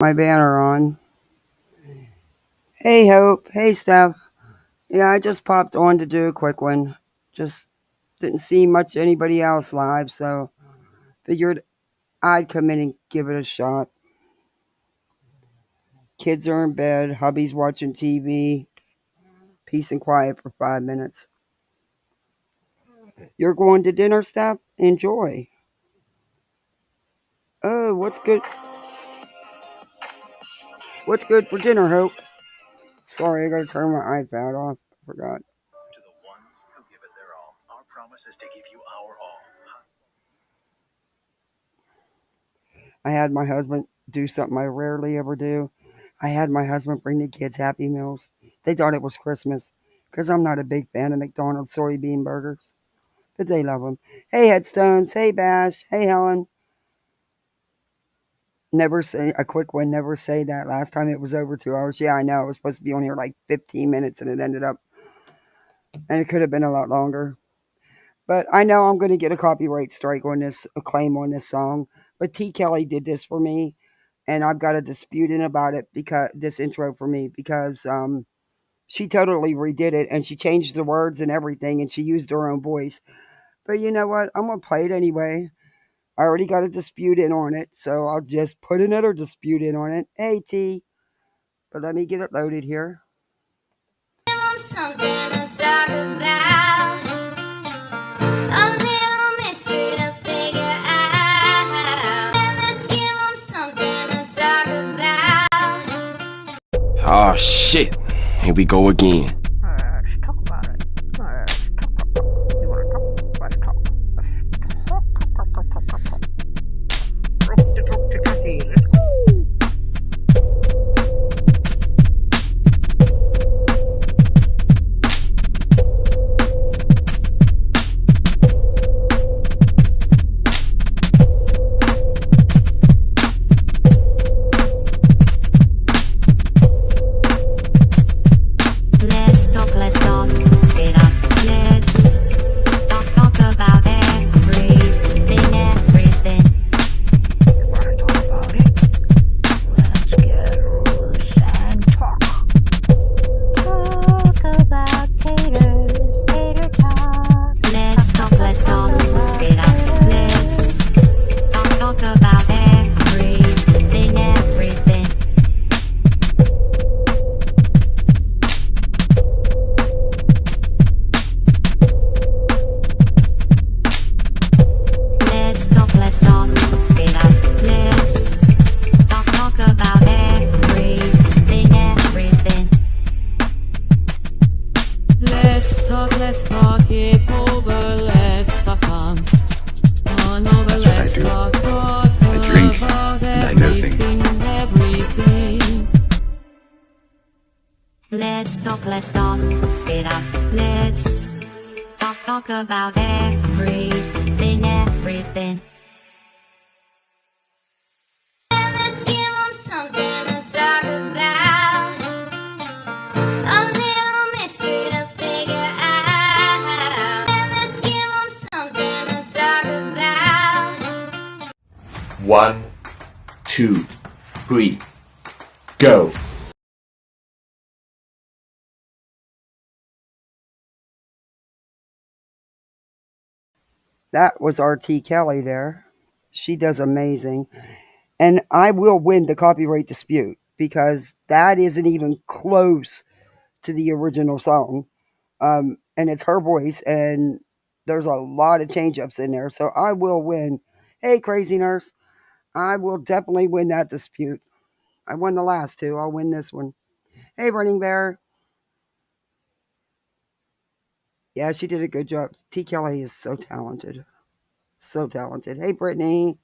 My banner on. Hey Hope, hey Steph. Yeah, I just popped on to do a quick one. Just didn't see much anybody else live, so figured I'd come in and give it a shot. Kids are in bed, hubby's watching TV, peace and quiet for 5 minutes. You're going to dinner, Steph? Enjoy. Oh, what's good? What's good for dinner, Hope? Sorry, I gotta turn my iPad off. Forgot. To the ones who give it their all, our promise is to give you our all. I had my husband do something I rarely ever do. I had my husband bring the kids Happy Meals. They thought it was Christmas because I'm not a big fan of McDonald's soybean burgers, but they love them. Hey, Headstones. Hey, Bash. Hey, Helen. Never say a quick one. Never say that. Last time it was over 2 hours. Yeah, I know. It was supposed to be on here like 15 minutes and it ended up, and it could have been a lot longer. But I know I'm going to get a copyright strike on this, a claim on this song. But T. Kelly did this for me, and I've got a dispute in about it because this intro for me because she totally redid it and she changed the words and everything and she used her own voice. But you know what? I'm gonna play it anyway. I already got a dispute in on it, so I'll just put another dispute in on it. Hey T, but let me get it loaded here. Something to talk about. A little mystery to figure out. And let's give them something to talk about. Oh shit, here we go again. Let's talk about it. Let's talk about it. You wanna talk? Let's talk. Let's talk. Talk to Cassie. Let's go. Let's talk it over, let's talk on over, let's talk I drink about and I know everything. Let's talk it up. Let's talk about everything. And let's give them something to talk about. A little mystery to figure out. And let's give them something to talk about. 1, 2, 3, go. That was R.T. Kelly there. She does amazing. And I will win the copyright dispute because that isn't even close to the original song. And it's her voice, and there's a lot of change ups in there. So I will win. Hey, Crazy Nurse. I will definitely win that dispute. I won the last two. I'll win this one. Hey, Running Bear. Yeah, she did a good job. T. Kelly is so talented. So talented. Hey, Brittany.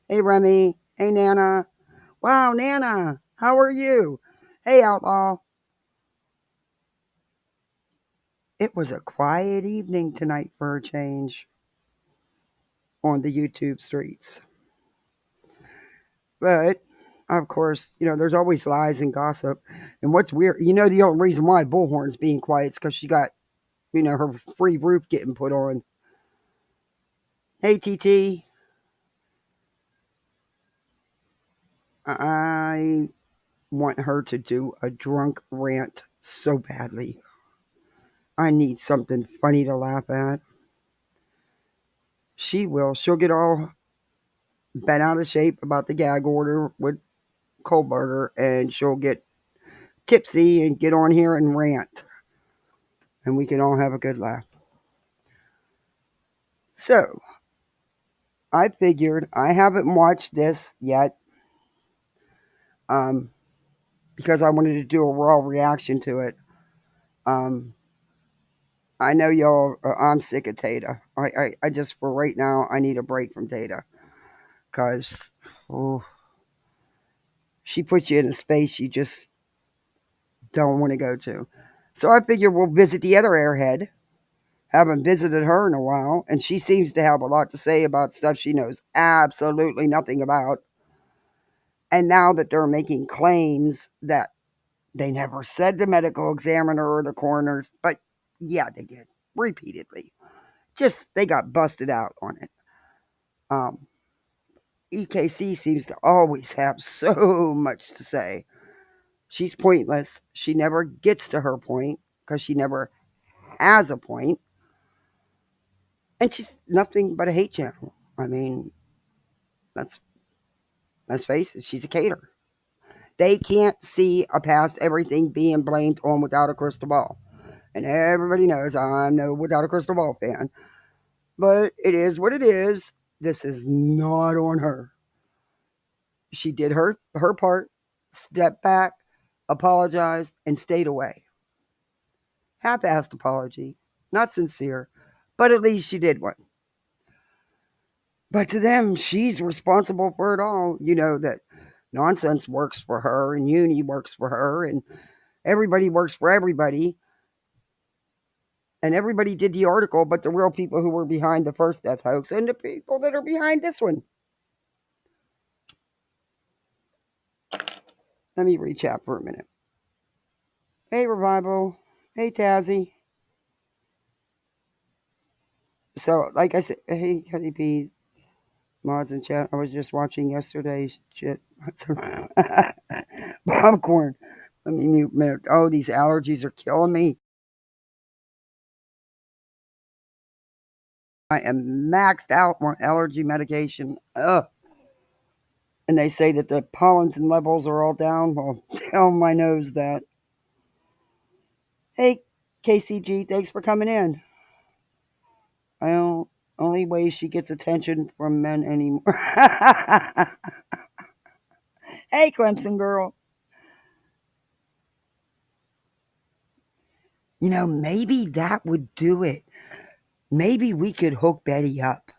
Hey, Remy. Hey, Nana. Wow, Nana. How are you? Hey, Outlaw. It was a quiet evening tonight for a change on the YouTube streets. But, of course, there's always lies and gossip. And what's weird, the only reason why Bullhorn's being quiet is because she got, her free roof getting put on. Hey, TT. I want her to do a drunk rant so badly. I need something funny to laugh at. She will. She'll get all bent out of shape about the gag order with Kohlberger, and she'll get tipsy and get on here and rant. And we can all have a good laugh. So, I figured I haven't watched this yet because I wanted to do a raw reaction to it. I know y'all, I'm sick of Tata. I just, for right now, I need a break from Tata. Because she puts you in a space you just don't want to go to. So I figure we'll visit the other airhead. Haven't visited her in a while, and she seems to have a lot to say about stuff she knows absolutely nothing about. And now that they're making claims that they never said the medical examiner or the coroners, but yeah, they did repeatedly. Just they got busted out on it. EKC seems to always have so much to say. She's pointless. She never gets to her point because she never has a point. And she's nothing but a hate channel. I mean, let's face it, she's a cater. They can't see past everything being blamed on Without a Crystal Ball. And everybody knows I'm no Without a Crystal Ball fan. But it is what it is. This is not on her. She did her part, stepped back, apologized, and stayed away. Half-assed apology, not sincere, but at least she did one. But to them, she's responsible for it all. You know that nonsense works for her, and uni works for her, and everybody works for everybody. And everybody did the article, but the real people who were behind the first death hoax and the people that are behind this one. Let me reach out for a minute. Hey, Revival. Hey, Tazzy. So, like I said, hey, Cuddy P, mods in chat. I was just watching yesterday's shit. Popcorn. Let me mute a minute. Oh, these allergies are killing me. I am maxed out on allergy medication. Ugh. And they say that the pollens and levels are all down. Well, tell my nose that. Hey, KCG, thanks for coming in. I don't. Only way she gets attention from men anymore. Hey, Clemson girl. You know, maybe that would do it. Maybe we could hook Betty up.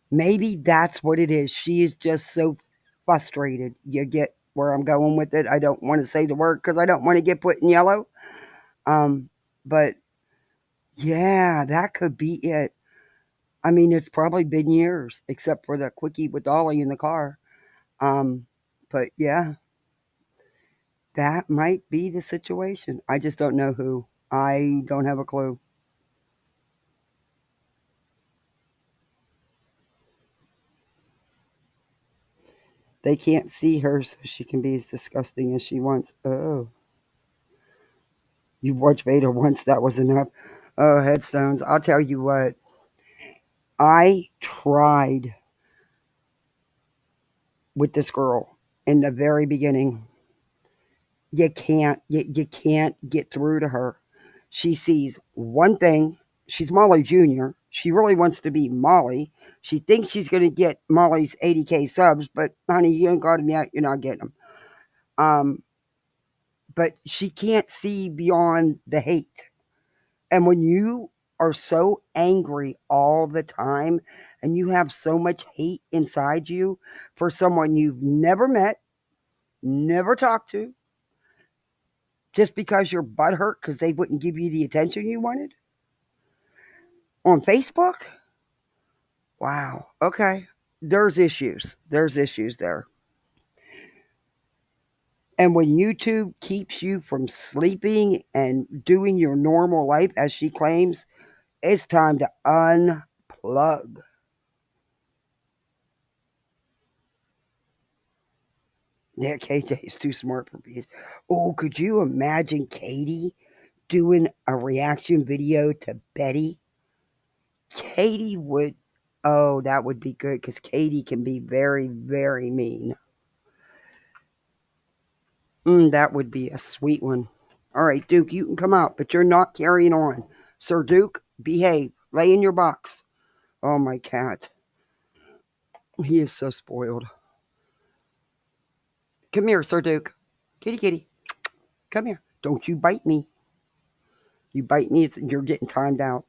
Maybe that's what it is. She is just so frustrated. You get where I'm going with it. I don't want to say the word because I don't want to get put in yellow. But yeah, that could be it. I mean, it's probably been years, except for the quickie with Dolly in the car. But yeah, that might be the situation. I just don't know who. I don't have a clue. They can't see her, so she can be as disgusting as she wants. Oh. You watched Vader once, that was enough. Oh, headstones. I'll tell you what. I tried with this girl in the very beginning. You can't get through to her. She sees one thing. She's Molly Jr. She really wants to be Molly. She thinks she's going to get Molly's 80K subs, but honey, you ain't got them yet. You're not getting them. But she can't see beyond the hate. And when you are so angry all the time and you have so much hate inside you for someone you've never met, never talked to, just because you're butthurt because they wouldn't give you the attention you wanted on Facebook? Wow. Okay. There's issues. There's issues there. And when YouTube keeps you from sleeping and doing your normal life, as she claims, it's time to unplug. Yeah, KJ is too smart for me. Oh, could you imagine Katie doing a reaction video to Betty? Katie would. Oh, that would be good because Katie can be very, very mean. That would be a sweet one. All right, Duke, you can come out, but you're not carrying on. Sir Duke, behave. Lay in your box. Oh, my cat. He is so spoiled. Come here, Sir Duke. Kitty, kitty. Come here. Don't you bite me. You bite me, you're getting timed out.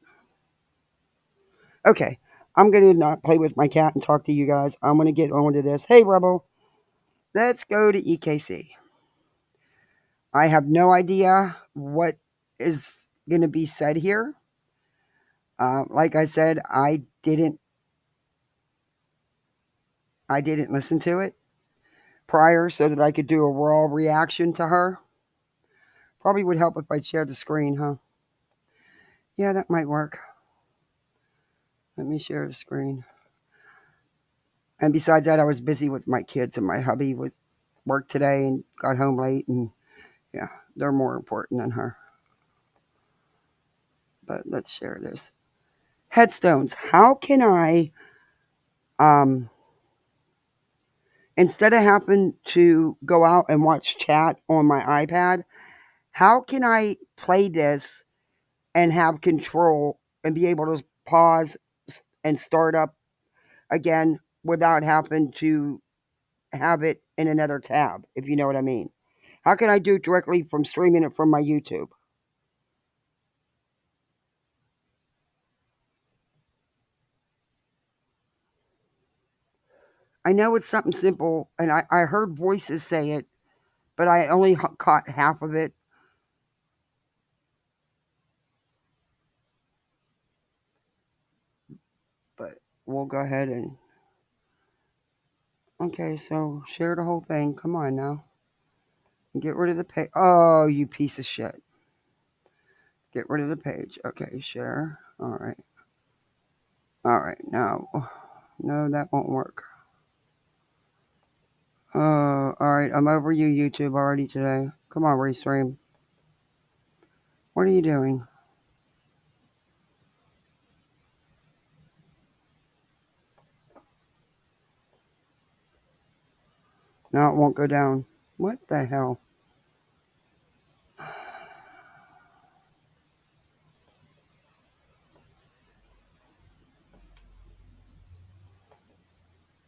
Okay, I'm going to not play with my cat and talk to you guys. I'm going to get on to this. Hey, Rebel, let's go to EKC. I have no idea what is going to be said here. Like I said, I didn't listen to it prior so that I could do a raw reaction to her. Probably would help if I shared the screen, huh? Yeah, that might work. Let me share the screen. And besides that, I was busy with my kids, and my hubby with work today and got home late, and yeah, they're more important than her. But let's share this. Headstones. How can I, instead of having to go out and watch chat on my iPad, how can I play this and have control and be able to pause and start up again without having to have it in another tab, if you know what I mean? How can I do it directly from streaming it from my YouTube? I know it's something simple, and I heard voices say it, but I only caught half of it. But we'll go ahead and. Okay, so share the whole thing. Come on now. Get rid of the page. Oh, you piece of shit. Get rid of the page. Okay, share. All right. All right, now. No, that won't work. Oh, all right. I'm over you, YouTube, already today. Come on, Restream. What are you doing? No, it won't go down. What the hell?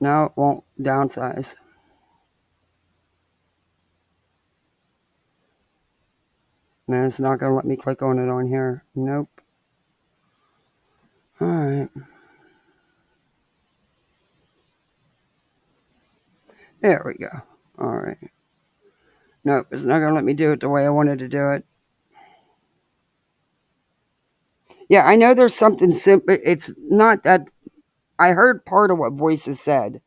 No, it won't downsize. No, it's not going to let me click on it on here. Nope. All right. There we go. All right. Nope, it's not going to let me do it the way I wanted to do it. Yeah, I know there's something simple. It's not that. I heard part of what Voices said.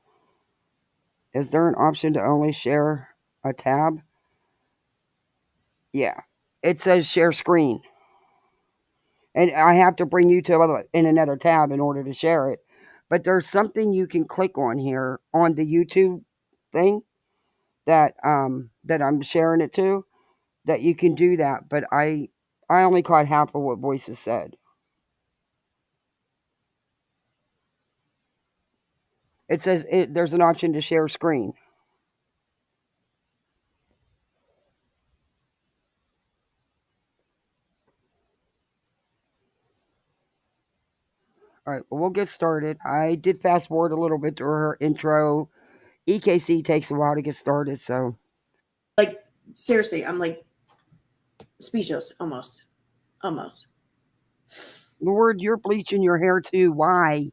Is there an option to only share a tab? Yeah. It says share screen. And I have to bring you to in another tab in order to share it. But there's something you can click on here on the YouTube thing that that I'm sharing it to, that you can do that. But I only caught half of what Voices said. It says there's an option to share screen. All right, well, we'll get started. I did fast forward a little bit through her intro. EKC takes a while to get started, so. Like, seriously, I'm like speechless almost. Almost. Lord, you're bleaching your hair too. Why?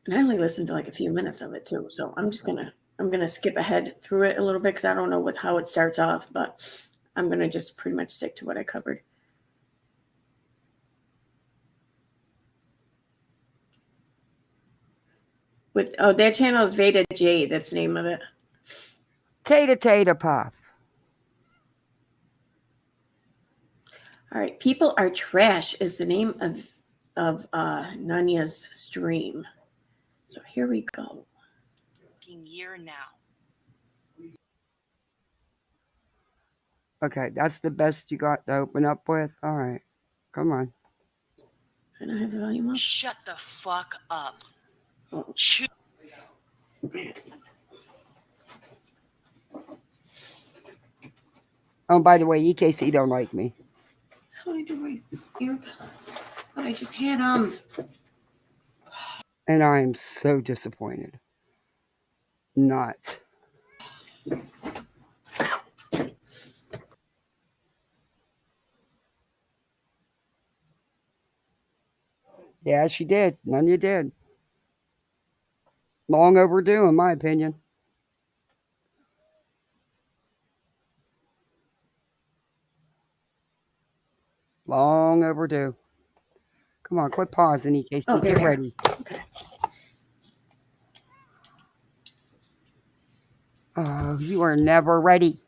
And I only listened to like a few minutes of it too. So I'm gonna skip ahead through it a little bit because I don't know how it starts off, but I'm gonna just pretty much stick to what I covered. With their channel is Veda J. That's the name of it. Tater puff. All right, People Are Trash is the name of Nanya's stream. So here we go. year now. Okay, that's the best you got to open up with? All right. Come on. And I have the volume up. Shut the fuck up. Oh. Oh, by the way, EKC don't like me. How do I do my earbuds? But I just had And I am so disappointed. Not. Yeah, she did. None of you did. Long overdue, in my opinion. Long overdue. Come on, quit pausing, EKC. Oh, Get ready. Okay. Oh, you are never ready.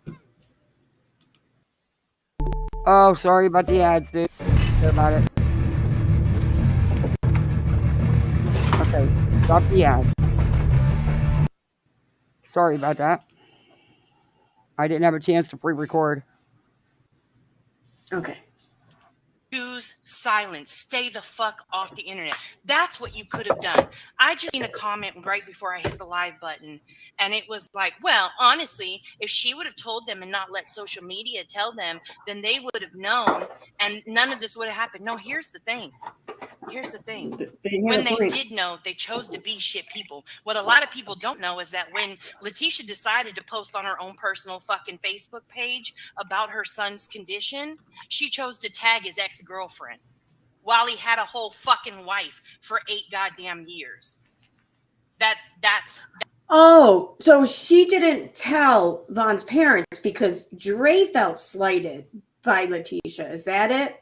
Oh, sorry about the ads, dude. Sorry about it. Okay, stop the ads. Sorry about that. I didn't have a chance to pre-record. Okay. Choose silence. Stay the fuck off the internet. That's what you could have done. I just seen a comment right before I hit the live button, and it was like, well, honestly, if she would have told them and not let social media tell them, then they would have known, and none of this would have happened. No, here's the thing. Here's the thing. When they did know, they chose to be shit people. What a lot of people don't know is that when Letitia decided to post on her own personal fucking Facebook page about her son's condition, she chose to tag his ex-girlfriend while he had a whole fucking wife for 8 goddamn years. That's Oh, so she didn't tell Vaughn's parents because Dre felt slighted by Letitia. Is that it?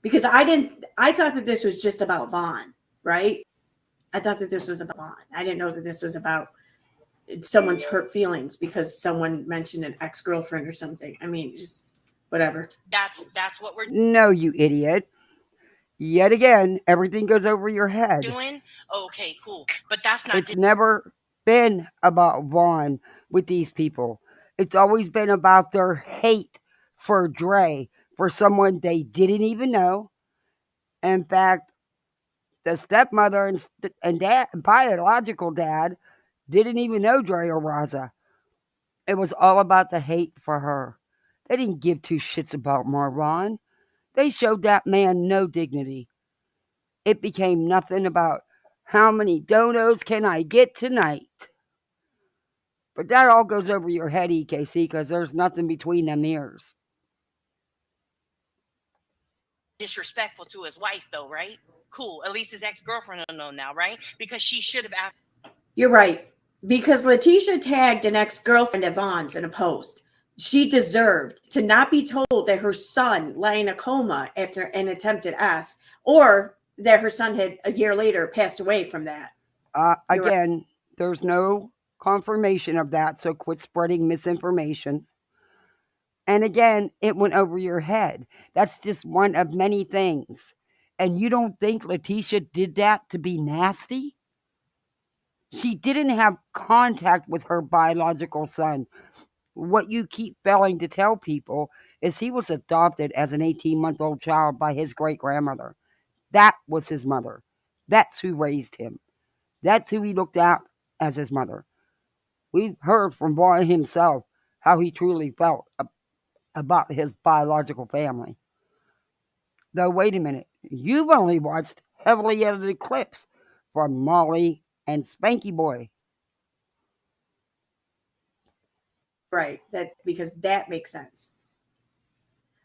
Because I thought that this was just about Vaughn, right? I thought that this was about Vaughn. I didn't know that this was about someone's hurt feelings because someone mentioned an ex-girlfriend or something. I mean, just whatever. that's what we're No, you idiot. Yet again, everything goes over your head. doing. Okay, cool. But that's not. It's never been about Vaughn with these people. It's always been about their hate for Dre, for someone they didn't even know. In fact, the stepmother and dad, biological dad, didn't even know Dre or Raza. It was all about the hate for her. They didn't give two shits about Marwan. They showed that man no dignity. It became nothing about how many donos can I get tonight. But that all goes over your head, EKC, because there's nothing between them ears. Disrespectful to his wife, though, right? Cool. At least his ex-girlfriend will know now, right? Because she should have asked. You're right. Because Letitia tagged an ex-girlfriend of Vaughn's in a post. She deserved to not be told that her son lay in a coma after an attempted S, or that her son had a year later passed away from that. Again, there's no confirmation of that, so quit spreading misinformation. And again, it went over your head. That's just one of many things. And you don't think Letitia did that to be nasty? She didn't have contact with her biological son. What you keep failing to tell people is he was adopted as an 18-month-old child by his great-grandmother. That was his mother. That's who raised him. That's who he looked at as his mother. We've heard from Vaughn himself how he truly felt about his biological family. Though, wait a minute. You've only watched heavily edited clips from Molly and Spanky Boy. Right. That because that makes sense.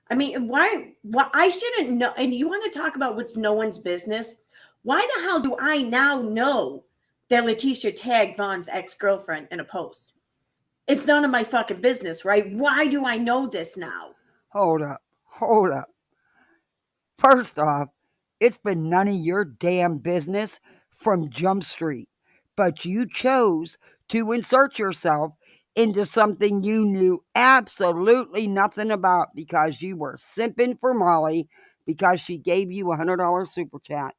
I mean, why I shouldn't know. And you want to talk about what's no one's business? Why the hell do I now know that Letitia tagged Vaughn's ex-girlfriend in a post? It's none of my fucking business, right? Why do I know this now? Hold up. First off, it's been none of your damn business from Jump Street. But you chose to insert yourself into something you knew absolutely nothing about because you were simping for Molly because she gave you $100 super chat.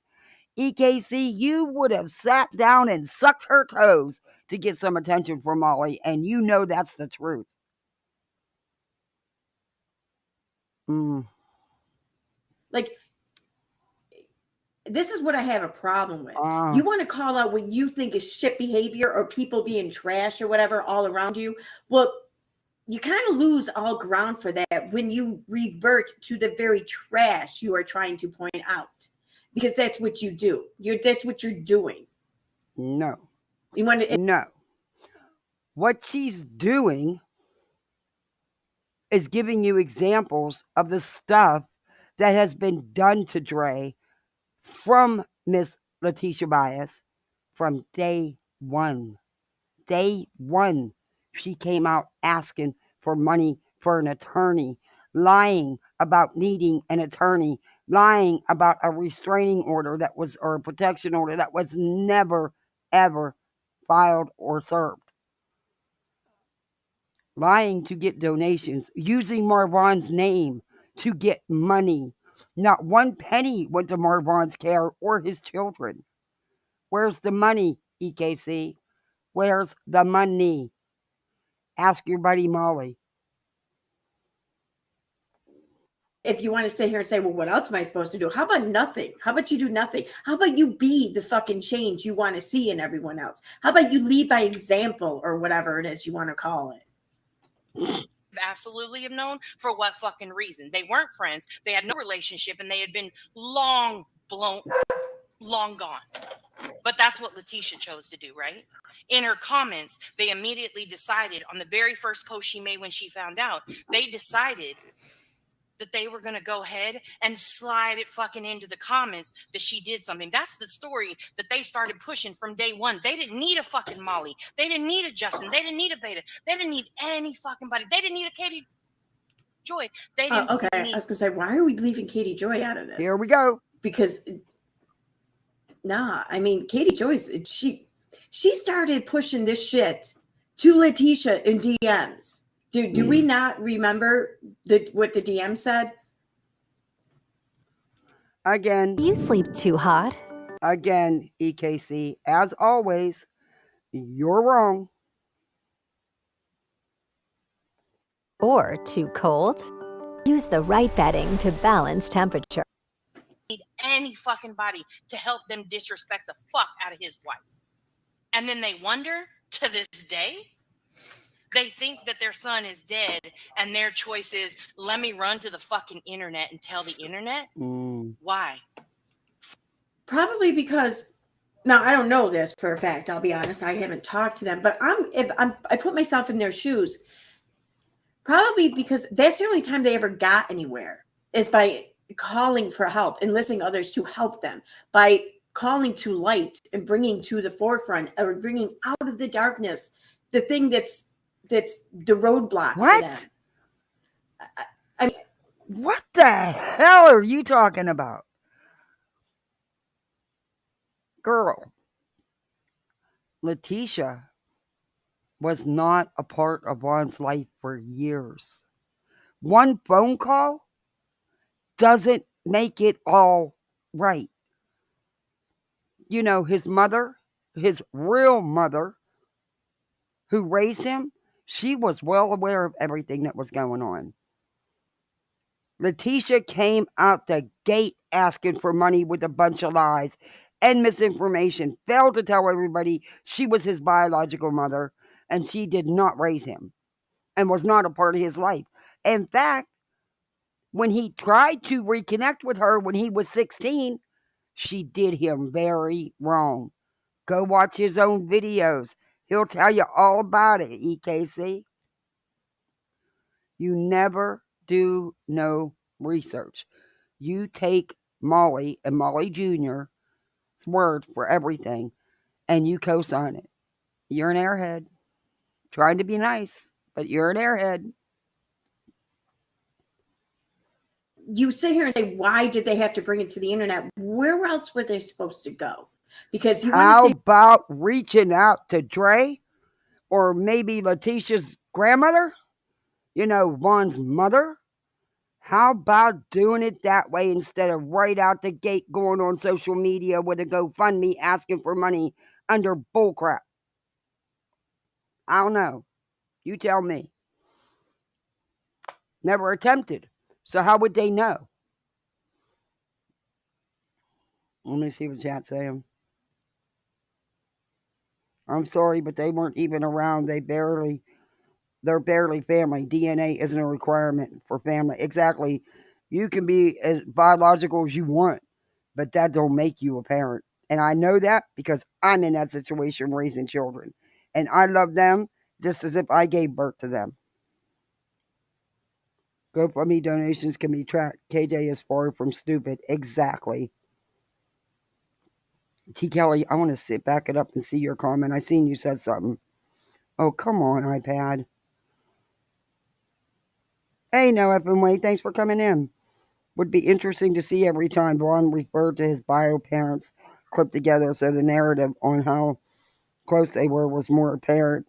EKC, you would have sat down and sucked her toes to get some attention from Molly, and you know that's the truth. Like, this is what I have a problem with. Ah. You want to call out what you think is shit behavior or people being trash or whatever all around you. Well, you kind of lose all ground for that when you revert to the very trash you are trying to point out, because that's what you do. That's what you're doing. No. You want to. No. What she's doing is giving you examples of the stuff that has been done to Dre from Miss Letitia Bias from day one. Day one, she came out asking for money for an attorney, lying about needing an attorney, lying about a restraining order that was, or a protection order that was never, ever filed or served. Lying to get donations, using Marwan's name to get money. Not one penny went to Marwan's care or his children. Where's the money, EKC? Where's the money? Ask your buddy Molly. If you want to sit here and say, well, what else am I supposed to do? How about nothing? How about you do nothing? How about you be the fucking change you want to see in everyone else? How about you lead by example or whatever it is you want to call it? Absolutely have known for what fucking reason. They weren't friends. They had no relationship, and they had been long gone. But that's what Letitia chose to do, right? In her comments, they immediately decided on the very first post she made when she found out, they decided that they were going to go ahead and slide it fucking into the comments that she did something. That's the story that they started pushing from day one. They didn't need a fucking Molly. They didn't need a Justin. They didn't need a Beta. They didn't need any fucking body. They didn't need a Katie Joy. They didn't okay. I was going to say, why are we leaving Katie Joy out of this? Here we go. Because, I mean, Katie Joyce, she started pushing this shit to Letitia in DMs. Do we not remember what the DM said? Again. You sleep too hot. Again, EKC, as always, you're wrong. Or too cold. Use the right bedding to balance temperature. Need any fucking body to help them disrespect the fuck out of his wife. And then they wonder to this day, they think that their son is dead and their choice is, let me run to the fucking internet and tell the internet. Why? Probably because, now I don't know this for a fact, I'll be honest, I haven't talked to them, but I put myself in their shoes, probably because that's the only time they ever got anywhere is by calling for help, enlisting others to help them, by calling to light and bringing to the forefront or bringing out of the darkness the thing that's the roadblock what? for them. I mean, what the hell are you talking about? Girl, Letitia was not a part of Ron's life for years. One phone call doesn't make it all right. You know, his mother, his real mother, who raised him, she was well aware of everything that was going on. Letitia came out the gate asking for money with a bunch of lies and misinformation, failed to tell everybody she was his biological mother and she did not raise him and was not a part of his life. In fact, when he tried to reconnect with her when he was 16, she did him very wrong. Go watch his own videos. He'll tell you all about it, EKC. You never do no research. You take Molly and Molly Jr.'s word for everything and you co-sign it. You're an airhead. Trying to be nice, but you're an airhead. You sit here and say, why did they have to bring it to the internet? Where else were they supposed to go? Because you How want to say, about reaching out to Dre or maybe Letitia's grandmother? You know, Vaughn's mother, How about doing it that way instead of right out the gate going on social media with a GoFundMe asking for money under bullcrap? I don't know. You tell me. Never attempted. So how would they know? Let me see what chat's saying. I'm sorry, but they weren't even around. They're barely family. DNA isn't a requirement for family. Exactly. You can be as biological as you want, but that don't make you a parent. And I know that because I'm in that situation raising children. And I love them just as if I gave birth to them. GoFundMe donations can be tracked. KJ is far from stupid. Exactly. T. Kelly, I want to back it up and see your comment. I seen you said something. Oh, come on, iPad. Hey, no effing way. Thanks for coming in. Would be interesting to see every time Vaughn referred to his bio parents clipped together so the narrative on how close they were was more apparent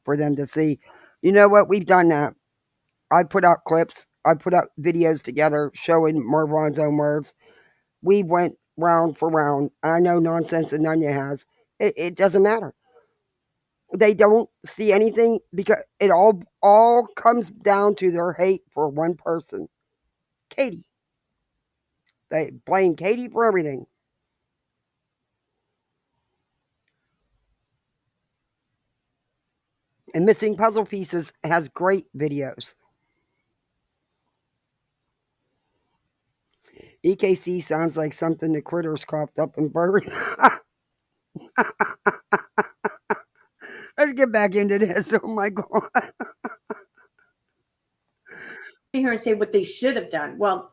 for them to see. You know what? We've done that. I put out clips. I put out videos together showing Marvan's own words. We went round for round. I know Nonsense and Nunya has. It doesn't matter. They don't see anything because it all comes down to their hate for one person, Katie. They blame Katie for everything. And Missing Puzzle Pieces has great videos. EKC sounds like something the critters coughed up and buried. Let's get back into this. Oh my God. Here and say what they should have done. Well,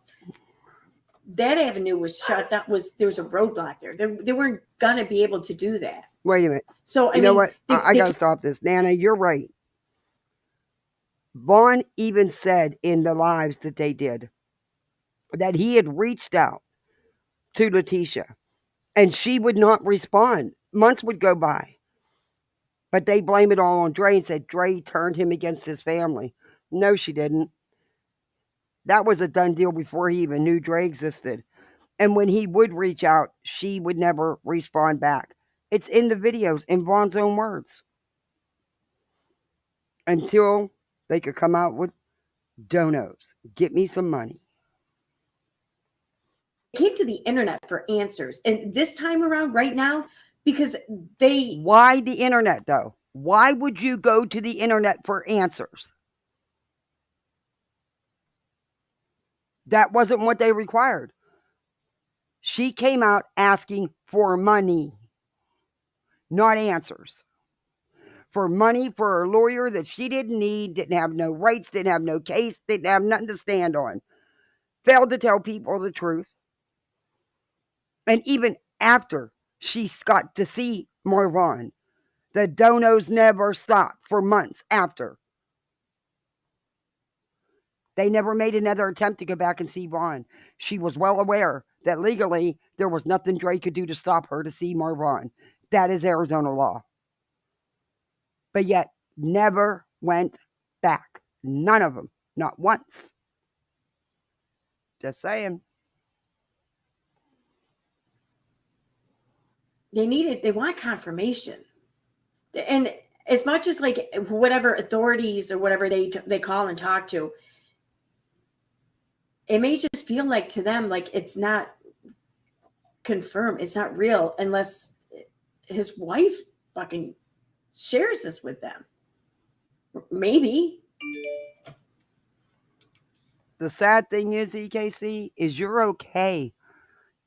that avenue was shut down. There was a roadblock there. They weren't gonna be able to do that. Wait a minute. So I you mean, know what? I gotta stop this. Nana, you're right. Vaughn even said in the lives that they did that he had reached out to Letitia and she would not respond. Months would go by. But they blame it all on Dre and said Dre turned him against his family. No, she didn't. That was a done deal before he even knew Dre existed. And when he would reach out, she would never respond back. It's in the videos, in Vaughn's own words. Until they could come out with donos. Get me some money. Came to the internet for answers. And this time around, right now, because they... Why the internet, though? Why would you go to the internet for answers? That wasn't what they required. She came out asking for money, not answers. For money for a lawyer that she didn't need, didn't have no rights, didn't have no case, didn't have nothing to stand on. Failed to tell people the truth. And even after she got to see Marvan, the donos never stopped for months after. They never made another attempt to go back and see Vaughn. She was well aware that legally there was nothing Dre could do to stop her to see Marvan. That is Arizona law. But yet, never went back. None of them. Not once. Just saying. They want confirmation. And as much as like whatever authorities or whatever they call and talk to, it may just feel like to them like it's not confirmed, it's not real unless his wife fucking shares this with them. Maybe. The sad thing is, EKC, is you're okay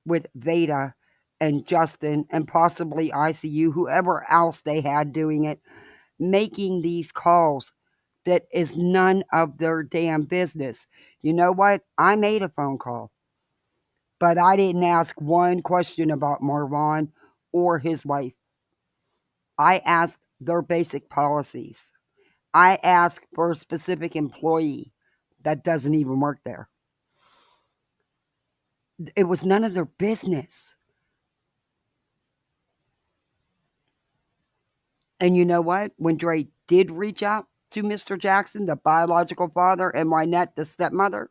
with Veda and Justin and possibly ICU, whoever else they had doing it, making these calls that is none of their damn business. You know what? I made a phone call, but I didn't ask one question about Marvan or his wife. I asked their basic policies. I asked for a specific employee that doesn't even work there. It was none of their business. And you know what? When Dre did reach out to Mr. Jackson, the biological father, and Wynette, the stepmother,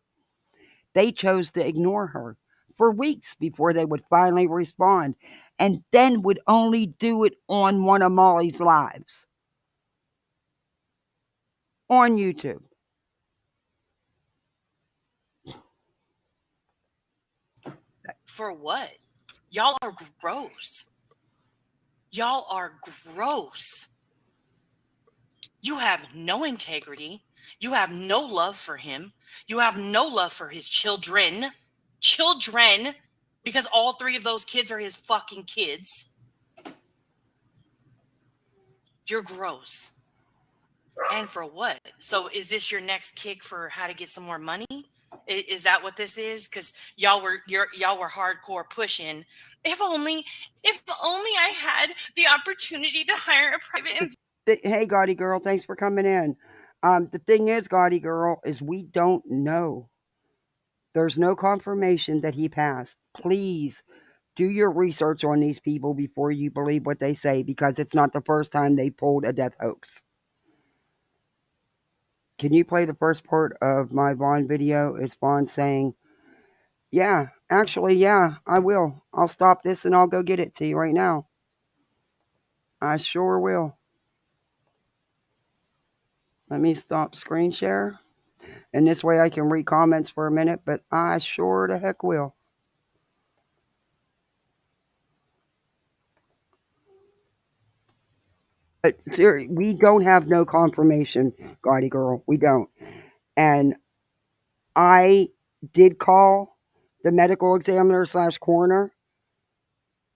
They chose to ignore her for weeks before they would finally respond, and then would only do it on one of Molly's lives on YouTube. For what? Y'all are gross. Y'all are gross. You have no integrity. You have no love for him. You have no love for his children. Children, because all three of those kids are his fucking kids. You're gross. And for what? So is this your next kick for how to get some more money? Is that what this is? Because y'all were hardcore pushing. If only I had the opportunity to hire a private. Hey, Gaudy girl, thanks for coming in. The thing is, Gaudy girl, is we don't know. There's no confirmation that he passed. Please do your research on these people before you believe what they say, because it's not the first time they pulled a death hoax. Can you play the first part of my Vaughn video? It's Vaughn saying, yeah, actually, yeah, I will. I'll stop this and I'll go get it to you right now. I sure will. Let me stop screen share. And this way I can read comments for a minute, but I sure the heck will. But seriously, we don't have no confirmation, Gaudy girl. We don't. And I did call the medical examiner / coroner,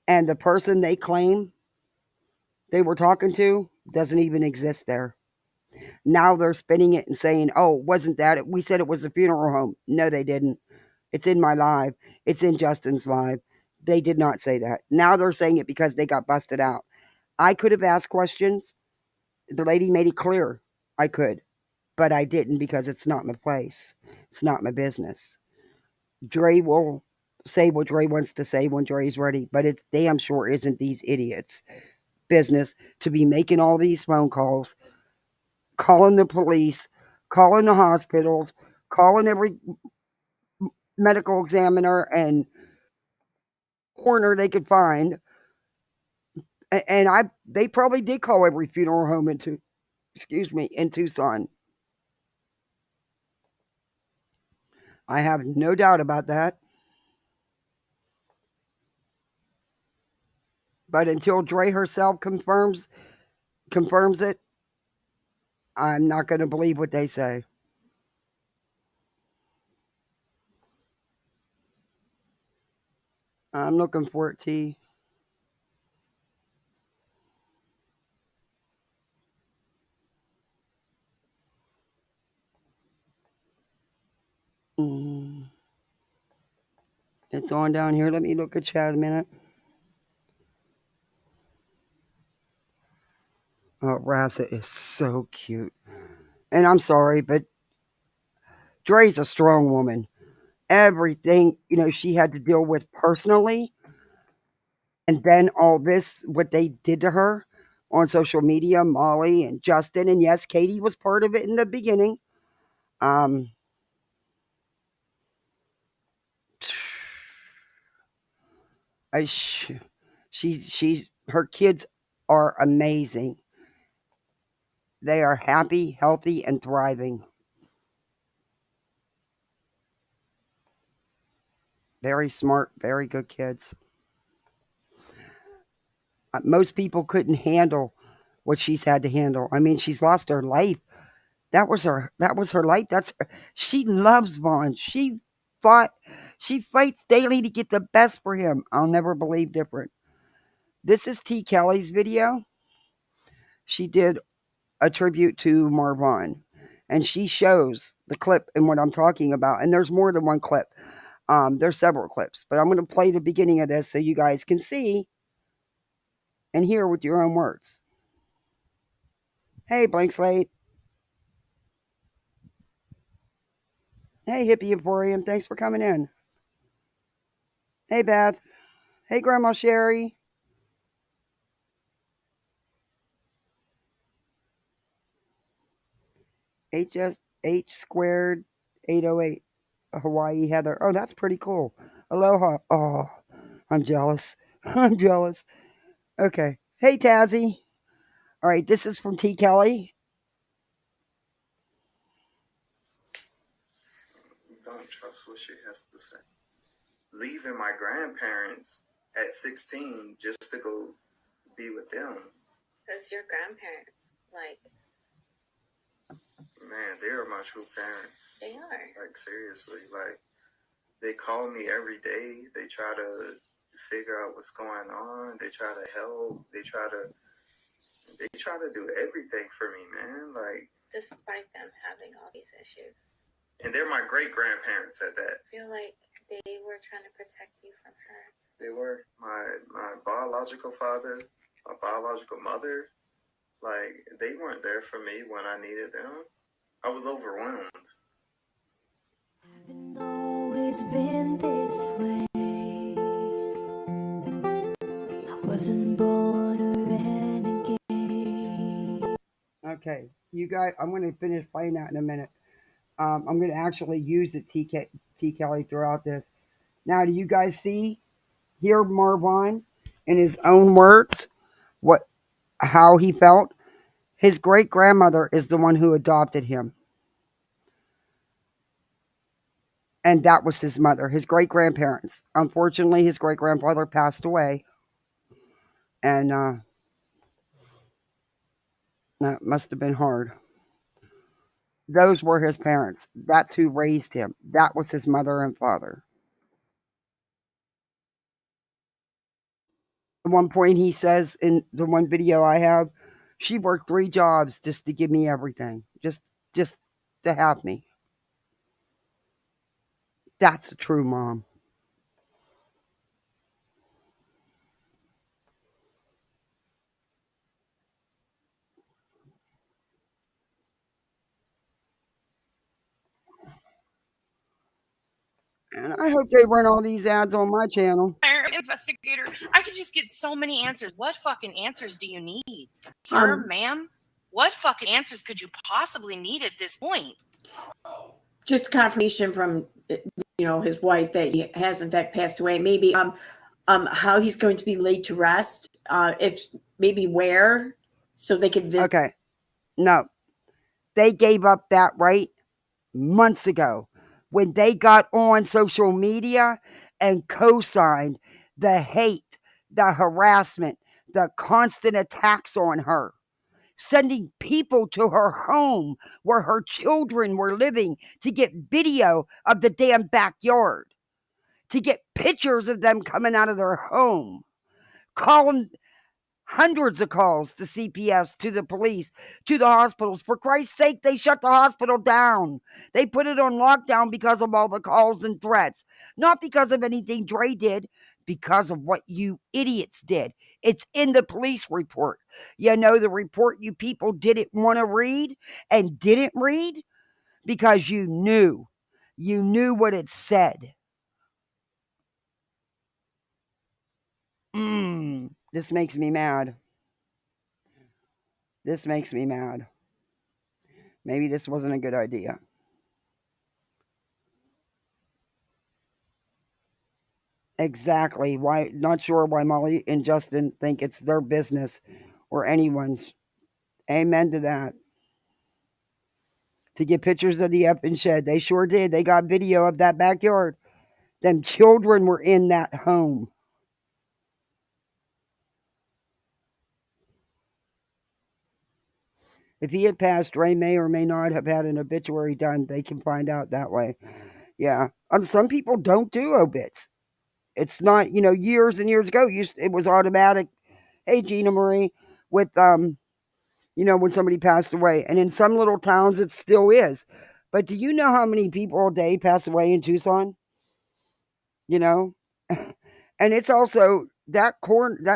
and the person they claim they were talking to doesn't even exist there. Now they're spinning it and saying, oh, wasn't that? We said it was a funeral home. No, they didn't. It's in my live. It's in Justin's live. They did not say that. Now they're saying it because they got busted out. I could have asked questions. The lady made it clear I could, but I didn't because it's not my place. It's not my business. Dre will say what Dre wants to say when Dre's ready, but it's damn sure isn't these idiots' business to be making all these phone calls, calling the police, calling the hospitals, calling every medical examiner and coroner they could find. And they probably did call every funeral home in Tucson. I have no doubt about that. But until Dre herself confirms it, I'm not going to believe what they say. I'm looking for it, T. It's on down here. Let me look at chat a minute. Oh, Rasa is so cute. And I'm sorry, but Dre's a strong woman. Everything, she had to deal with personally. And then all this, what they did to her on social media, Molly and Justin. And yes, Katie was part of it in the beginning. Her kids are amazing. They are happy, healthy, and thriving. Very smart, very good kids. Most people couldn't handle what she's had to handle. I mean, she's lost her life. That was her life. She loves Vaughn. She fights daily to get the best for him. I'll never believe different. This is T. Kelly's video. She did a tribute to Marvon, and she shows the clip and what I'm talking about. And there's more than one clip. There's several clips, but I'm going to play the beginning of this so you guys can see and hear with your own words. Hey, Blank Slate. Hey, Hippie Emporium. Thanks for coming in. Hey, Beth. Hey, Grandma Sherry. H squared 808. Hawaii Heather. Oh, that's pretty cool. Aloha. Oh, I'm jealous. I'm jealous. Okay. Hey, Tazzy. All right, this is from T. Kelly. Don't trust what she has to say. Leaving my grandparents at 16 just to go be with them. Because your grandparents, like, man, they are my true parents. They are. Like, seriously, like, they call me every day. They try to figure out what's going on. They try to help. They try to do everything for me, man. Like, despite them having all these issues. And they're my great grandparents at that. I feel like they were trying to protect you from her. They were my biological father, my biological mother. Like, they weren't there for me when I needed them. I was overwhelmed. Haven't always been this way. I wasn't born a renegade. Okay, you guys, I'm going to finish playing that in a minute. I'm going to actually use the T. Kelly throughout this. Now, do you guys hear Marvin in his own words, how he felt? His great grandmother is the one who adopted him. And that was his mother, his great grandparents. Unfortunately, his great grandfather passed away. And that must have been hard. Those were his parents. That's who raised him. That was his mother and father. At one point, he says in the one video I have, she worked 3 jobs just to give me everything, just to have me. That's a true mom. And I hope they run all these ads on my channel. Investigator, I could just get so many answers. What fucking answers do you need? Sir, ma'am? What fucking answers could you possibly need at this point? Just confirmation from his wife that he has in fact passed away. Maybe how he's going to be laid to rest. If maybe where, so they could visit. Okay. No. They gave up that right months ago when they got on social media and co-signed the hate, the harassment, the constant attacks on her, sending people to her home where her children were living to get video of the damn backyard, to get pictures of them coming out of their home, calling hundreds of calls to CPS, to the police, to the hospitals. For Christ's sake, they shut the hospital down. They put it on lockdown because of all the calls and threats. Not because of anything Dre did, because of what you idiots did. It's in the police report. You know, the report you people didn't want to read and didn't read because you knew. You knew what it said. This makes me mad. This makes me mad. Maybe this wasn't a good idea. Exactly. Why? Not sure why Molly and Justin think it's their business or anyone's. Amen to that. To get pictures of the effing shed. They sure did. They got video of that backyard. Them children were in that home. If he had passed, Ray may or may not have had an obituary done. They can find out that way. Yeah. Some people don't do obits. It's not, years and years ago, it was automatic. Hey, Gina Marie, with, when somebody passed away. And in some little towns, it still is. But do you know how many people a day pass away in Tucson? And it's also, that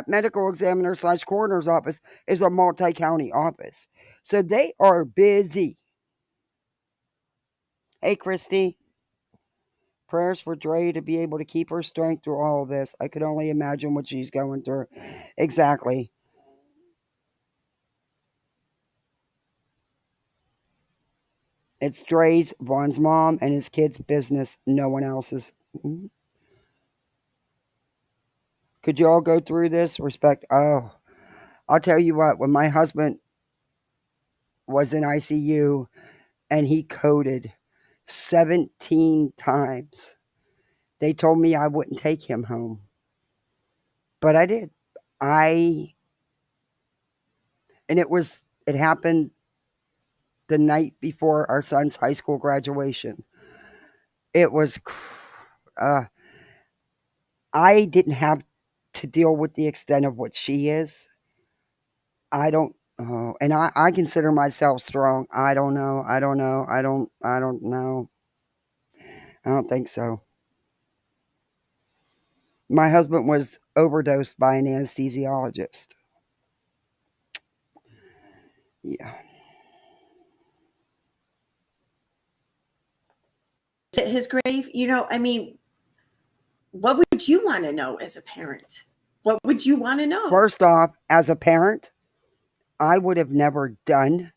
medical examiner / coroner's office is a multi-county office. So they are busy. Hey, Christy. Prayers for Dre to be able to keep her strength through all of this. I could only imagine what she's going through. Exactly. It's Dre's, Vaughn's mom, and his kid's business, no one else's. Mhm. Could you all go through this? Respect. Oh, I'll tell you what, when my husband was in ICU and he coded 17 times, they told me I wouldn't take him home. But I did. And it happened the night before our son's high school graduation. It was, I didn't have to deal with the extent of what she is. I don't, and I consider myself strong. I don't know. I don't know. I don't know. I don't think so. My husband was overdosed by an anesthesiologist. Yeah. At his grave, I mean, what would you want to know as a parent? What would you want to know? First off, as a parent, I would have never done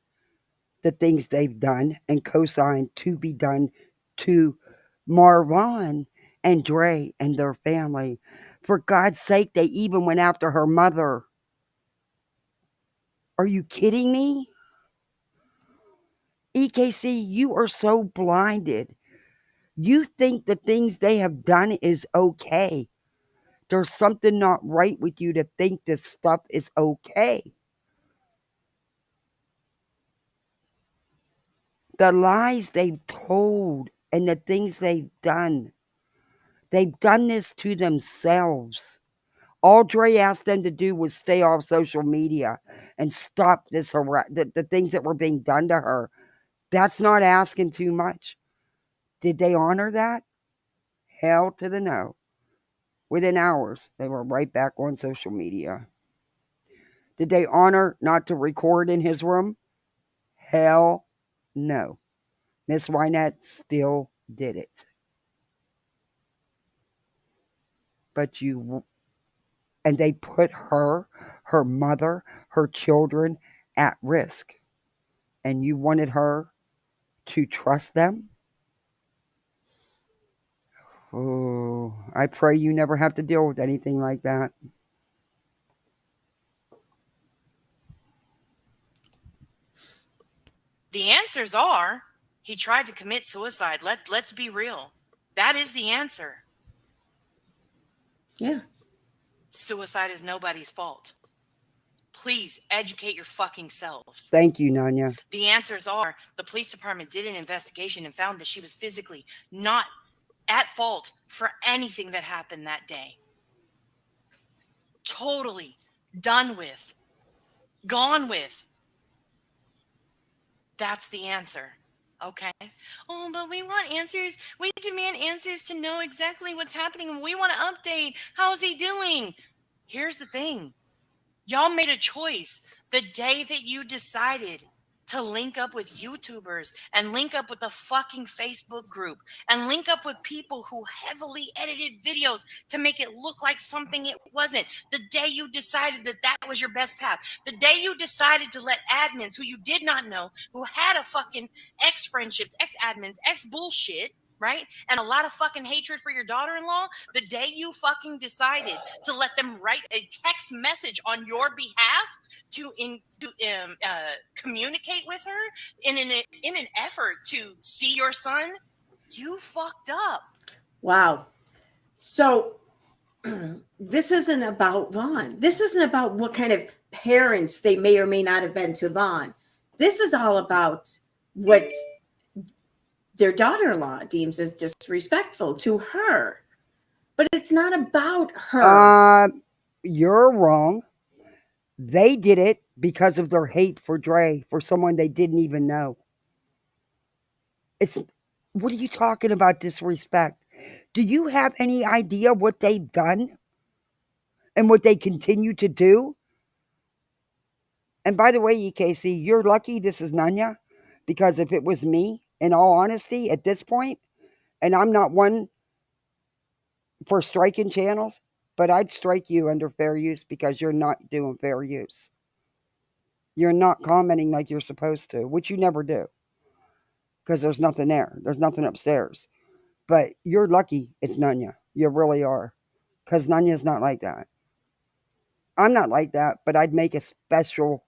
the things they've done and co-signed to be done to Marwan and Dre and their family. For God's sake, they even went after her mother. Are you kidding me? EKC, you are so blinded. You think the things they have done is okay. There's something not right with you to think this stuff is okay. The lies they've told and the things they've done this to themselves. All Dre asked them to do was stay off social media and stop this the things that were being done to her. That's not asking too much. Did they honor that? Hell to the no. Within hours, they were right back on social media. Did they honor not to record in his room? Hell no. Miss Wynette still did it. And they put her mother, her children at risk. And you wanted her to trust them? Oh, I pray you never have to deal with anything like that. The answers are he tried to commit suicide. Let's be real. That is the answer. Yeah. Suicide is nobody's fault. Please educate your fucking selves. Thank you, Nanya. The answers are the police department did an investigation and found that she was physically not at fault for anything that happened that day. Totally done with. Gone with. That's the answer. Okay. Oh, but we want answers. We demand answers to know exactly what's happening. We want to update. How's he doing? Here's the thing. Y'all made a choice the day that you decided to link up with YouTubers and link up with the fucking Facebook group and link up with people who heavily edited videos to make it look like something it wasn't. The day you decided that that was your best path. The day you decided to let admins who you did not know, who had a fucking ex-friendships, ex-admins, ex-bullshit, right? And a lot of fucking hatred for your daughter-in-law, the day you fucking decided to let them write a text message on your behalf to communicate with her in an effort to see your son, you fucked up. Wow. So this isn't about Vaughn. This isn't about what kind of parents they may or may not have been to Vaughn. This is all about what their daughter-in-law deems as disrespectful to her. But it's not about her. You're wrong. They did it because of their hate for Dre, for someone they didn't even know. What are you talking about, disrespect? Do you have any idea what they've done and what they continue to do? And by the way, EKC, you're lucky this is Nanya, because if it was me, in all honesty, at this point, and I'm not one for striking channels, but I'd strike you under fair use because you're not doing fair use. You're not commenting like you're supposed to, which you never do. because there's nothing there. There's nothing upstairs. But you're lucky it's Nunya. You really are. Because Nunya's not like that. I'm not like that, but I'd make a special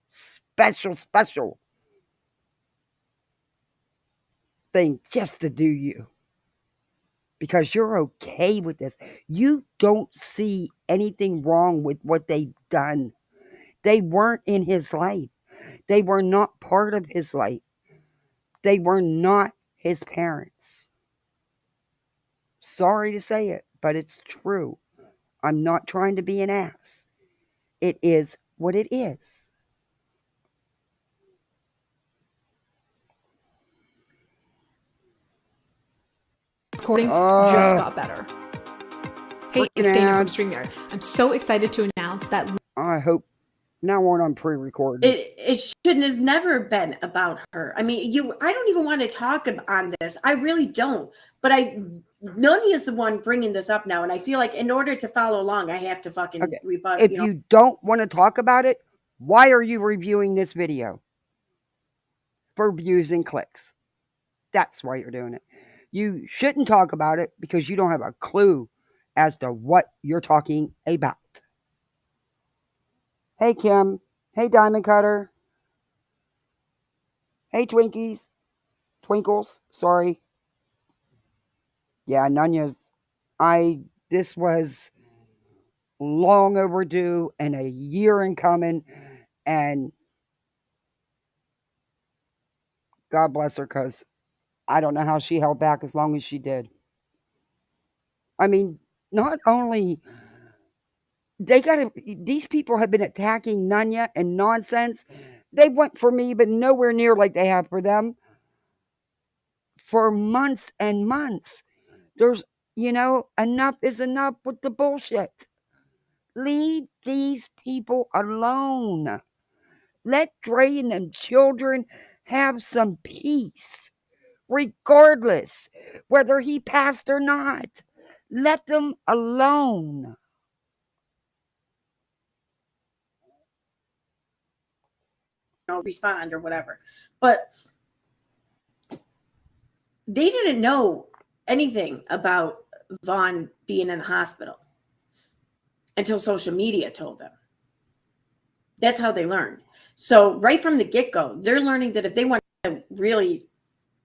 thing just to do you. Because you're okay with this. You don't see anything wrong with what they've done. They weren't in his life. They were not part of his life. They were not his parents. Sorry to say it, but it's true. I'm not trying to be an ass. It is what it is. Recordings just got better. Hey, it's Dana from ads. StreamYard. I'm so excited to announce that I hope now on I'm pre-recording. It shouldn't have never been about her. I mean, I don't even want to talk on this. I really don't. But Noni is the one bringing this up now, and I feel like in order to follow along, I have to fucking rebut. If you don't want to talk about it, why are you reviewing this video? For views and clicks. That's why you're doing it. You shouldn't talk about it because you don't have a clue as to what you're talking about. Hey, Kim. Hey, Diamond Cutter. Hey, Twinkies. Twinkles. Sorry. Yeah, Nunya's. This was long overdue and a year in coming. And God bless her, because I don't know how she held back as long as she did. I mean, not only these people have been attacking Nunya and nonsense. They went for me, but nowhere near like they have for them for months and months. There's, enough is enough with the bullshit. Leave these people alone. Let Dre and them children have some peace, regardless whether he passed or not. Let them alone. Respond or whatever. But they didn't know anything about Vaughn being in the hospital until social media told them. That's how they learned. So right from the get-go, they're learning that if they want to really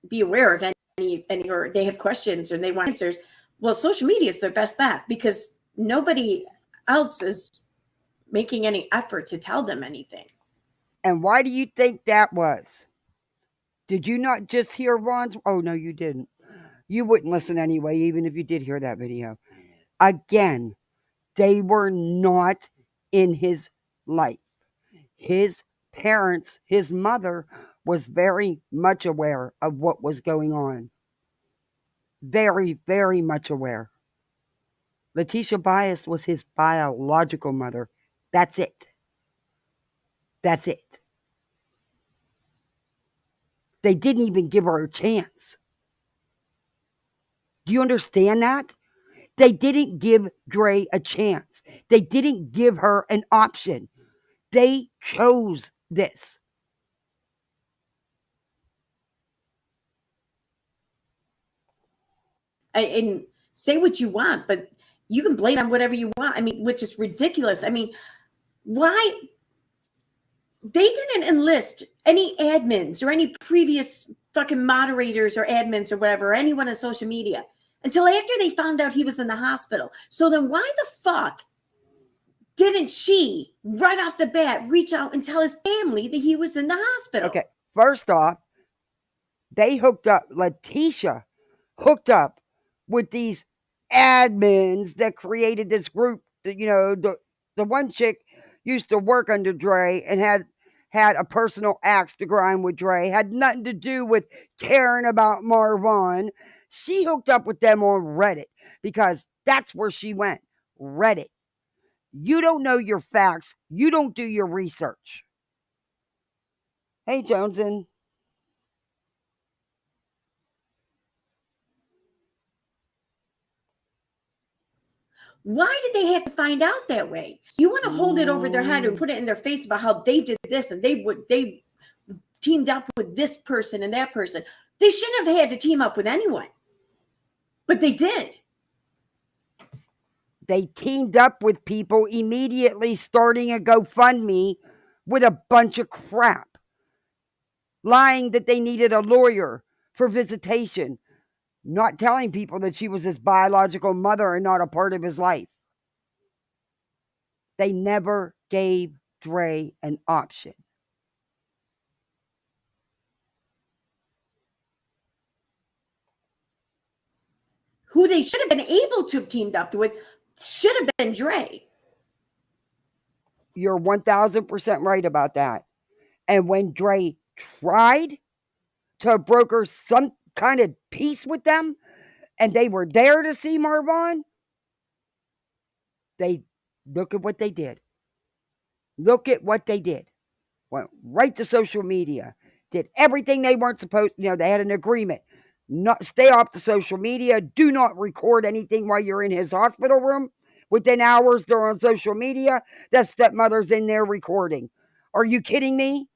be aware of any or they have questions or they want answers, well, social media is their best bet because nobody else is making any effort to tell them anything. And why do you think that was? Did you not just hear Ron's? Oh, no, you didn't. You wouldn't listen anyway, even if you did hear that video. Again, they were not in his life. His parents, his mother, was very much aware of what was going on. Very, very much aware. Letitia Bias was his biological mother. That's it. That's it. They didn't even give her a chance. Do you understand that? They didn't give Dre a chance. They didn't give her an option. They chose this. And say what you want, but you can blame on whatever you want. I mean, which is ridiculous. I mean, why? They didn't enlist any admins or any previous fucking moderators or admins or whatever, or anyone on social media until after they found out he was in the hospital. So then why the fuck didn't she right off the bat reach out and tell his family that he was in the hospital? Okay, first off, they hooked up, Letitia hooked up with these admins that created this group. The one chick used to work under Dre and had a personal axe to grind with Dre, had nothing to do with caring about Marvon. She hooked up with them on Reddit because that's where she went. Reddit. You don't know your facts. You don't do your research. Hey, Joneson. Why did they have to find out that way? You want to hold it over their head and put it in their face about how they did this and they teamed up with this person and that person. They shouldn't have had to team up with anyone. But they did. They teamed up with people, immediately starting a GoFundMe with a bunch of crap, lying that they needed a lawyer for visitation, not telling people that she was his biological mother and not a part of his life. They never gave Dre an option. Who they should have been able to have teamed up with should have been Dre. You're 1000% right about that. And when Dre tried to broker some kind of peace with them, and they were there to see Marvon, they look at what they did. Look at what they did. Went right to social media, did everything they weren't supposed. They had an agreement. Not stay off the social media. Do not record anything while you're in his hospital room. Within hours, they're on social media. That stepmother's in there recording. Are you kidding me?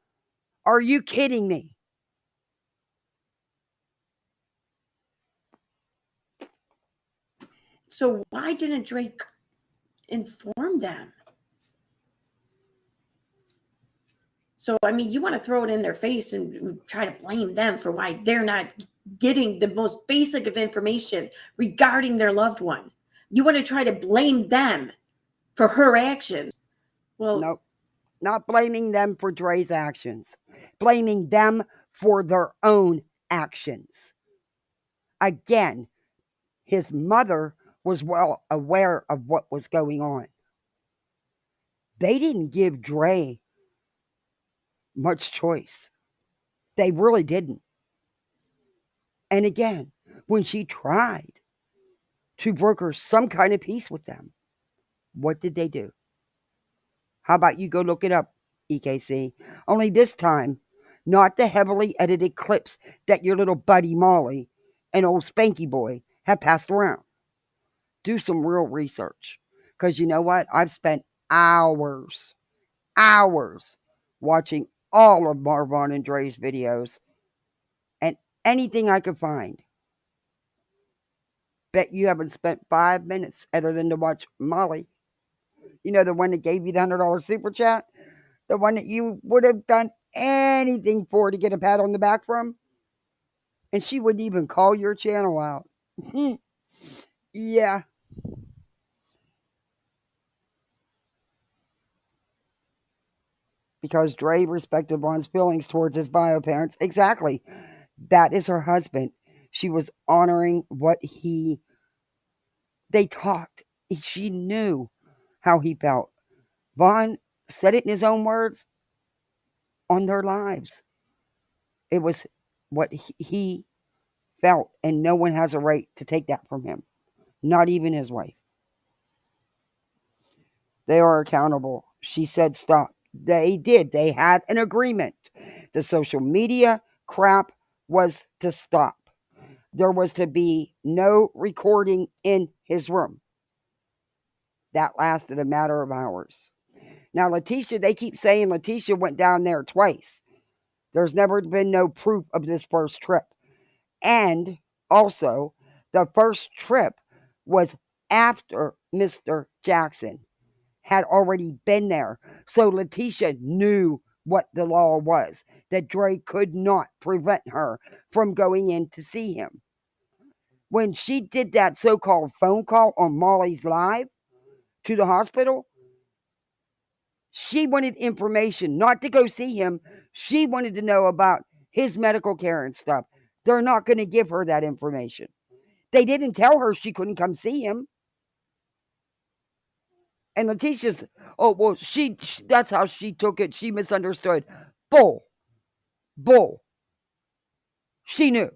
Are you kidding me? So why didn't Drake inform them? So, I mean, you want to throw it in their face and try to blame them for why they're not getting the most basic of information regarding their loved one. You want to try to blame them for her actions. Well, nope. Not blaming them for Dre's actions. Blaming them for their own actions. Again, his mother was well aware of what was going on. They didn't give Dre much choice. They really didn't. And again, when she tried to broker some kind of peace with them, what did they do? How about you go look it up, EKC? Only this time, not the heavily edited clips that your little buddy Molly and old Spanky Boy have passed around. Do some real research. Because you know what? I've spent hours watching all of Marvon and Dre's videos and anything I could find. Bet you haven't spent 5 minutes other than to watch Molly. You know, the one that gave you the $100 super chat? The one that you would have done anything for to get a pat on the back from? And she wouldn't even call your channel out. Yeah. Because Dre respected Vaughn's feelings towards his bio parents. Exactly. That is her husband. She was honoring what they talked. She knew how he felt. Vaughn said it in his own words on their lives. It was what he felt, and no one has a right to take that from him. Not even his wife. They are accountable. She said stop. They did. They had an agreement. The social media crap was to stop. There was to be no recording in his room. That lasted a matter of hours. Now, Letitia, they keep saying Letitia went down there twice. There's never been no proof of this first trip. And also, the first trip was after Mr. Jackson had already been there. So Letitia knew what the law was, that Dre could not prevent her from going in to see him. When she did that so-called phone call on Molly's Live to the hospital, she wanted information, not to go see him. She wanted to know about his medical care and stuff. They're not going to give her that information. They didn't tell her she couldn't come see him. And Letitia's, oh, well, that's how she took it. She misunderstood. Bull. She knew.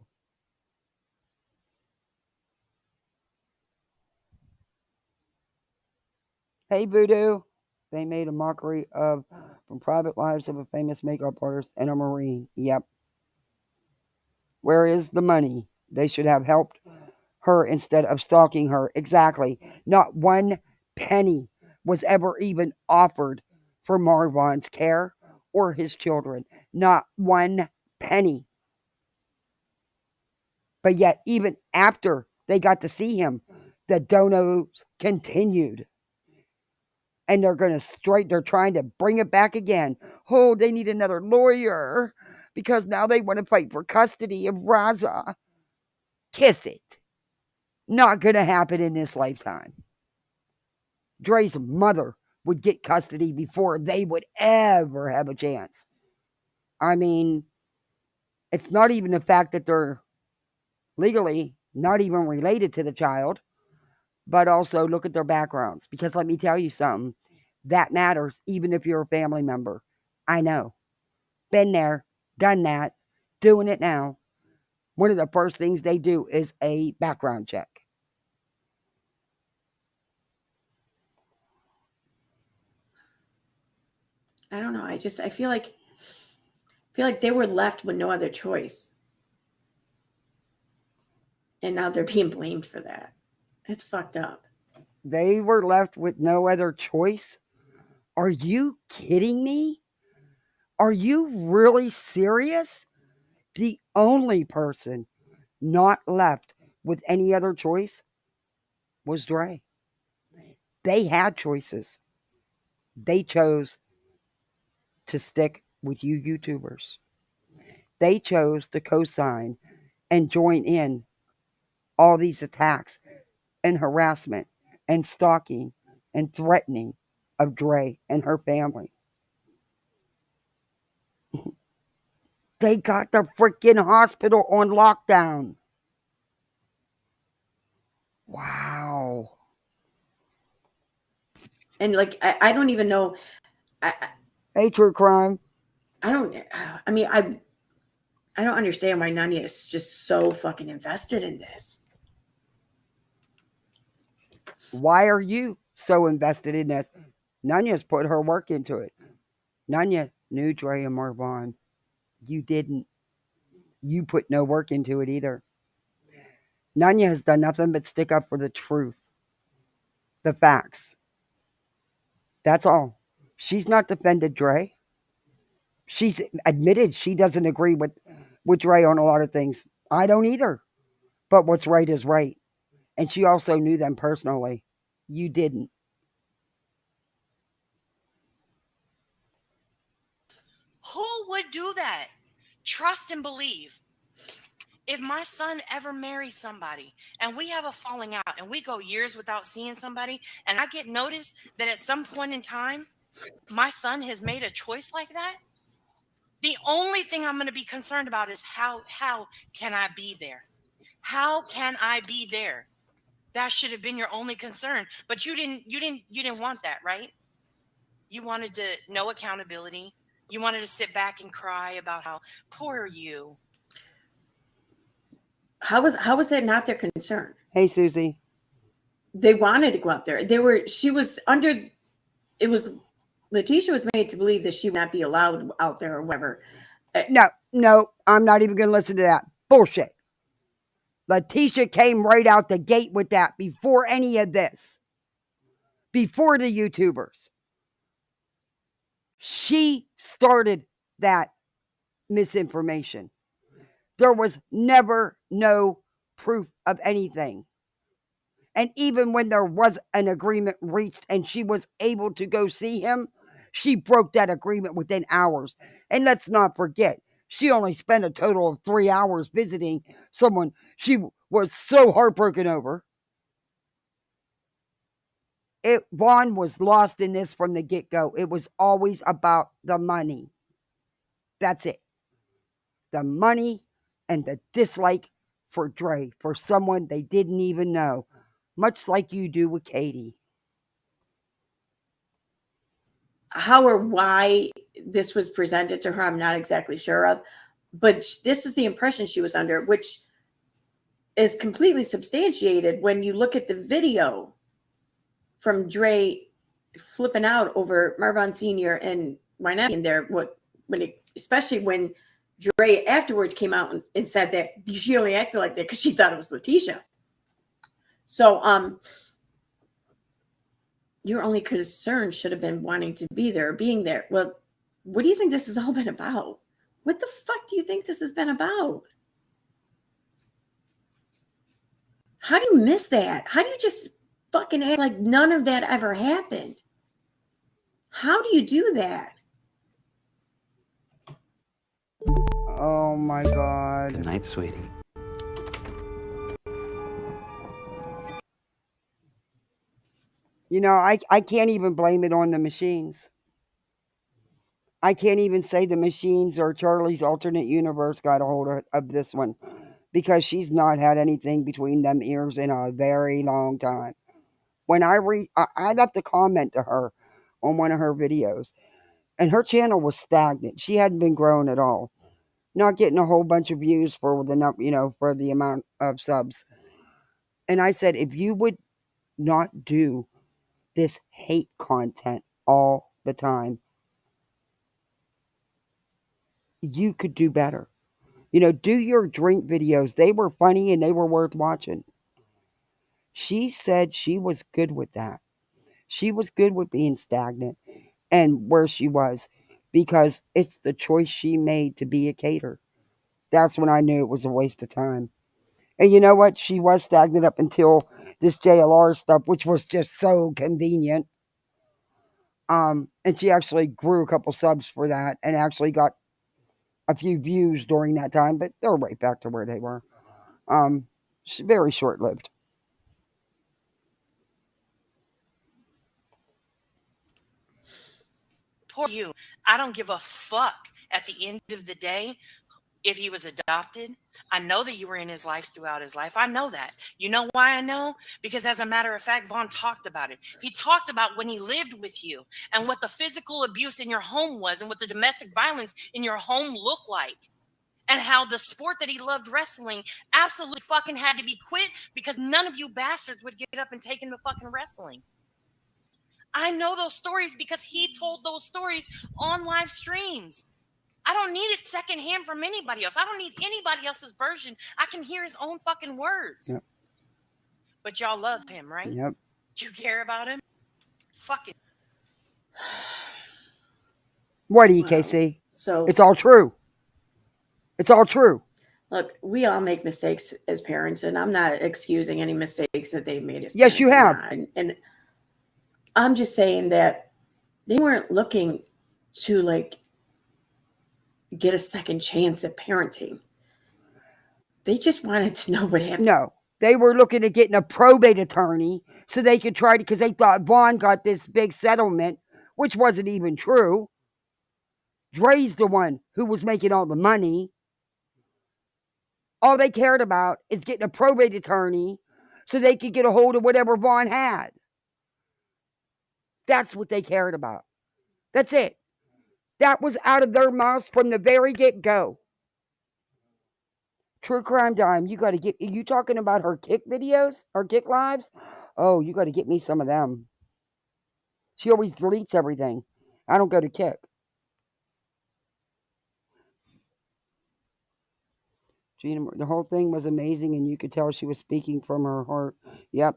Hey, Voodoo. They made a mockery of from private lives of a famous makeup artist and a Marine. Yep. Where is the money? They should have helped her instead of stalking her. Exactly. Not one penny was ever even offered for Marvon's care or his children. Not one penny. But yet, even after they got to see him, the donos continued. And they're trying to bring it back again. Oh, they need another lawyer because now they want to fight for custody of Raza. Kiss it. Not going to happen in this lifetime. Dre's mother would get custody before they would ever have a chance. I mean, it's not even the fact that they're legally not even related to the child, but also look at their backgrounds. Because let me tell you something, that matters even if you're a family member. I know. Been there, done that, doing it now. One of the first things they do is a background check. I don't know. I feel like they were left with no other choice. And now they're being blamed for that. It's fucked up. They were left with no other choice? Are you kidding me? Are you really serious? The only person not left with any other choice was Dre. They had choices. They chose to stick with you YouTubers. They chose to co-sign and join in all these attacks and harassment and stalking and threatening of Dre and her family. They got the freaking hospital on lockdown. Wow. And like, I don't even know. Hey, true crime. I don't understand why Nanya is just so fucking invested in this. Why are you so invested in this? Nanya's put her work into it. Nanya knew Dre and Marvon. You didn't. You put no work into it either. Nanya has done nothing but stick up for the truth, the facts. That's all. She's not defended Dre. She's admitted she doesn't agree with Dre on a lot of things. I don't either. But what's right is right. And she also knew them personally. You didn't. Who would do that? Trust and believe. If my son ever marries somebody and we have a falling out and we go years without seeing somebody and I get notice that at some point in time my son has made a choice like that, the only thing I'm going to be concerned about is how can I be there? How can I be there? That should have been your only concern, but you didn't want that, right? You wanted to no accountability. You wanted to sit back and cry about how poor you. How was that not their concern? Hey, Susie. They wanted to go out there. Letitia was made to believe that she would not be allowed out there or whatever. No, I'm not even going to listen to that. Bullshit. Letitia came right out the gate with that before any of this. Before the YouTubers. She started that misinformation. There was never no proof of anything. And even when there was an agreement reached and she was able to go see him, she broke that agreement within hours. And let's not forget, she only spent a total of 3 hours visiting someone she was so heartbroken over. Vaughn was lost in this from the get-go. It was always about the money. That's it. The money and the dislike for Dre, for someone they didn't even know. Much like you do with Katie. How or why this was presented to her, I'm not exactly sure of. But this is the impression she was under, which is completely substantiated when you look at the video from Dre flipping out over Marvon Sr. and Wynette in there. Especially when Dre afterwards came out and said that she only acted like that because she thought it was Letitia. So, your only concern should have been wanting to be there or being there. Well, what do you think this has all been about? What the fuck do you think this has been about? How do you miss that? How do you just fucking act like none of that ever happened? How do you do that? Oh my God. Good night, sweetie. You know, I can't even blame it on the machines. I can't even say the machines or Charlie's alternate universe got a hold of this one, because she's not had anything between them ears in a very long time. When I left a comment to her on one of her videos, and her channel was stagnant. She hadn't been growing at all. Not getting a whole bunch of views for for the amount of subs. And I said, if you would not do this hate content all the time, you could do better. Do your drink videos. They were funny and they were worth watching. She said she was good with that. She was good with being stagnant and where she was, because it's the choice she made to be a cater. That's when I knew it was a waste of time. And you know what? She was stagnant up until this JLR stuff, which was just so convenient. And she actually grew a couple subs for that and actually got a few views during that time, but they're right back to where they were. Very short-lived. Poor you. I don't give a fuck at the end of the day if he was adopted. I know that you were in his life throughout his life. I know that. You know why I know? Because as a matter of fact, Vaughn talked about it. He talked about when he lived with you and what the physical abuse in your home was and what the domestic violence in your home looked like. And how the sport that he loved, wrestling, absolutely fucking had to be quit because none of you bastards would get up and take him to fucking wrestling. I know those stories because he told those stories on live streams. I don't need it secondhand from anybody else. I don't need anybody else's version. I can hear his own fucking words. Yep. But y'all love him, right? Yep. You care about him? Fuck it. What, EKC? So it's all true. It's all true. Look, we all make mistakes as parents, and I'm not excusing any mistakes that they've made as yes, you have. And I'm just saying that they weren't looking to get a second chance at parenting. They just wanted to know what happened. No, they were looking at getting a probate attorney so they could try to, because they thought Vaughn got this big settlement, which wasn't even true. Dre's the one who was making all the money. All they cared about is getting a probate attorney so they could get a hold of whatever Vaughn had. That's what they cared about. That's it. That was out of their mouths from the very get-go. True Crime Dime, you got to get... You talking about her Kick videos? Her Kick lives? Oh, you got to get me some of them. She always deletes everything. I don't go to Kick. Gina, the whole thing was amazing, and you could tell she was speaking from her heart. Yep.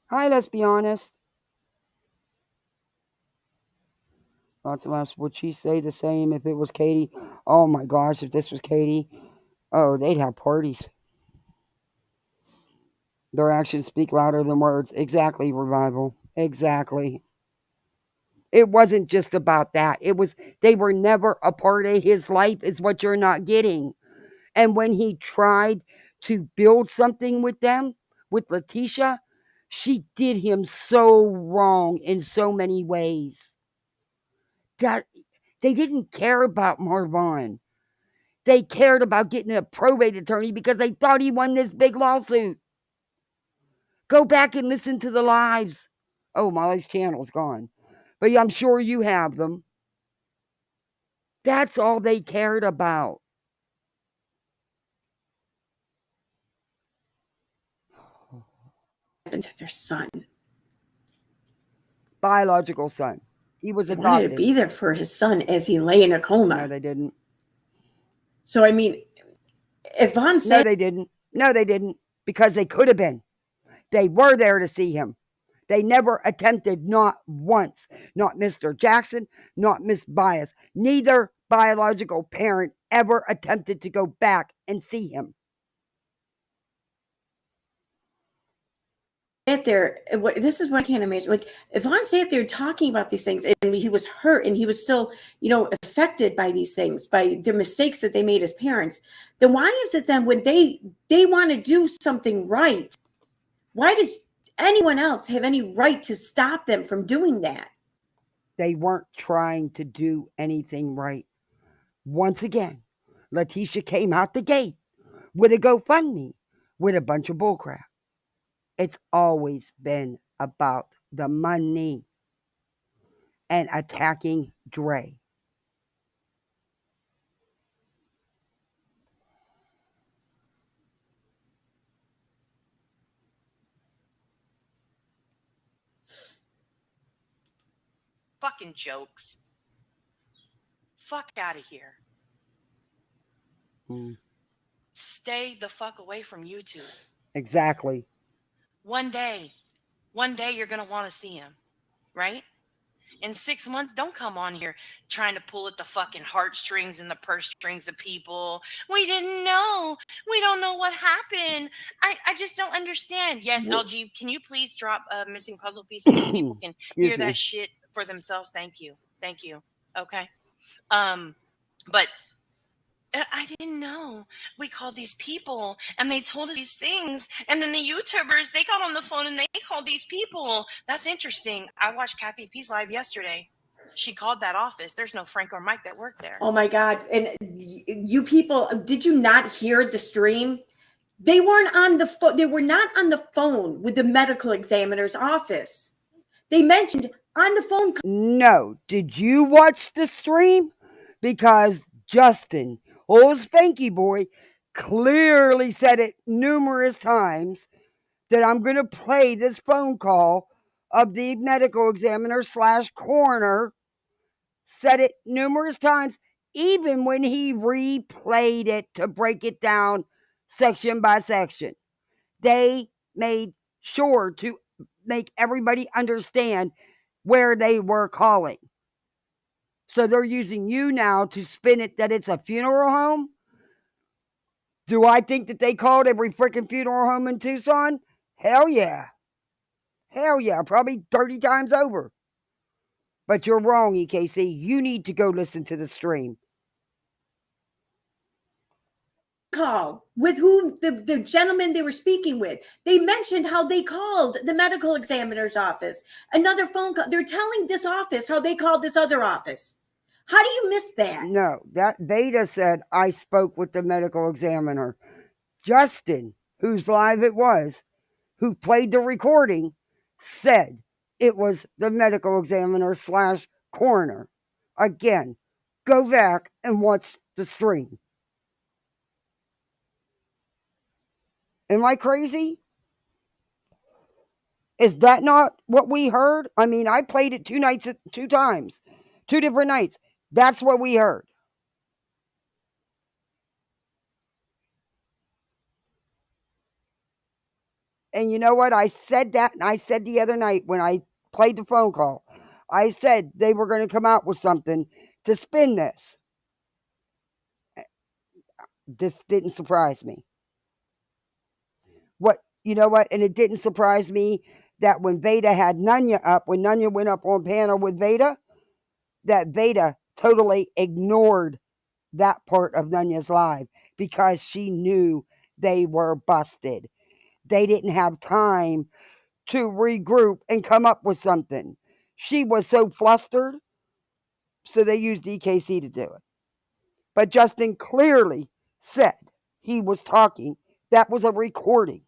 Hi, let's be honest. Lots of laughs. Would she say the same if it was Katie? Oh my gosh, if this was Katie, oh, they'd have parties. Their actions speak louder than words. Exactly, Revival. Exactly. It wasn't just about that. It was, they were never a part of his life, is what you're not getting. And when he tried to build something with them, with Letitia, she did him so wrong in so many ways. That they didn't care about Marvon. They cared about getting a probate attorney because they thought he won this big lawsuit. Go back and listen to the lives. Oh, Molly's channel's gone. But I'm sure you have them. That's all they cared about. Happened to their son. Biological son. He was adopted. They wanted to be there for his son as he lay in a coma. No, they didn't. So, I mean, if Vaughn said... No, they didn't. No, they didn't. Because they could have been. They were there to see him. They never attempted, not once. Not Mr. Jackson, not Miss Bias. Neither biological parent ever attempted to go back and see him. There, this is what I can't imagine. Like, if Vaughn sat there talking about these things, and he was hurt, and he was still, affected by these things, by the mistakes that they made as parents, then why is it then when they want to do something right, why does anyone else have any right to stop them from doing that? They weren't trying to do anything right. Once again, Letitia came out the gate with a GoFundMe with a bunch of bullcrap. It's always been about the money and attacking Dre. Fucking jokes. Fuck out of here. Stay the fuck away from YouTube. Exactly. One day you're going to want to see him, right? In 6 months, don't come on here trying to pull at the fucking heartstrings and the purse strings of people. We didn't know. We don't know what happened. I just don't understand. Yes, LG, can you please drop missing puzzle pieces so people can hear that shit for themselves? Thank you. Thank you. Okay. But I didn't know. We called these people and they told us these things. And then the YouTubers, they got on the phone and they called these people. That's interesting. I watched Kathy P's live yesterday. She called that office. There's no Frank or Mike that worked there. Oh my God. And you people, did you not hear the stream? They weren't on the phone. They were not on the phone with the medical examiner's office. They mentioned on the phone. No. Did you watch the stream? Because Justin, old Spanky Boy, clearly said it numerous times that I'm going to play this phone call of the medical examiner / coroner. Said it numerous times, even when he replayed it to break it down section by section. They made sure to make everybody understand where they were calling. So they're using you now to spin it that it's a funeral home. Do I think that they called every freaking funeral home in Tucson? Hell yeah. Hell yeah, probably 30 times over. But you're wrong, EKC. You need to go listen to the stream. Call with whom the gentleman they were speaking with. They mentioned how they called the medical examiner's office. Another phone call. They're telling this office how they called this other office. How do you miss that? No, that Veda said I spoke with the medical examiner. Justin, whose live it was, who played the recording, said it was the medical examiner / coroner. Again, go back and watch the stream. Am I crazy? Is that not what we heard? I mean, I played it 2 times, 2 different nights. That's what we heard. And you know what? I said that, and I said the other night when I played the phone call, I said they were going to come out with something to spin this. This didn't surprise me. You know what? And it didn't surprise me that when Veda had Nunya up, when Nunya went up on panel with Veda, that Veda totally ignored that part of Nunya's live because she knew they were busted. They didn't have time to regroup and come up with something. She was so flustered, so they used DKC to do it. But Justin clearly said he was talking. That was a recording.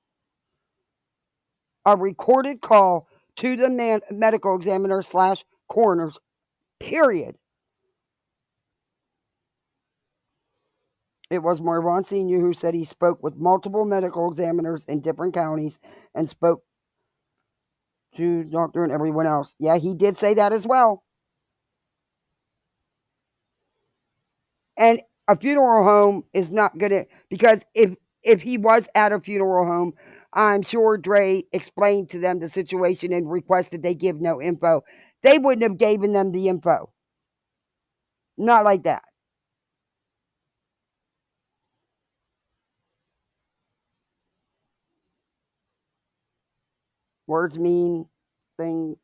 A recorded call to the medical examiner / coroners, period. It was Marvon Sr. who said he spoke with multiple medical examiners in different counties and spoke to the doctor and everyone else. Yeah, he did say that as well. And a funeral home is not going to, because if if he was at a funeral home, I'm sure Dre explained to them the situation and requested they give no info. They wouldn't have given them the info. Not like that. Words mean thing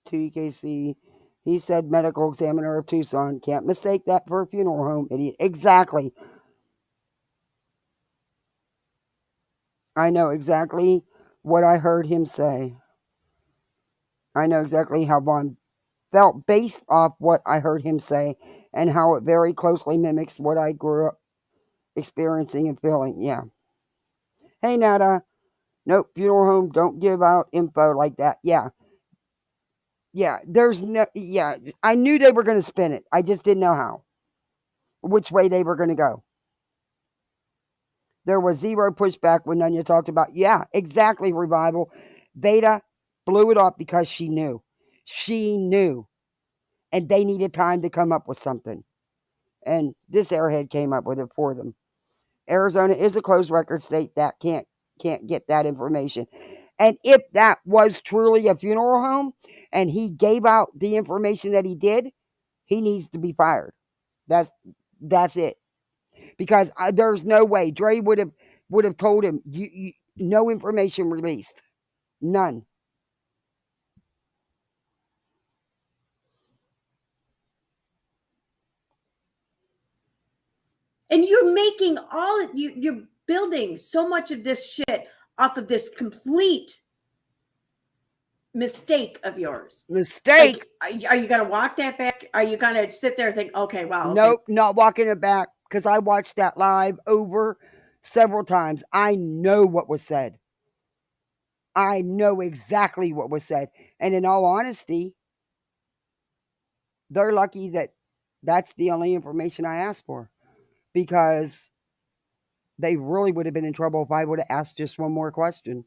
to UKC. He said medical examiner of Tucson. Can't mistake that for a funeral home, idiot. Exactly. I know exactly what I heard him say. I know exactly how Vaughn felt based off what I heard him say and how it very closely mimics what I grew up experiencing and feeling. Yeah. Hey, Nada. Nope, funeral home, don't give out info like that. Yeah. Yeah, there's no, yeah, I knew they were going to spin it. I just didn't know how, which way they were going to go. There was zero pushback when Nunya talked about, yeah, exactly, Revival. Beta blew it off because she knew. She knew. And they needed time to come up with something. And this airhead came up with it for them. Arizona is a closed record state that can't get that information. And if that was truly a funeral home and he gave out the information that he did, he needs to be fired. That's it. Because there's no way Dre would have told him you no information released. None. And you're making you're building so much of this shit off of this complete mistake of yours. Mistake? Like, are you going to walk that back? Are you going to sit there and think, okay, wow. Okay. Nope, not walking it back because I watched that live over several times. I know what was said. I know exactly what was said. And in all honesty, they're lucky that that's the only information I asked for, because they really would have been in trouble if I would have asked just one more question.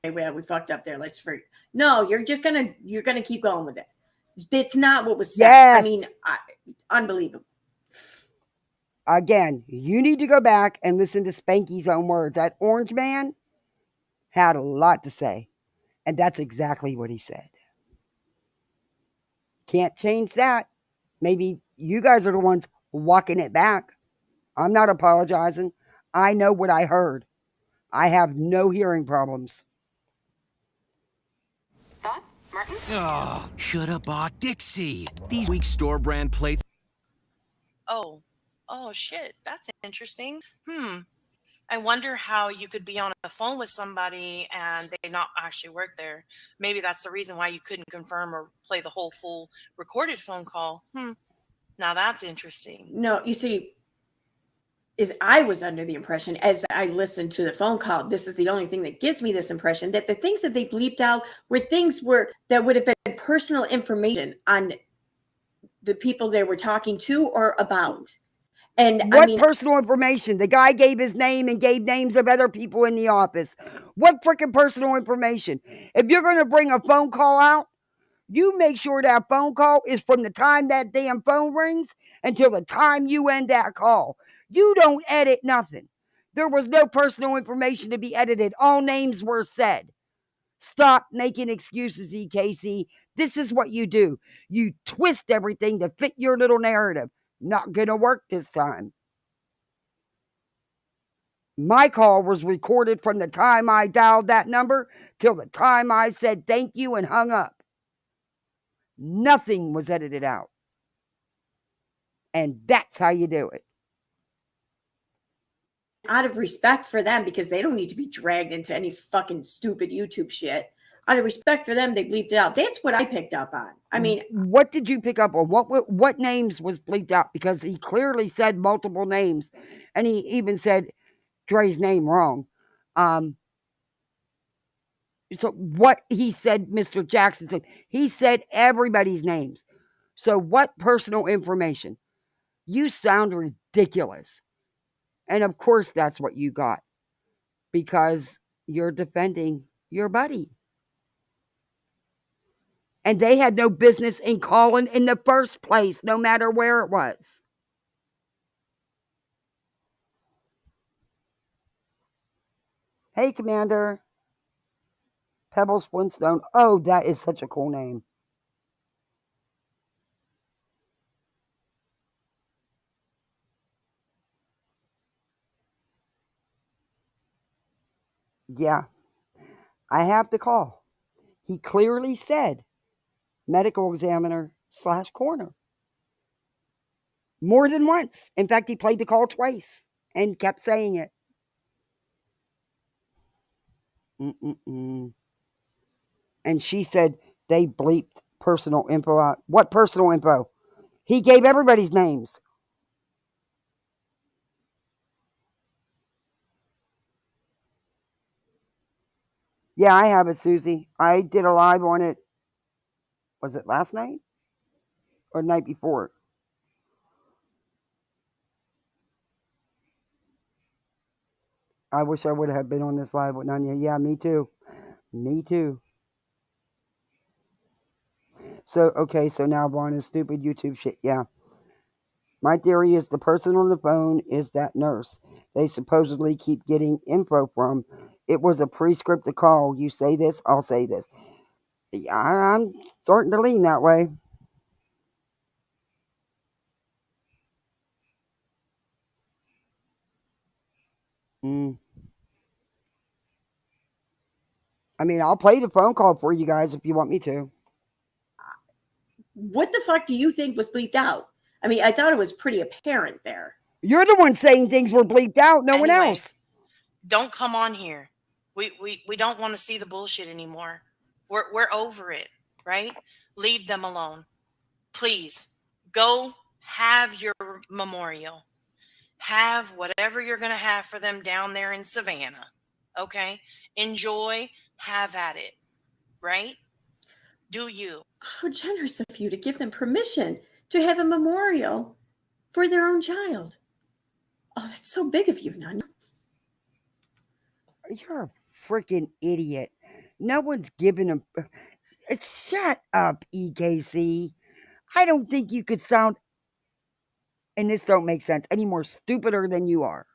Well, we fucked up there. Let's forget. No, you're gonna keep going with it. It's not what was said. Yes. I mean, unbelievable. Again, you need to go back and listen to Spanky's own words. That orange man had a lot to say, and that's exactly what he said. Can't change that. Maybe you guys are the ones walking it back. I'm not apologizing. I know what I heard. I have no hearing problems. Thoughts, Martin? Oh, shut up, Dixie. These weak store brand plates. Oh shit, that's interesting. I wonder how you could be on a phone with somebody and they not actually work there. Maybe that's the reason why you couldn't confirm or play the whole full recorded phone call. Now that's interesting. No, you see, I was under the impression as I listened to the phone call, this is the only thing that gives me this impression, that the things that they bleeped out were things that would have been personal information on the people they were talking to or about. And what personal information? The guy gave his name and gave names of other people in the office. What freaking personal information? If you're going to bring a phone call out, you make sure that phone call is from the time that damn phone rings until the time you end that call. You don't edit nothing. There was no personal information to be edited. All names were said. Stop making excuses, EKC. This is what you do. You twist everything to fit your little narrative. Not gonna work this time. My call was recorded from the time I dialed that number till the time I said thank you and hung up. Nothing was edited out. And that's how you do it. Out of respect for them, because they don't need to be dragged into any fucking stupid YouTube shit. Out of respect for them, they bleeped it out. That's what I picked up on. I mean, what did you pick up on? What names was bleeped out? Because he clearly said multiple names, and he even said Dre's name wrong. So what he said, Mr. Jackson said, he said everybody's names. So what personal information? You sound ridiculous. And of course that's what you got, because you're defending your buddy. And they had no business in calling in the first place, no matter where it was. Hey, Commander. Pebbles Flintstone. Oh, that is such a cool name. Yeah, I have to call. He clearly said medical examiner / coroner. More than once. In fact, he played the call twice and kept saying it. Mm-mm-mm. And she said they bleeped personal info out. What personal info? He gave everybody's names. Yeah, I have it, Susie. I did a live on it. Was it last night or the night before? I wish I would have been on this live with Nanya. Yeah, me too. Me too. So, okay, so now Vaughn is stupid YouTube shit. Yeah. My theory is the person on the phone is that nurse they supposedly keep getting info from. It was a pre-scripted call. You say this, I'll say this. Yeah, I'm starting to lean that way. I mean, I'll play the phone call for you guys if you want me to. What the fuck do you think was bleeped out? I mean, I thought it was pretty apparent there. You're the one saying things were bleeped out, no one else. Don't come on here. We don't want to see the bullshit anymore. We're over it, right? Leave them alone. Please go have your memorial. Have whatever you're going to have for them down there in Savannah. Okay? Enjoy, have at it. Right? Do you? How generous of you to give them permission to have a memorial for their own child. Oh, that's so big of you, Nanya. You're a freaking idiot. No one's giving him. Shut up, EKC. I don't think you could sound, and this don't make sense, any more stupider than you are.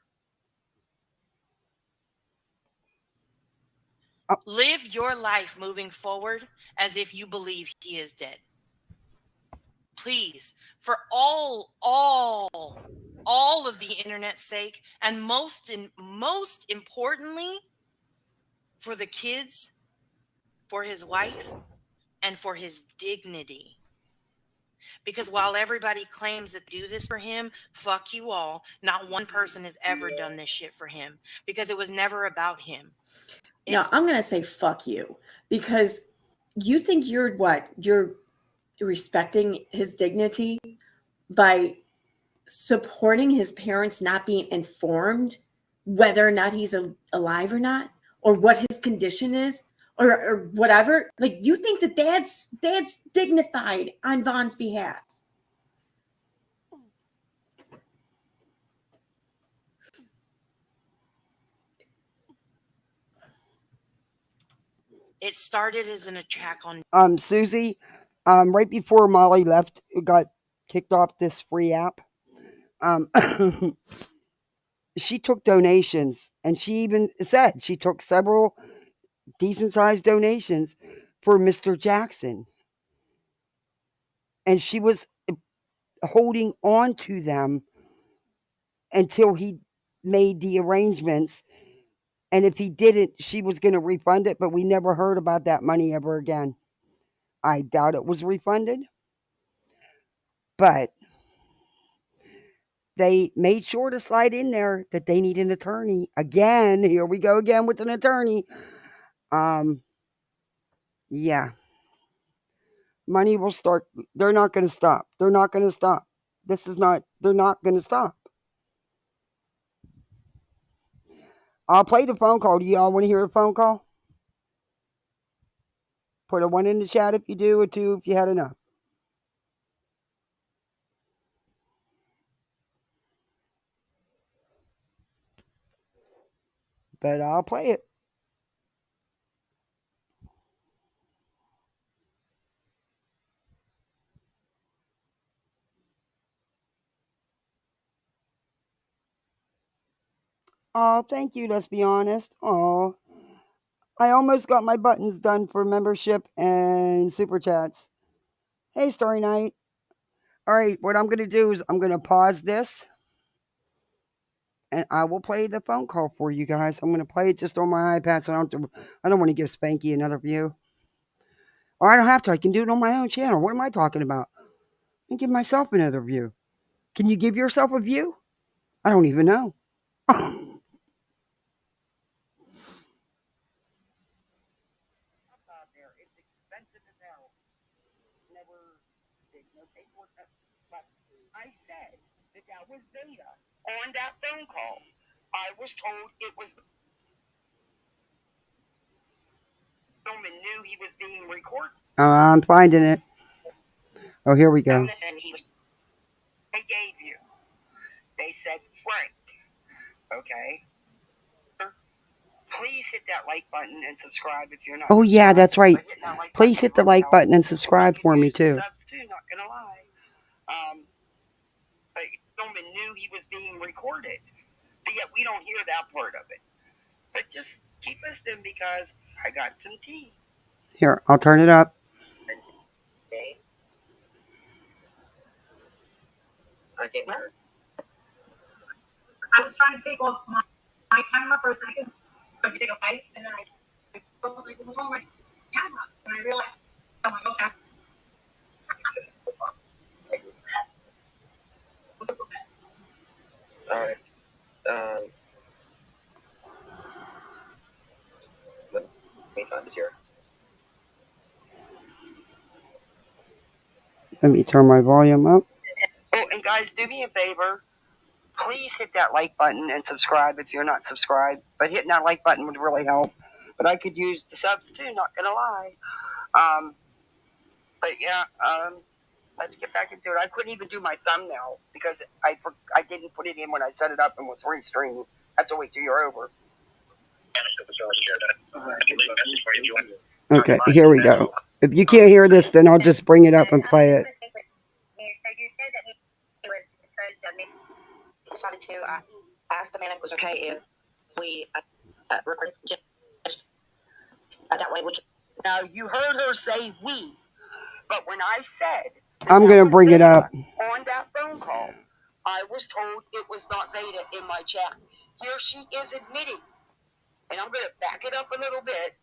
Live your life moving forward as if you believe he is dead. Please, for all of the internet's sake, and most importantly, for the kids, for his wife, and for his dignity. Because while everybody claims that do this for him, fuck you all. Not one person has ever done this shit for him because it was never about him. No, I'm going to say fuck you because you think you're what? You're respecting his dignity by supporting his parents not being informed whether or not he's alive or not, or what his condition is, or whatever. Like, you think that dad's dignified on Vaughn's behalf. It started as an attack on Susie, right before Molly left, got kicked off this free app. She took donations, and she even said she took several decent sized donations for Mr. Jackson. And she was holding on to them until he made the arrangements. And if he didn't, she was going to refund it, but we never heard about that money ever again. I doubt it was refunded. But they made sure to slide in there that they need an attorney. Again, here we go again with an attorney. Yeah. Money will start. They're not going to stop. They're not going to stop. They're not going to stop. I'll play the phone call. Do y'all want to hear the phone call? Put a 1 in the chat if you do, or 2 if you had enough. But I'll play it. Oh, thank you, let's be honest. Oh, I almost got my buttons done for membership and super chats. Hey, Story Night. All right, what I'm going to do is I'm going to pause this and I will play the phone call for you guys. I'm going to play it just on my iPad so I don't want to give Spanky another view. Or I don't have to. I can do it on my own channel. What am I talking about? I can give myself another view. Can you give yourself a view? I don't even know. I said that was beta on that phone call. I was told it was the gentleman knew he was being recorded. I'm finding it. Oh, here we go. They gave you. They said, Frank, okay, please hit that like button and subscribe if you're not. Oh, yeah, that's right. Please hit the like button and subscribe for me, too. Subs too, not gonna lie. But the gentleman knew he was being recorded. But yet we don't hear that part of it. But just keep listening because I got some tea. Here, I'll turn it up. Okay. I was trying to take off my camera for a second so I could take a bite, and then I was like, what's wrong with my camera? And I realized, oh my god. All right. Let me find it here. Let me turn my volume up. Oh, and guys, do me a favor. Please hit that like button and subscribe if you're not subscribed. But hitting that like button would really help. But I could use the subs too, not gonna lie. But yeah, let's get back into it. I couldn't even do my thumbnail because I didn't put it in when I set it up and was restreaming. I have to wait till you're over. Okay, here we go. If you can't hear this, then I'll just bring it up and play it. I asked the man if it was okay if we record that way. Now, you heard her say we, but when I said I'm going to bring it up on that phone call, I was told it was not beta in my chat. Here she is admitting, and I'm going to back it up a little bit.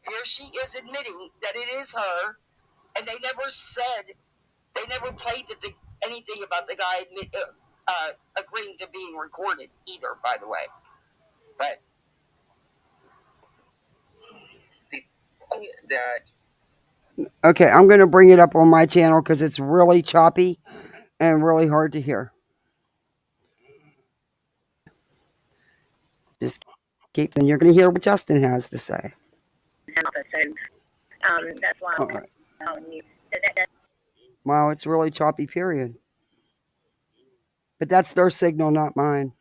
Here she is admitting that it is her, and they never said, they never played anything about the guy agreeing to being recorded either, by the way. But okay, I'm going to bring it up on my channel because it's really choppy and really hard to hear. Just keep, and you're going to hear what Justin has to say. That's why I'm telling you. Wow, it's really choppy, period. But that's their signal, not mine.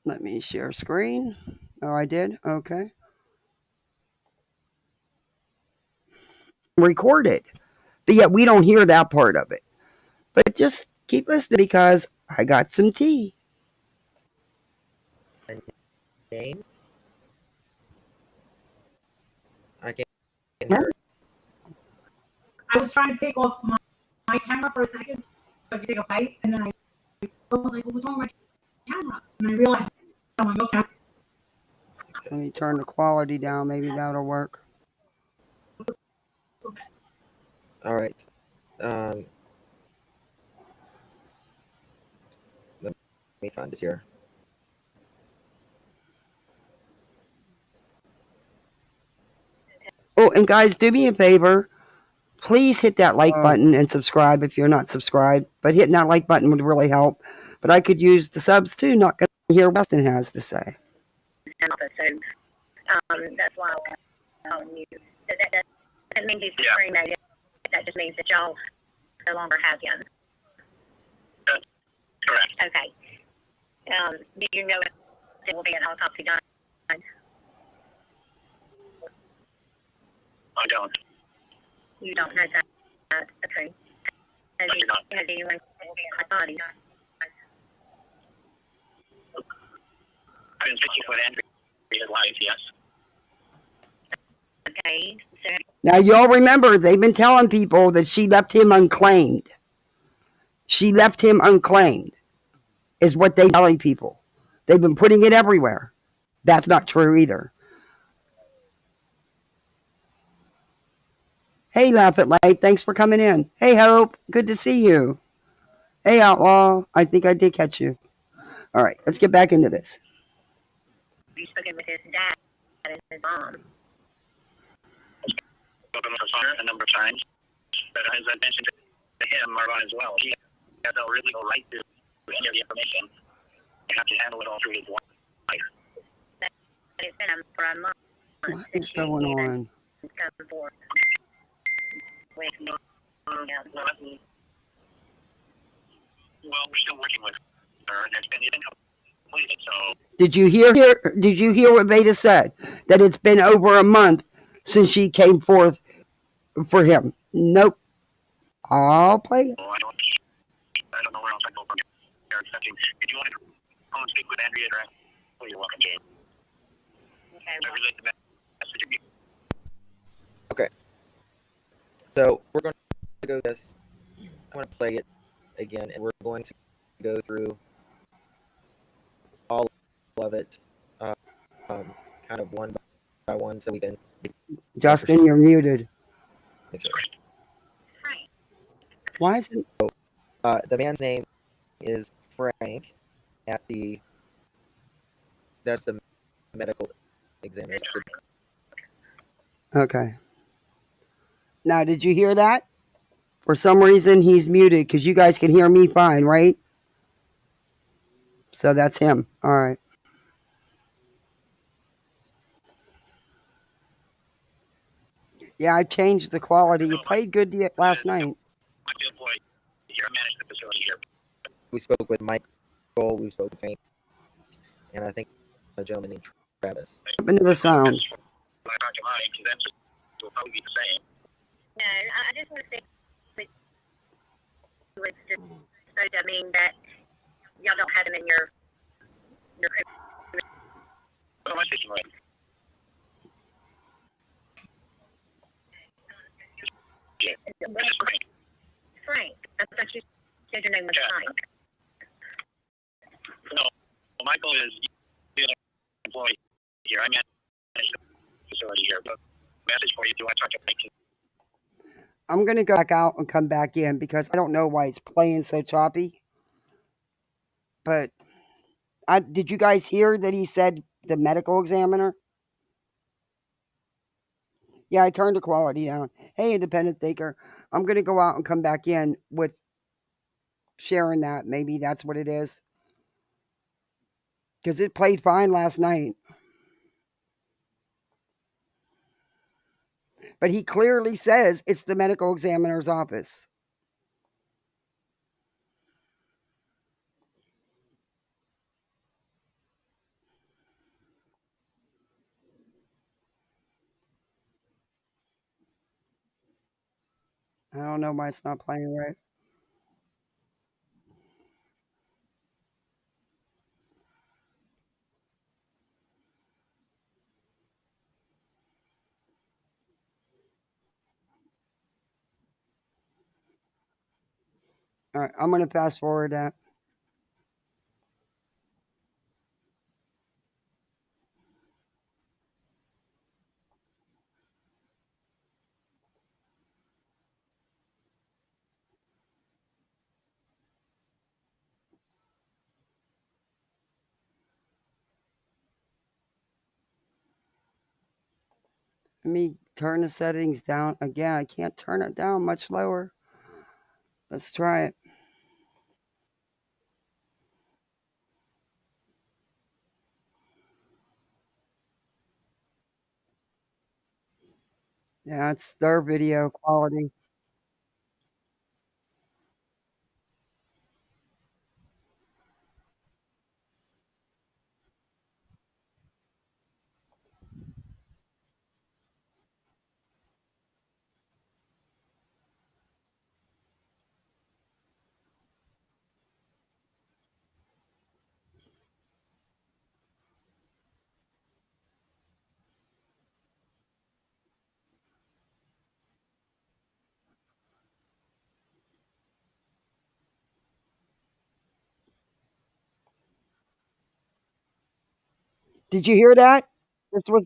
Let me share screen. Oh, I did? Okay. Record it. But yet we don't hear that part of it. But just keep listening because I got some tea. Name? I can't hear. I was trying to take off my camera for a second so I could take a bite, and then I was like, what's wrong with my camera? And I realized, oh my god. Let me turn the quality down. Maybe that'll work. All right. Let me find it here. Oh, and guys, do me a favor. Please hit that like button and subscribe if you're not subscribed. But hitting that like button would really help. But I could use the subs too, not going to hear what Justin has to say. That's why I'm telling you. That means he's screen native. That just means that y'all no longer have him. Correct. Okay. Do you know if it will be an autopsy done? I don't. You don't know that? Okay. Has anyone I've been speaking with Andrea's life, yes. Okay, so Now, y'all remember, they've been telling people that she left him unclaimed. She left him unclaimed, is what they're telling people. They've been putting it everywhere. That's not true either. Hey, Laugh at Light, thanks for coming in. Hey, Hope, good to see you. Hey, Outlaw, I think I did catch you. All right, let's get back into this. you've spoken with his dad and his mom. Spoken with her father a number of times, but as I mentioned to him, Marlon, as well, he has no really no right to any of the information. You have to handle it all through his wife. That it's been for a month. What is going on? Come forth with no, well, we're still working with her, and it's been completed, so. Did you hear what Veda said? That it's been over a month since she came forth for him. Nope. I'll play it. I don't know where else I go from here. Accepting. If you want to come and speak with Andrea directly, you're welcome to. Okay. I relate the message. Okay. So we're going to go this. I'm going to play it again, and we're going to go through all of it, kind of one by one, so we can. Justin, you're muted. Why is it? So, the man's name is Frank. That's the medical examiner. Okay. Now, did you hear that? For some reason, he's muted because you guys can hear me fine, right? So that's him. All right. Yeah, I changed the quality. You played good last night. I'm the employee here. I manage the facility here. We spoke with Michael. We spoke with Frank, and I think a gentleman named Travis. Up into the sound. When I talk to Mike, to them, it will probably be the same. No, I just want to say, was just so I mean that y'all don't have him in your. What am I speaking with? Yeah. Frank. Frank. I thought you said your name was Frank. No, Michael is the employee here. I manage the facility here. But message for you: do I talk to Frank? I'm going to go back out and come back in because I don't know why it's playing so choppy. But did you guys hear that he said the medical examiner? Yeah, I turned the quality down. Hey, independent thinker. I'm going to go out and come back in with sharing that. Maybe that's what it is. Because it played fine last night. But he clearly says it's the medical examiner's office. I don't know why it's not playing right. All right, I'm going to fast forward that. Let me turn the settings down again. I can't turn it down much lower. Let's try it. Yeah, it's their video quality. Did you hear that? This was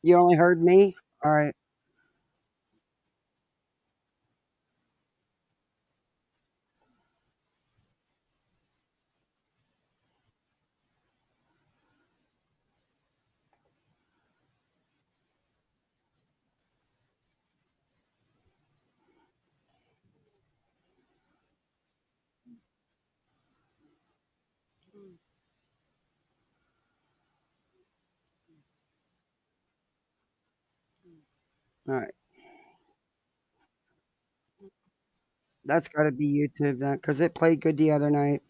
you only heard me? All right. All right. That's got to be YouTube then, because it played good the other night.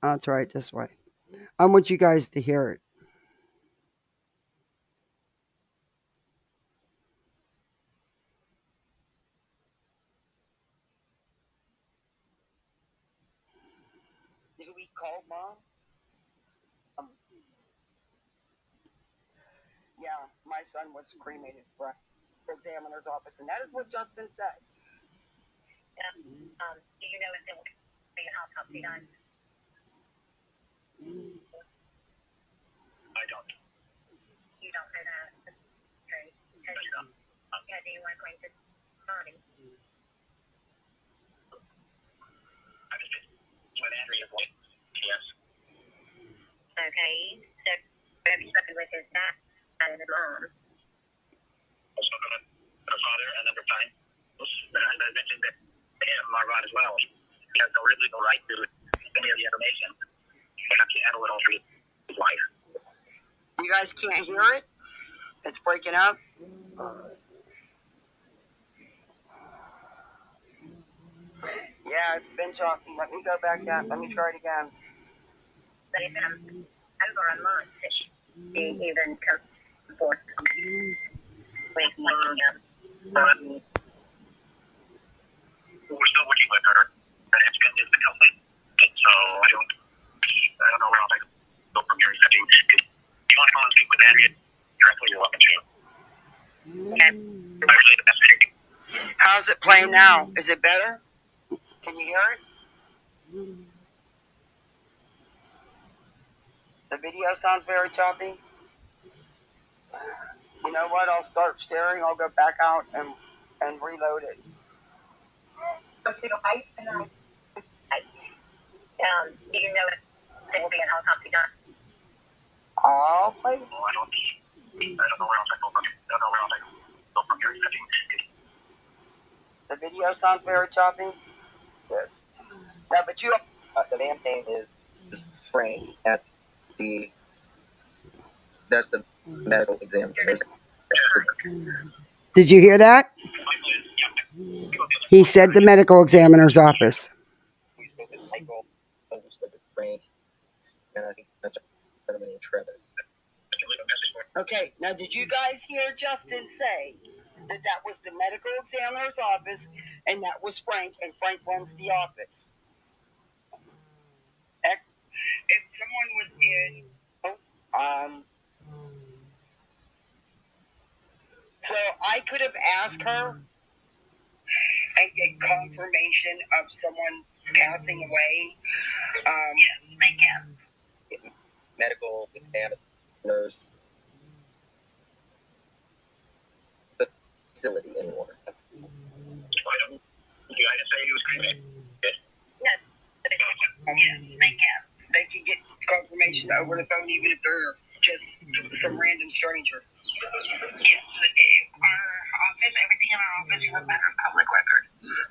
That's right, this way. I want you guys to hear it. Did we call Mom? Yeah, my son was cremated for the examiner's office, and that is what Justin said. Do you know if there will be an autopsy done? I don't. You don't know that? Okay. Do you want to claim his body? I just with Andrea's wife. Yes. Okay. So have you spoken with his dad and his mom? I've spoken with her father a number of times. And I mentioned that to him, Marvin, as well. He has no legal right to any of the information. He has to handle it all through his wife. You guys can't hear it? It's breaking up. Yeah, it's been choppy. Let me go back down. Let me try it again. But it's been over a month since she even come forth with Mom. We're still working with her, and it's been complete. So I don't know where else I can go from here. I think if you want to go and speak with Andrea directly, you're welcome to. Okay. I relay the message. How's it playing now? Is it better? Can you hear it? The video sounds very choppy. You know what? I'll start sharing. I'll go back out and reload it. Do you know if there will be an autopsy done? I'll play. I don't know where else I go from here. I don't know where else I go from here. I think The video sounds very choppy. Yes. No, but you. The man's name is Frank. That's the medical examiner. Did you hear that? He said the medical examiner's office. We spoke with Michael, we spoke with Frank, and I think that's named Travis. Okay, now did you guys hear Justin say that was the medical examiner's office and that was Frank, and Frank runs the office? If someone was in, so I could have asked her and get confirmation of someone passing away. Medical examiners facility anymore. I didn't say he was cremated. Yes. They can get confirmation over the phone, even if they're just some random stranger. Yes, our office, everything in our public record.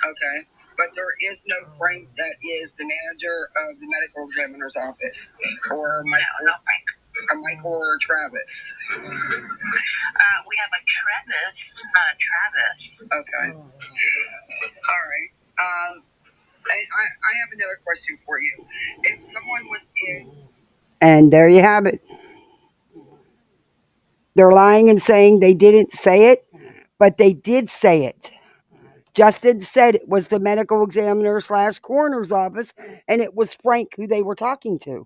Okay. But there is no Frank that is the manager of the medical examiner's office, or Michael or Travis. We have a Travis, not a Travis. Okay. All right. I have another question for you. If someone was in. And there you have it. They're lying and saying they didn't say it, but they did say it. Justin said it was the medical examiner / coroner's office, and it was Frank who they were talking to.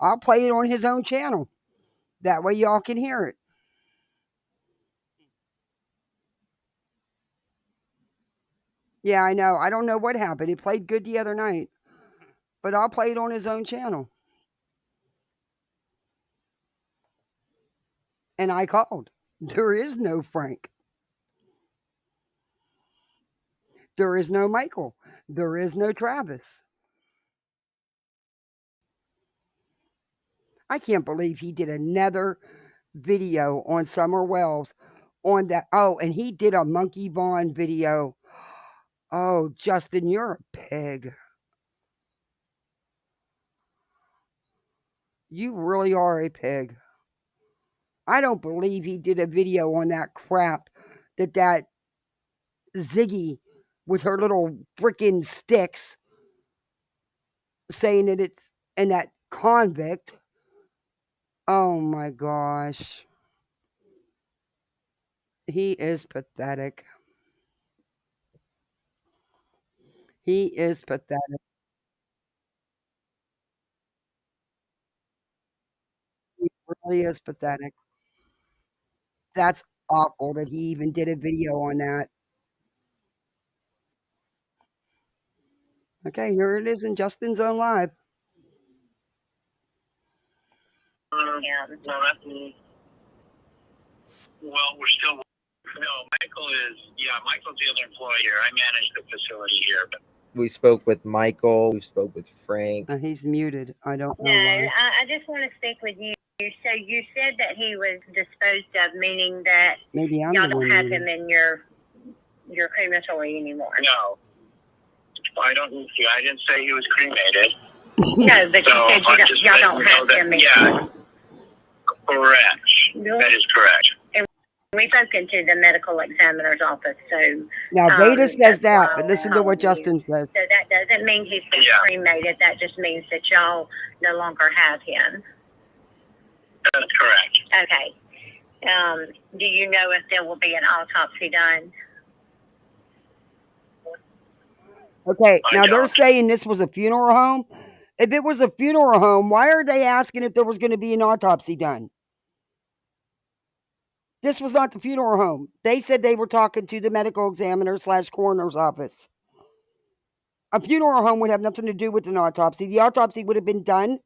I'll play it on his own channel. That way y'all can hear it. Yeah, I know. I don't know what happened. He played good the other night. But I'll play it on his own channel. And I called. There is no Frank. There is no Michael. There is no Travis. I can't believe he did another video on Summer Wells on that. Oh, and he did a Monkey Vaughn video. Oh, Justin, you're a pig. You really are a pig. I don't believe he did a video on that crap that Ziggy with her little freaking sticks saying that it's and that convict. Oh my gosh. He is pathetic. He is pathetic. He really is pathetic. That's awful that he even did a video on that. Okay, here it is in Justin's own live. Yeah, well, we're still. No, Michael's the other employee here. I manage the facility here. But We spoke with Michael. We spoke with Frank. He's muted. I don't know. No, Why. I just want to speak with you. So you said that he was disposed of, meaning that Maybe I'm y'all the don't one have muted. him in your crematory anymore. no, I don't need to. I didn't say he was cremated. No, but So you said y'all don't have him anymore. Yeah, correct. That is correct. And we've spoken to the medical examiner's office, so Now Veda says that's that, why but I listen to what told you. Justin says. So that doesn't mean he's been cremated. That just means that y'all no longer have him. That's correct. Okay. Do you know if there will be an autopsy done? Okay, now they're saying this was a funeral home. If it was a funeral home, why are they asking if there was going to be an autopsy done? This was not the funeral home. They said they were talking to the medical examiner / coroner's office. A funeral home would have nothing to do with an autopsy. The autopsy would have been done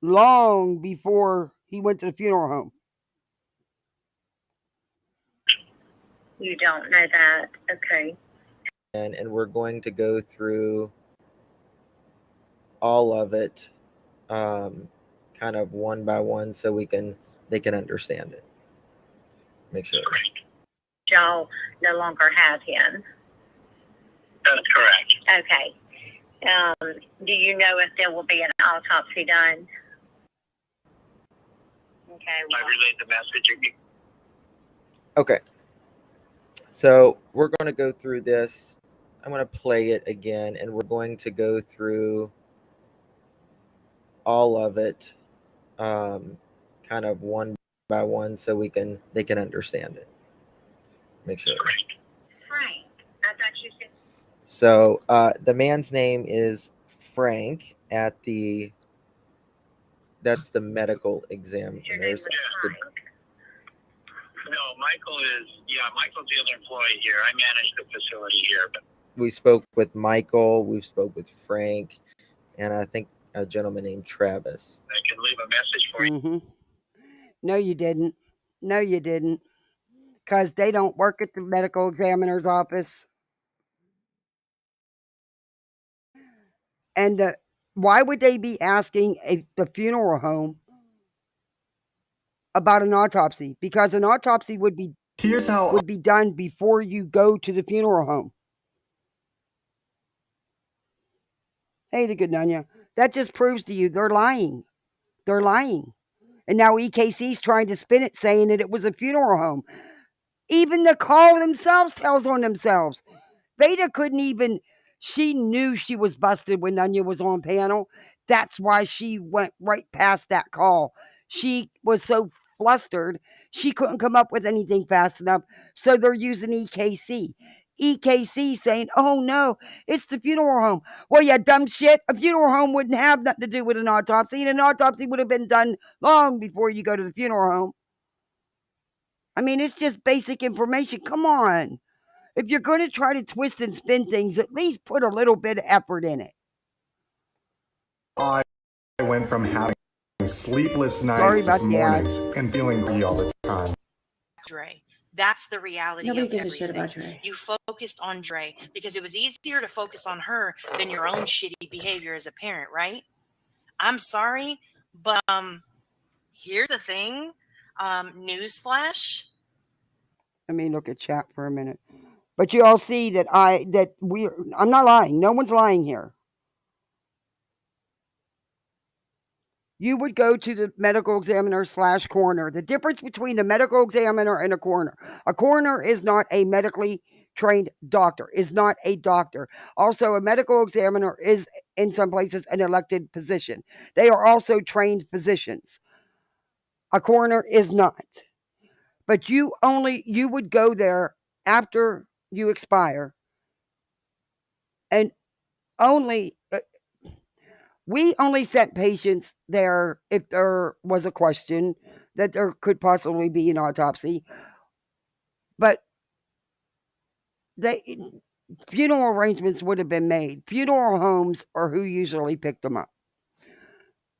long before he went to the funeral home. You don't know that. Okay. And we're going to go through all of it kind of one by one so they can understand it. Make sure. Y'all no longer have him. That's correct. Okay. Do you know if there will be an autopsy done? Okay. I relayed the message. Okay. So we're going to go through this. I'm going to play it again, and we're going to go through all of it kind of one by one so they can understand it. Make sure. Frank. I thought you said. So the man's name is Frank that's the medical examiner's. No, Michael's the other employee here. I manage the facility here. But We spoke with Michael, we spoke with Frank, and I think a gentleman named Travis. I can leave a message for you. Mm-hmm. No, you didn't. No, you didn't. Because they don't work at the medical examiner's office. And why would they be asking the funeral home about an autopsy? Because an autopsy would be Here's how would be done before you go to the funeral home. Hey, the good Nunya. That just proves to you they're lying. They're lying. And now EKC's trying to spin it, saying that it was a funeral home. Even the call themselves tells on themselves. Veda couldn't even, she knew she was busted when Nunya was on panel. That's why she went right past that call. She was so flustered, she couldn't come up with anything fast enough. So they're using EKC. EKC saying, oh no, it's the funeral home. Well, you dumb shit. A funeral home wouldn't have nothing to do with an autopsy, and an autopsy would have been done long before you go to the funeral home. I mean, it's just basic information. Come on. If you're going to try to twist and spin things, at least put a little bit of effort in it. I went from having sleepless nights this mornings and feeling groggy all the time. Dre. That's the reality Nobody of gives everything. a shit about Dre. You focused on Dre because it was easier to focus on her than your own shitty behavior as a parent, right? I'm sorry, but here's the thing. Newsflash. Let me look at chat for a minute. But you all see that I'm not lying. No one's lying here. You would go to the medical examiner / coroner. The difference between a medical examiner and a coroner is not a medically trained doctor, is not a doctor. Also, a medical examiner is, in some places, an elected position. They are also trained physicians. A coroner is not. But you would go there after you expire, and we only sent patients there if there was a question that there could possibly be an autopsy. But funeral arrangements would have been made. Funeral homes are who usually picked them up.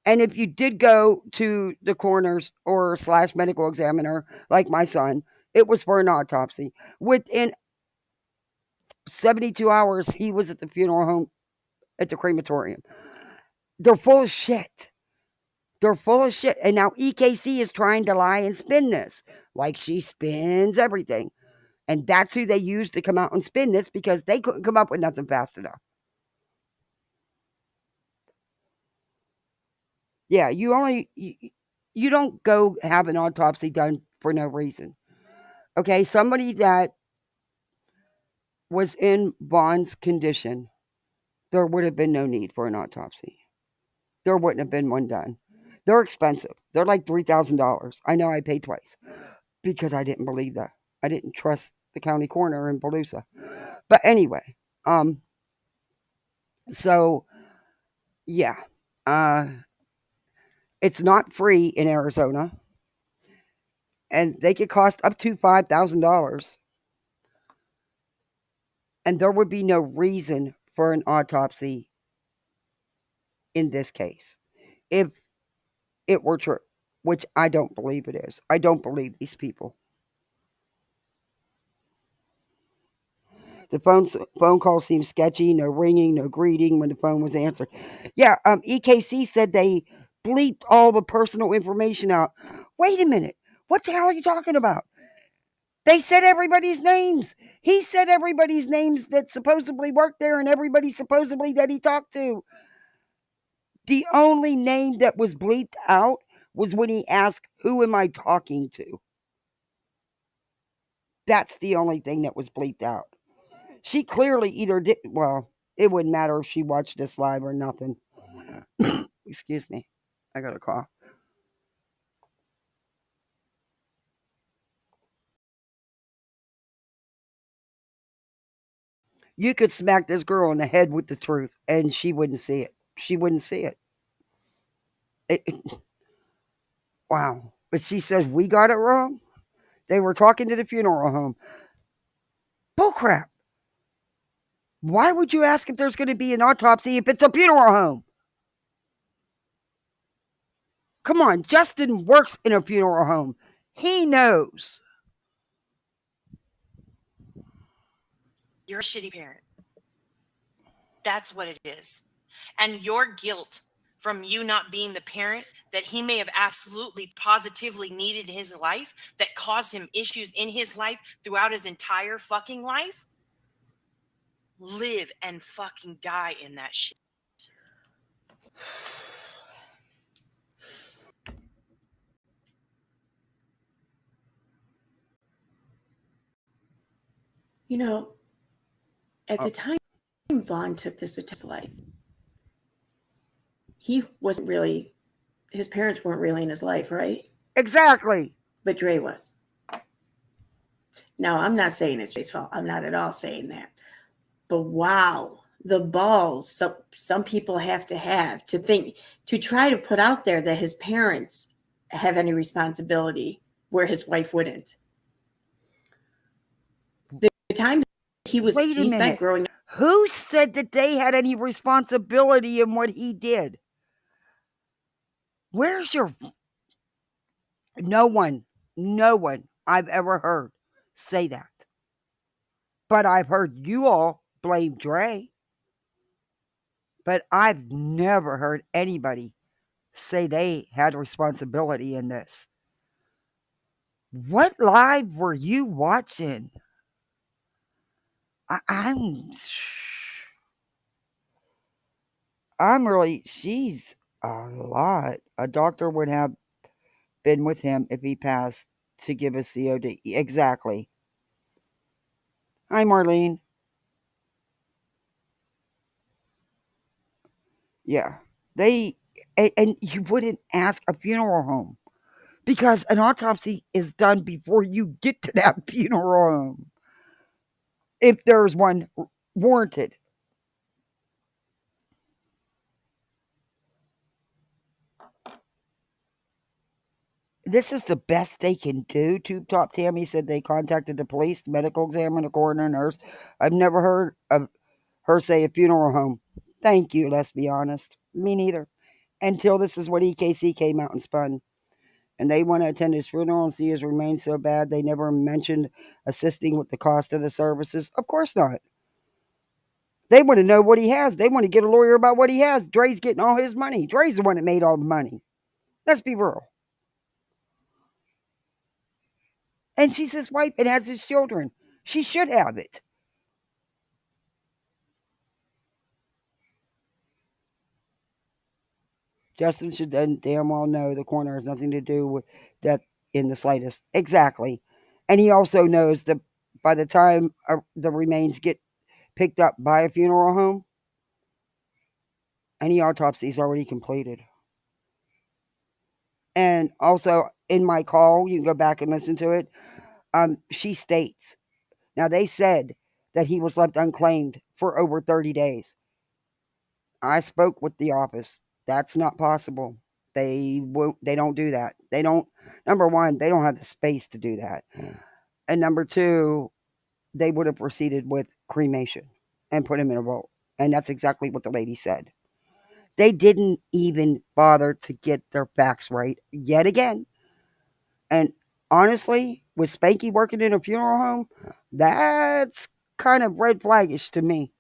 And if you did go to the coroners or / medical examiner, like my son, it was for an autopsy. Within 72 hours, he was at the funeral home, at the crematorium. They're full of shit. They're full of shit. And now EKC is trying to lie and spin this like she spins everything. And that's who they used to come out and spin this because they couldn't come up with nothing fast enough. Yeah, you don't go have an autopsy done for no reason. Okay, somebody that was in Vaughn's condition, there would have been no need for an autopsy. There wouldn't have been one done. They're expensive. They're like $3,000. I know I paid twice because I didn't believe that. I didn't trust the county coroner in Palooza. But anyway, so yeah, it's not free in Arizona, and they could cost up to $5,000, and there would be no reason for an autopsy in this case if it were true, which I don't believe it is. I don't believe these people. The phone call seemed sketchy. No ringing, no greeting when the phone was answered. Yeah, EKC said they bleeped all the personal information out. Wait a minute. What the hell are you talking about? They said everybody's names. He said everybody's names that supposedly worked there and everybody supposedly that he talked to. The only name that was bleeped out was when he asked, who am I talking to? That's the only thing that was bleeped out. She clearly either did, well, it wouldn't matter if she watched this live or nothing. Excuse me. I got a cough. You could smack this girl in the head with the truth and she wouldn't see it. She wouldn't see it. Wow. But she says we got it wrong. They were talking to the funeral home. Bullcrap. Why would you ask if there's going to be an autopsy if it's a funeral home? Come on, Justin works in a funeral home. He knows. You're a shitty parent. That's what it is. And your guilt from you not being the parent that he may have absolutely positively needed in his life that caused him issues in his life throughout his entire fucking life, live and fucking die in that shit. You know, at the time Vaughn took this to his life, he wasn't really, his parents weren't really in his life, right? Exactly. But Dre was. Now, I'm not saying it's Dre's fault. I'm not at all saying that. But wow, the balls some people have to think, to try to put out there that his parents have any responsibility where his wife wouldn't. The time he spent growing up. Who said that they had any responsibility in what he did? Where's your... No one I've ever heard say that. But I've heard you all blame Dre. But I've never heard anybody say they had responsibility in this. What live were you watching? I'm really... She's a lot. A doctor would have been with him if he passed to give a COD. Exactly. Hi, Marlene. Yeah. And you wouldn't ask a funeral home because an autopsy is done before you get to that funeral home. If there's one warranted. This is the best they can do. Tube Top Tammy said they contacted the police, the medical examiner, the coroner, nurse. I've never heard of her say a funeral home. Thank you, let's be honest. Me neither. Until this is what EKC came out and spun. And they want to attend his funeral and see his remains so bad they never mentioned assisting with the cost of the services. Of course not. They want to know what he has. They want to get a lawyer about what he has. Dre's getting all his money. Dre's the one that made all the money. Let's be real. And she's his wife and has his children. She should have it. Justin should then damn well know the coroner has nothing to do with death in the slightest. Exactly. And he also knows that by the time the remains get picked up by a funeral home, any autopsy is already completed. And also in my call, you can go back and listen to it. She states, now they said that he was left unclaimed for over 30 days. I spoke with the office. That's not possible. They don't do that. They don't, number one, they don't have the space to do that. And number two, they would have proceeded with cremation and put him in a vault. And that's exactly what the lady said. They didn't even bother to get their facts right yet again. And honestly, with Spanky working in a funeral home, that's kind of red flaggish to me.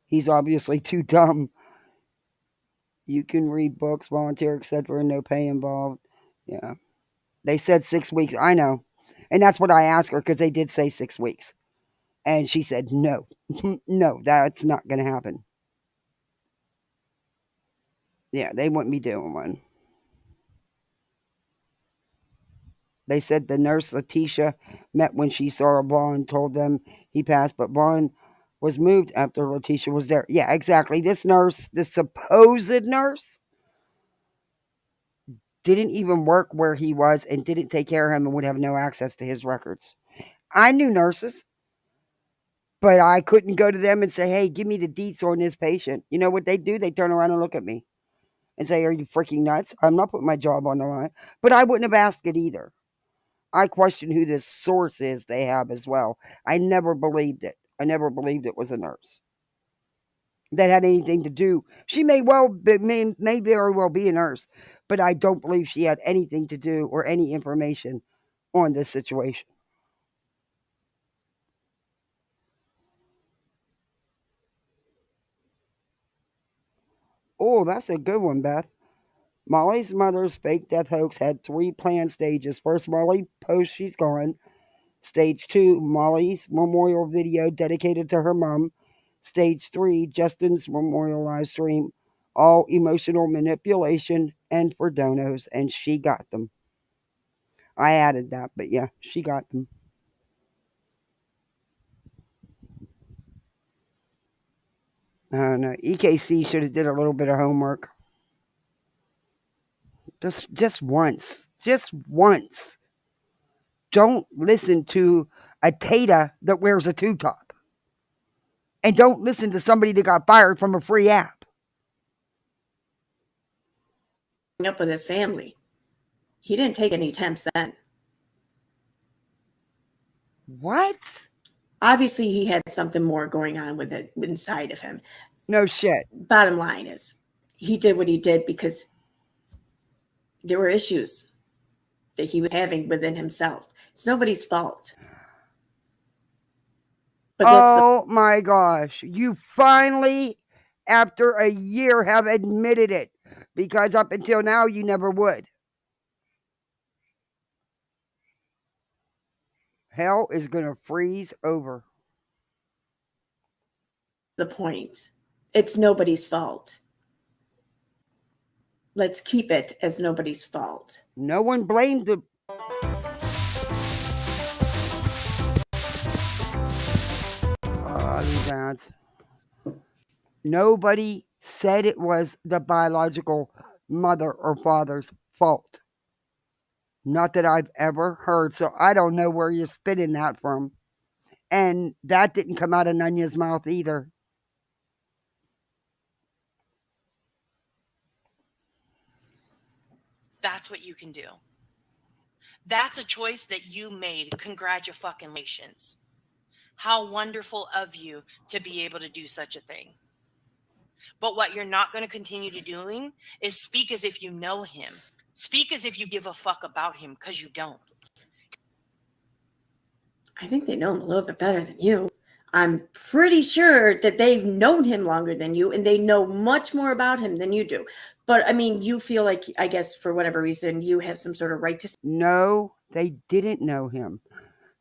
He's obviously too dumb. You can read books, volunteer, etc., no pay involved. Yeah. They said 6 weeks. I know. And that's what I asked her because they did say 6 weeks. And she said, no. No, that's not going to happen. Yeah, they wouldn't be doing one. They said the nurse, Letitia, met when she saw Vaughn, told them he passed, but Vaughn was moved after Letitia was there. Yeah, exactly. This nurse, this supposed nurse, didn't even work where he was and didn't take care of him and would have no access to his records. I knew nurses, but I couldn't go to them and say, hey, give me the deets on this patient. You know what they do? They turn around and look at me and say, are you freaking nuts? I'm not putting my job on the line. But I wouldn't have asked it either. I question who this source is they have as well. I never believed it. I never believed it was a nurse that had anything to do. She may very well be a nurse, but I don't believe she had anything to do or any information on this situation. Oh, that's a good one, Beth. Molly's mother's fake death hoax had 3 planned stages. First, Molly posts she's gone. Stage 2, Molly's memorial video dedicated to her mom. Stage 3, Justin's memorial live stream. All emotional manipulation and for donos, and she got them. I added that, but yeah, she got them. I don't know. EKC should have did a little bit of homework. Just once. Just once. Don't listen to a Tata that wears a two-top. And don't listen to somebody that got fired from a free app. Up with his family. He didn't take any attempts then. What? Obviously, he had something more going on with it inside of him. No shit. Bottom line is, he did what he did because there were issues that he was having within himself. It's nobody's fault. But oh my gosh. You finally, after a year, have admitted it. Because up until now, you never would. Hell is going to freeze over. The point. It's nobody's fault. Let's keep it as nobody's fault. No one blamed the... these ads. Nobody said it was the biological mother or father's fault. Not that I've ever heard, so I don't know where you're spinning that from. And that didn't come out of Nunya's mouth either. That's what you can do. That's a choice that you made. Congratulations. How wonderful of you to be able to do such a thing. But what you're not going to continue to doing is speak as if you know him. Speak as if you give a fuck about him, because you don't. I think they know him a little bit better than you. I'm pretty sure that they've known him longer than you, and they know much more about him than you do. But, I mean, you feel like, I guess, for whatever reason, you have some sort of right to... No, they didn't know him.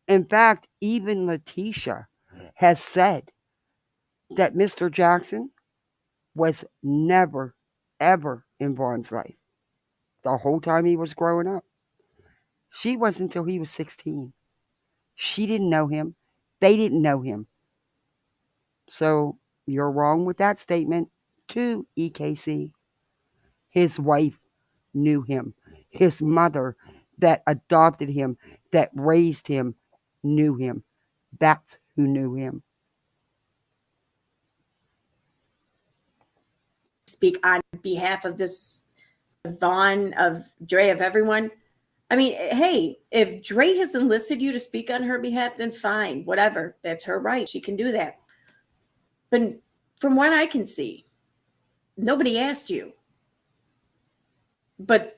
In fact, even Letitia has said that Mr. Jackson was never, ever in Vaughn's life. The whole time he was growing up. She wasn't until he was 16. She didn't know him. They didn't know him. So you're wrong with that statement too, EKC. His wife knew him. His mother that adopted him, that raised him, knew him. That's who knew him. Speak on behalf of this Vaughn, of Dre, of everyone. I mean, hey, if Dre has enlisted you to speak on her behalf, then fine, whatever. That's her right. She can do that. But from what I can see, nobody asked you. But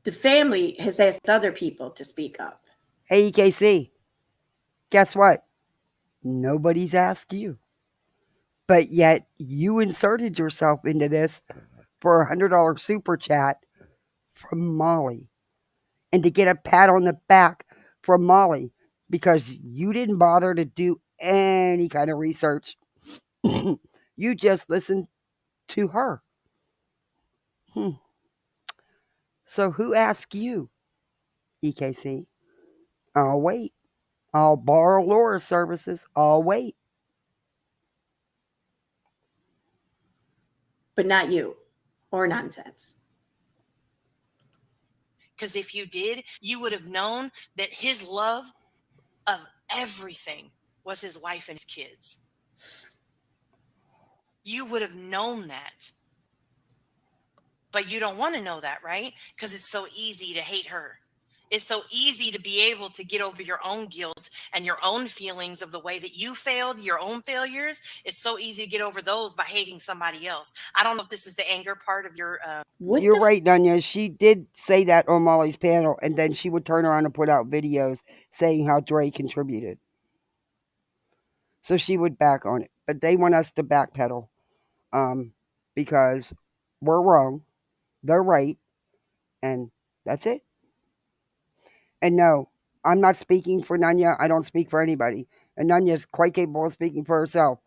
the family has asked other people to speak up. Hey, EKC, guess what? Nobody's asked you. But yet you inserted yourself into this for a $100 super chat from Molly. And to get a pat on the back from Molly because you didn't bother to do any kind of research. You just listened to her. So who asked you, EKC? I'll wait. I'll borrow Laura's services. I'll wait. But not you. Or nonsense. Because if you did, you would have known that his love of everything was his wife and his kids. You would have known that. But you don't want to know that, right? Because it's so easy to hate her. It's so easy to be able to get over your own guilt and your own feelings of the way that you failed, your own failures. It's so easy to get over those by hating somebody else. I don't know if this is the anger part of your... You're right, Dunya. She did say that on Molly's panel, and then she would turn around and put out videos saying how Dre contributed. So she would back on it. But they want us to backpedal because we're wrong, they're right, and that's it. And no, I'm not speaking for Nunya. I don't speak for anybody. And Nunya's quite capable of speaking for herself.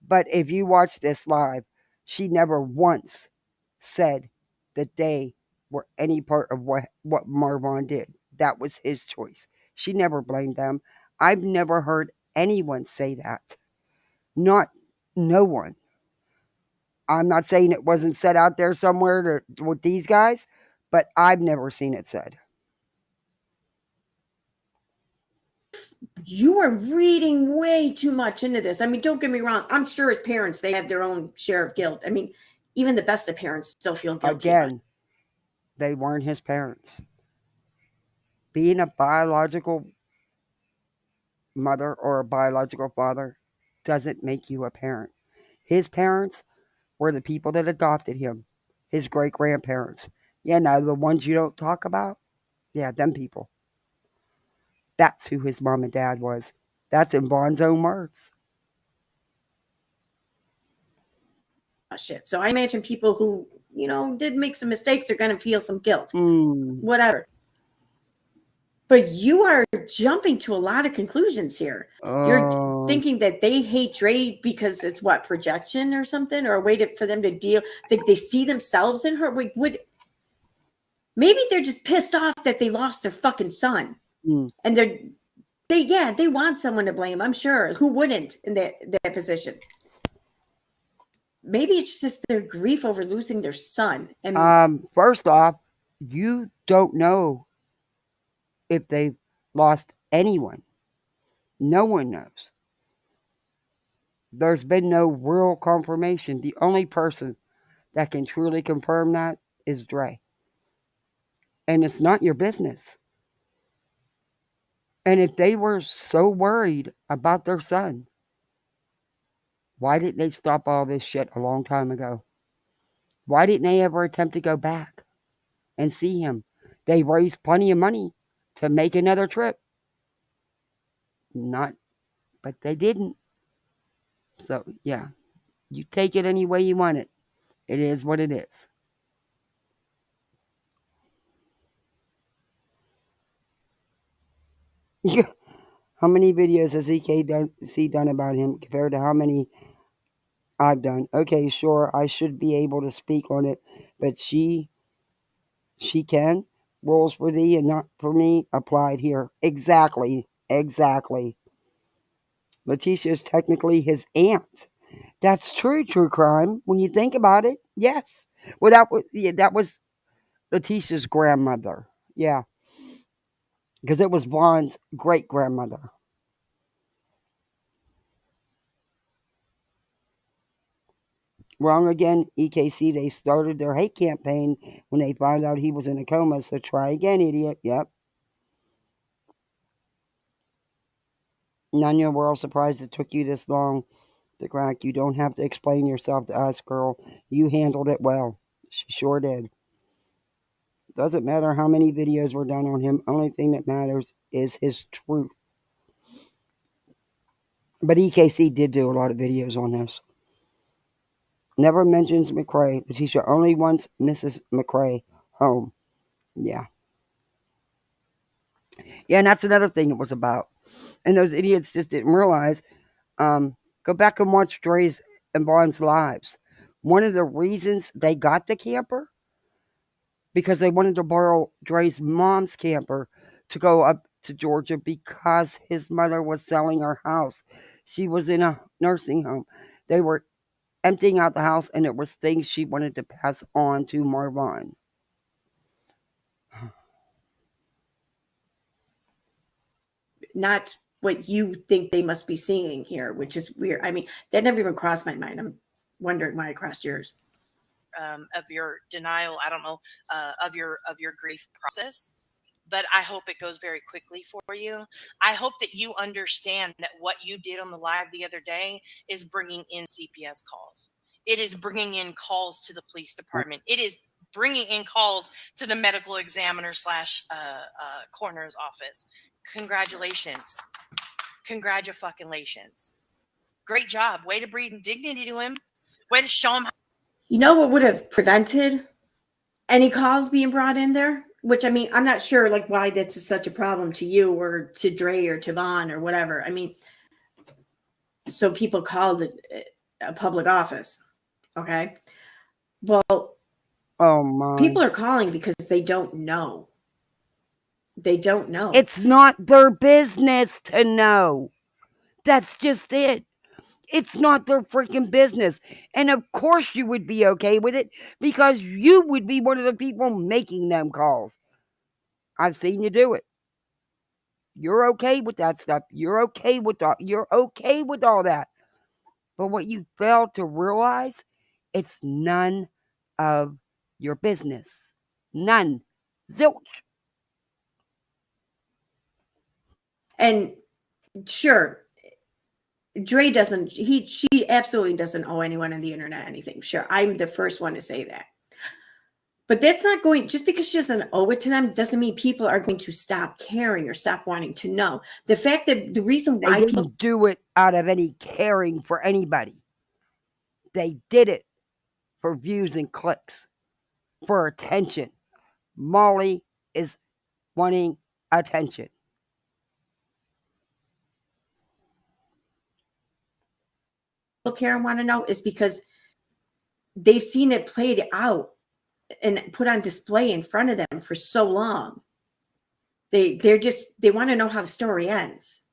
But if you watch this live, she never once said that they were any part of what Marvon did. That was his choice. She never blamed them. I've never heard anyone say that. No one. I'm not saying it wasn't said out there somewhere with these guys, but I've never seen it said. You are reading way too much into this. I mean, don't get me wrong. I'm sure as parents, they have their own share of guilt. I mean, even the best of parents still feel guilty. Again, they weren't his parents. Being a biological mother or a biological father doesn't make you a parent. His parents were the people that adopted him, his great grandparents. Yeah, now the ones you don't talk about, yeah, them people. That's who his mom and dad was. That's in Vaughn's own words. Shit. So I imagine people who, did make some mistakes are going to feel some guilt. Whatever. But you are jumping to a lot of conclusions here. You're thinking that they hate Dre because it's what, projection or something, or a way for them to deal. They see themselves in her. Maybe they're just pissed off that they lost their fucking son, and they want someone to blame. I'm sure. Who wouldn't in that position? Maybe it's just their grief over losing their son. And first off, you don't know if they've lost anyone. No one knows. There's been no real confirmation. The only person that can truly confirm that is Dre. And it's not your business. And if they were so worried about their son, why didn't they stop all this shit a long time ago? Why didn't they ever attempt to go back and see him? They raised plenty of money to make another trip. But they didn't. So, yeah, you take it any way you want it. It is what it is. How many videos has EK done about him compared to how many I've done? Okay, sure, I should be able to speak on it, but she can. Rules for thee and not for me applied here. Exactly. Letitia is technically his aunt. That's true crime. When you think about it, yes. Well, that was Letitia's grandmother. Yeah. Because it was Vaughn's great-grandmother. Wrong again, EKC. They started their hate campaign when they found out he was in a coma, so try again, idiot. Yep. Nunya, we're all surprised it took you this long to crack. You don't have to explain yourself to us, girl. You handled it well. She sure did. Doesn't matter how many videos were done on him. Only thing that matters is his truth. But EKC did do a lot of videos on this. Never mentions McCrae. Letitia only wants Mrs. McCrae home. Yeah. Yeah, and that's another thing it was about. And those idiots just didn't realize. Go back and watch Dre's and Vaughn's lives. One of the reasons they got the camper, because they wanted to borrow Dre's mom's camper to go up to Georgia because his mother was selling her house. She was in a nursing home. They were emptying out the house, and it was things she wanted to pass on to Marvon. Not what you think they must be seeing here, which is weird. I mean, that never even crossed my mind. I'm wondering why it crossed yours. Of your denial, I don't know, of your grief process, but I hope it goes very quickly for you. I hope that you understand that what you did on the live the other day is bringing in CPS calls. It is bringing in calls to the police department. It is bringing in calls to the medical examiner / coroner's office. Congratulations. Congratulations. Great job. Way to breathe dignity to him. Way to show him You know what would have prevented any calls being brought in there? Which, I mean, I'm not sure like why that's such a problem to you or to Dre or to Vaughn or whatever. I mean, so people called it a public office. Okay. Well, oh my. People are calling because they don't know. They don't know. It's not their business to know. That's just it. It's not their freaking business. And of course you would be okay with it because you would be one of the people making them calls. I've seen you do it. You're okay with that stuff. You're okay with all that. But what you fail to realize, it's none of your business. None. Zilch. And sure, Dre doesn't, she absolutely doesn't owe anyone on the internet anything. Sure, I'm the first one to say that. But that's not going, just because she doesn't owe it to them doesn't mean people are going to stop caring or stop wanting to know. The fact that the reason why they didn't do it out of any caring for anybody. They did it for views and clicks, for attention. Molly is wanting attention. People care and want to know is because they've seen it played out and put on display in front of them for so long. They want to know how the story ends.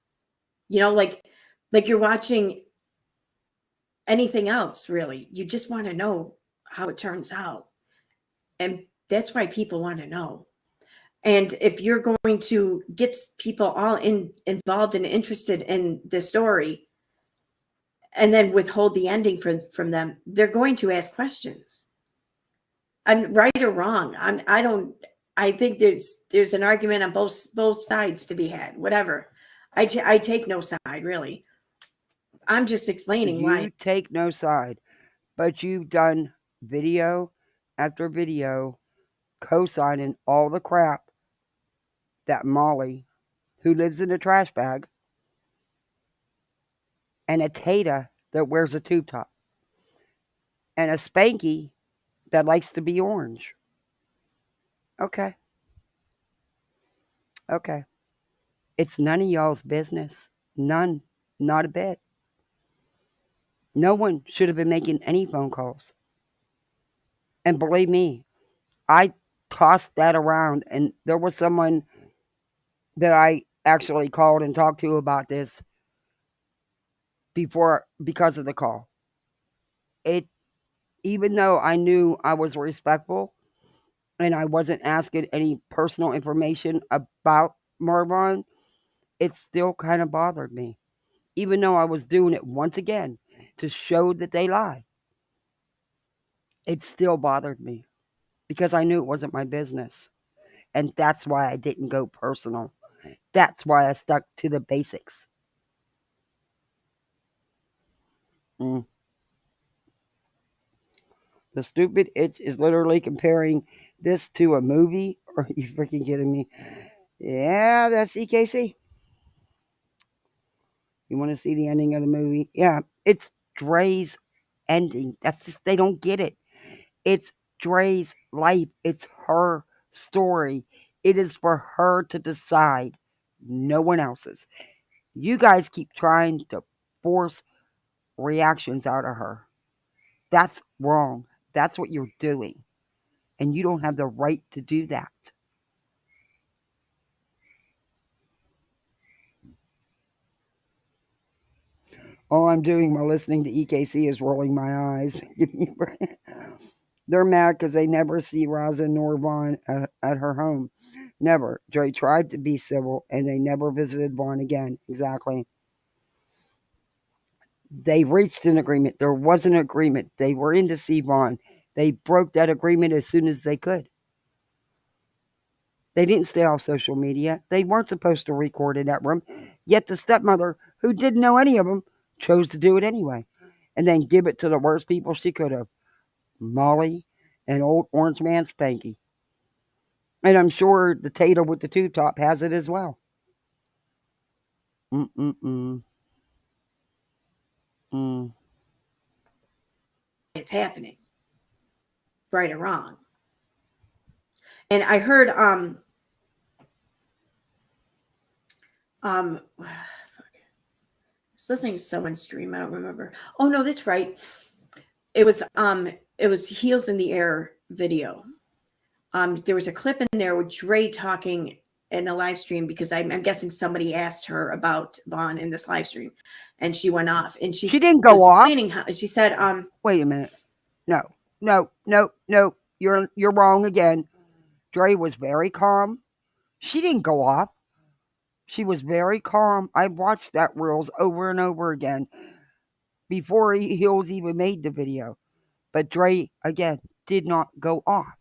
You know, like you're watching anything else, really. You just want to know how it turns out. And that's why people want to know. And if you're going to get people all involved and interested in the story and then withhold the ending from them, they're going to ask questions. I'm right or wrong. I think there's an argument on both sides to be had, whatever. I take no side, really. I'm just explaining why. You take no side, but you've done video after video co-signing all the crap that Molly, who lives in a trash bag, and a Tata that wears a tube top, and a Spanky that likes to be orange. Okay. Okay. It's none of y'all's business. None. Not a bit. No one should have been making any phone calls. And believe me, I tossed that around, and there was someone that I actually called and talked to about this because of the call. Even though I knew I was respectful and I wasn't asking any personal information about Marvon, it still kind of bothered me. Even though I was doing it once again to show that they lie, it still bothered me because I knew it wasn't my business. And that's why I didn't go personal. That's why I stuck to the basics. The stupid itch is literally comparing this to a movie. Are you freaking kidding me? Yeah, that's EKC. You want to see the ending of the movie? Yeah, it's Dre's ending. That's just, they don't get it. It's Dre's life. It's her story. It is for her to decide, no one else's. You guys keep trying to force reactions out of her. That's wrong. That's what you're doing. And you don't have the right to do that. All I'm doing while listening to EKC is rolling my eyes. They're mad because they never see Raza nor Vaughn at her home. Never. Dre tried to be civil, and they never visited Vaughn again. Exactly. They reached an agreement. There was an agreement. They were in to see Vaughn. They broke that agreement as soon as they could. They didn't stay off social media. They weren't supposed to record in that room. Yet the stepmother, who didn't know any of them, chose to do it anyway. And then give it to the worst people she could have. Molly and old orange man Spanky. And I'm sure the Tater with the tube top has it as well. It's happening. right or wrong. And I heard I was listening to someone's stream, I don't remember. Oh no, that's right. It was Heels in the Air video. There was a clip in there with Dre talking in a live stream, because I'm guessing somebody asked her about Vaughn in this live stream, and she went off, and she didn't go was off. explaining how she said, wait a minute. No. You're wrong again. Dre was very calm. She didn't go off. She was very calm. I watched that reels over and over again before Heels even made the video. But Dre, again, did not go off.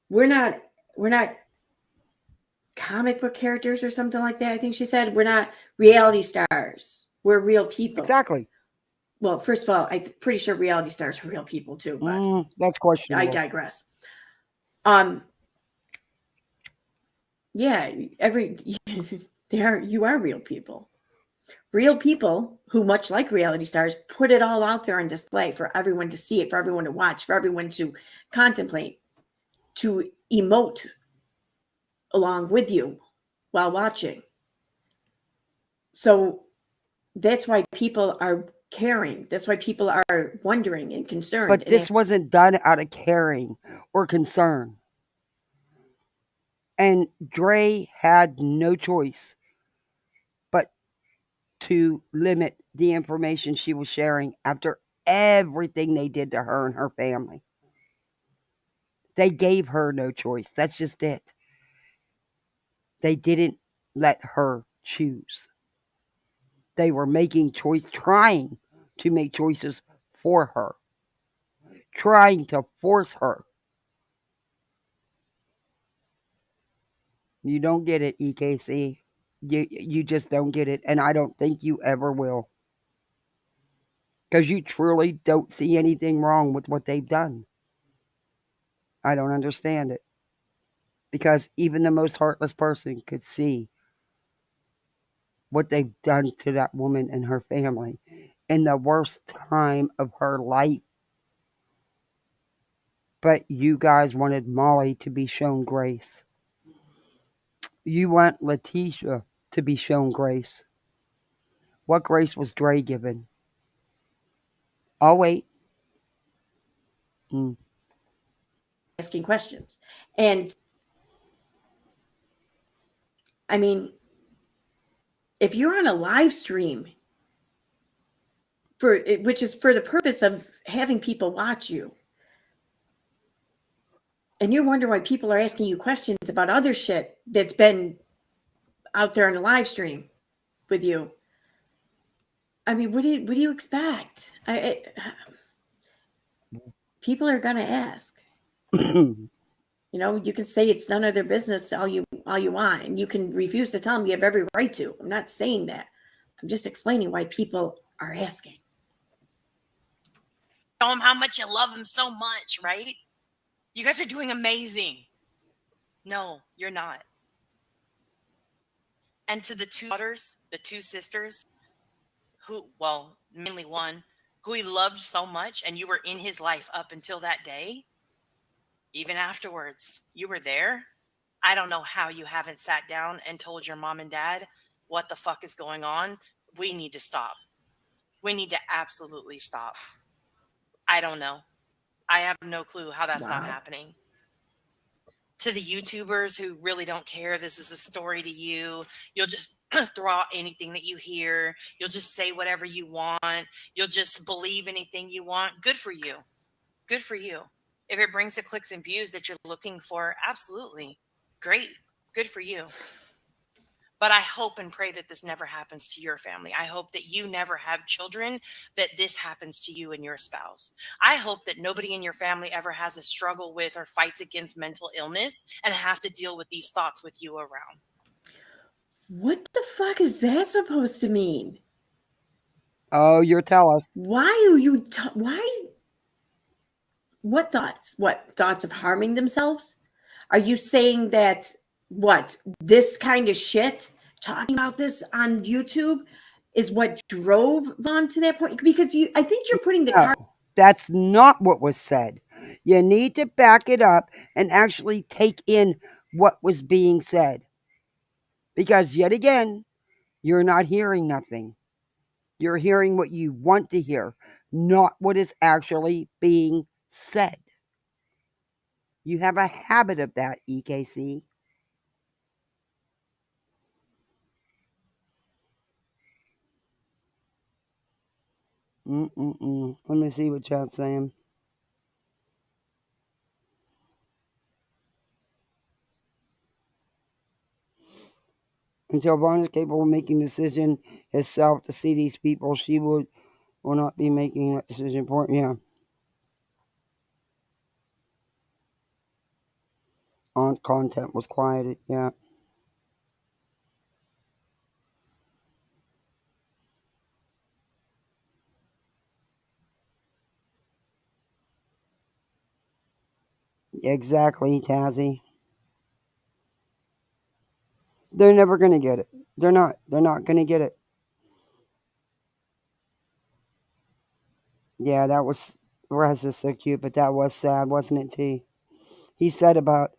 we're not comic book characters or something like that. I think she said, we're not reality stars. We're real people. Exactly. Well, first of all, I'm pretty sure reality stars are real people too, but that's questionable. I digress. Yeah, you are real people. Real people who, much like reality stars, put it all out there on display for everyone to see it, for everyone to watch, for everyone to contemplate, to emote along with you while watching. So that's why people are caring. That's why people are wondering and concerned. But this wasn't done out of caring or concern. And Dre had no choice but to limit the information she was sharing after everything they did to her and her family. They gave her no choice. That's just it. They didn't let her choose. They were trying to make choices for her, trying to force her. You don't get it, EKC. You just don't get it, and I don't think you ever will. Because you truly don't see anything wrong with what they've done. I don't understand it. Because even the most heartless person could see what they've done to that woman and her family in the worst time of her life. But you guys wanted Molly to be shown grace. You want Letitia to be shown grace. What grace was Dre given? I'll wait. Asking questions. And I mean, if you're on a live stream which is for the purpose of having people watch you, and you're wondering why people are asking you questions about other shit that's been out there on the live stream with you, I mean, what do you expect? People are gonna ask. You know, you can say it's none of their business all you want, and you can refuse to tell them. You have every right to. I'm not saying that. I'm just explaining why people are asking. Show them how much you love them so much, right? You guys are doing amazing. No, you're not. And to the two daughters, the two sisters, who, well, mainly one, who he loved so much, and you were in his life up until that day, even afterwards, you were there. I don't know how you haven't sat down and told your mom and dad what the fuck is going on. We need to stop. We need to absolutely stop. I don't know. I have no clue how that's not happening. To the YouTubers who really don't care, this is a story to you. You'll just throw out anything that you hear. You'll just say whatever you want. You'll just believe anything you want. Good for you. Good for you. If it brings the clicks and views that you're looking for, absolutely. Great. Good for you. But I hope and pray that this never happens to your family. I hope that you never have children, that this happens to you and your spouse. I hope that nobody in your family ever has a struggle with or fights against mental illness and has to deal with these thoughts with you around. What the fuck is that supposed to mean? Oh, you tell us. Why are you... What thoughts? What, thoughts of harming themselves? Are you saying that, what, this kind of shit, talking about this on YouTube is what drove Vaughn to that point? Because I think you're putting the No, that's not what was said. You need to back it up and actually take in what was being said. Because yet again, you're not hearing nothing. You're hearing what you want to hear, not what is actually being said. You have a habit of that, EKC. Let me see what chat's saying. Until Vaughn is capable of making a decision herself to see these people, she will not be making that decision for him. Yeah. On content was quieted. Yeah. Exactly, Tazzy. They're never going to get it. They're not. They're not going to get it. Yeah, that was, Raz is so cute, but that was sad, wasn't it, T? He said about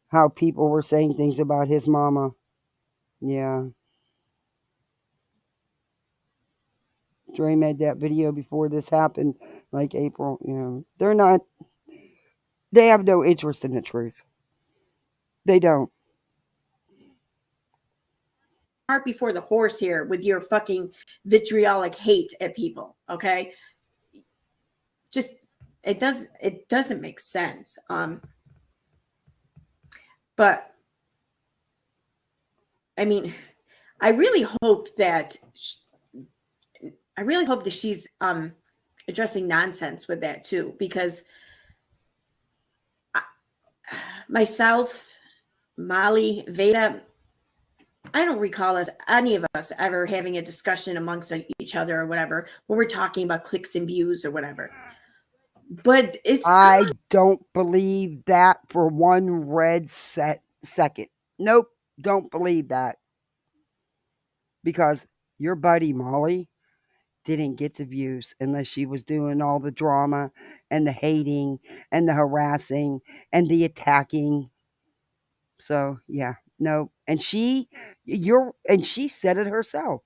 how people were saying things about his mama. Yeah. Dre made that video before this happened, like April. Yeah. They're not, they have no interest in the truth. They don't. cart before the horse here with your fucking vitriolic hate at people. Okay. Just, it doesn't make sense. But I mean, I really hope that she's addressing nonsense with that too, because myself, Molly, Veda, I don't recall any of us ever having a discussion amongst each other or whatever when we're talking about clicks and views or whatever. But I don't believe that for one red second. Nope, don't believe that. Because your buddy Molly didn't get the views unless she was doing all the drama and the hating and the harassing and the attacking. So yeah, no. And she said it herself.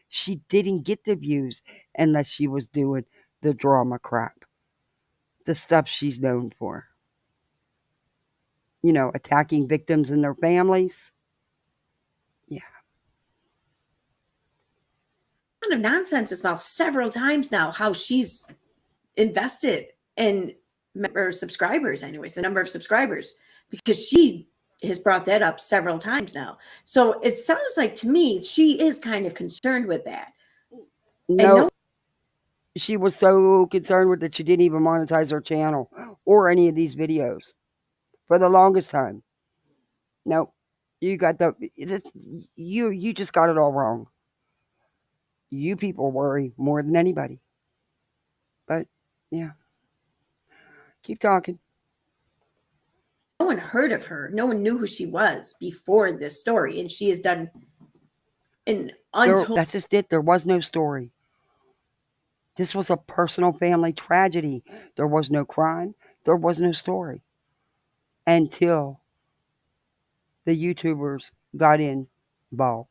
She didn't get the views unless she was doing the drama crap. The stuff she's known for. You know, attacking victims and their families. Yeah. Of nonsense is about several times now how she's invested in subscribers, anyways, the number of subscribers, because she has brought that up several times now. So it sounds like to me she is kind of concerned with that. No, she was so concerned with that she didn't even monetize her channel or any of these videos for the longest time. Nope. You got you just got it all wrong. You people worry more than anybody. But yeah. Keep talking. No one heard of her. No one knew who she was before this story. And she has done an untold. That's just it. There was no story. This was a personal family tragedy. There was no crime. There was no story. Until the YouTubers got involved.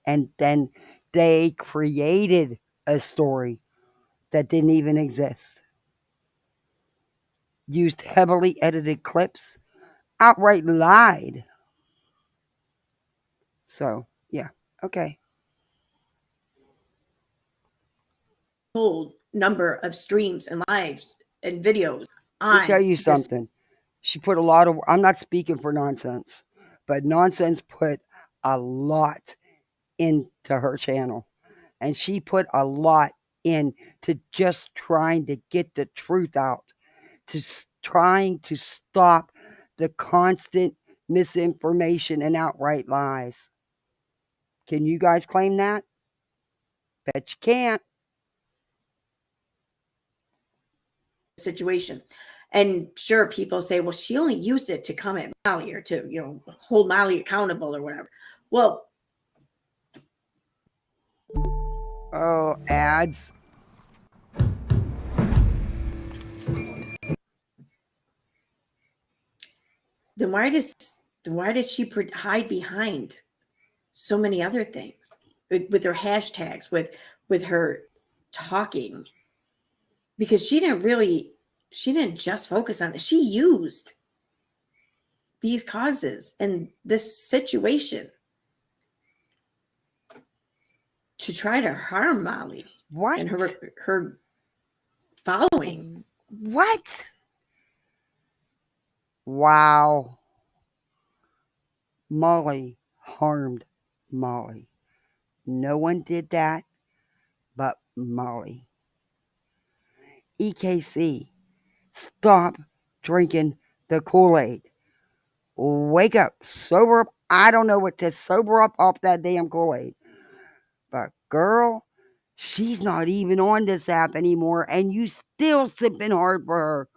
And then they created a story that didn't even exist. Used heavily edited clips. Outright lied. So, yeah. Okay. Whole number of streams and lives and videos on. Let me tell you something. She put a lot of, I'm not speaking for Nonsense, but Nonsense put a lot into her channel. And she put a lot into just trying to get the truth out, to trying to stop the constant misinformation and outright lies. Can you guys claim that? Bet you can't. Situation. And sure, people say, well, she only used it to come at Molly or to, you know, hold Molly accountable or whatever. Well, Oh, ads. Then why did she hide behind so many other things with her hashtags, with her talking? Because she didn't just focus on this. She used these causes and this situation to try to harm Molly. What? And her following. What? Wow. Molly harmed Molly. No one did that but Molly. EKC, stop drinking the Kool-Aid. Wake up, sober up. I don't know what to sober up off that damn Kool-Aid. But girl, she's not even on this app anymore, and you still sipping hard for her.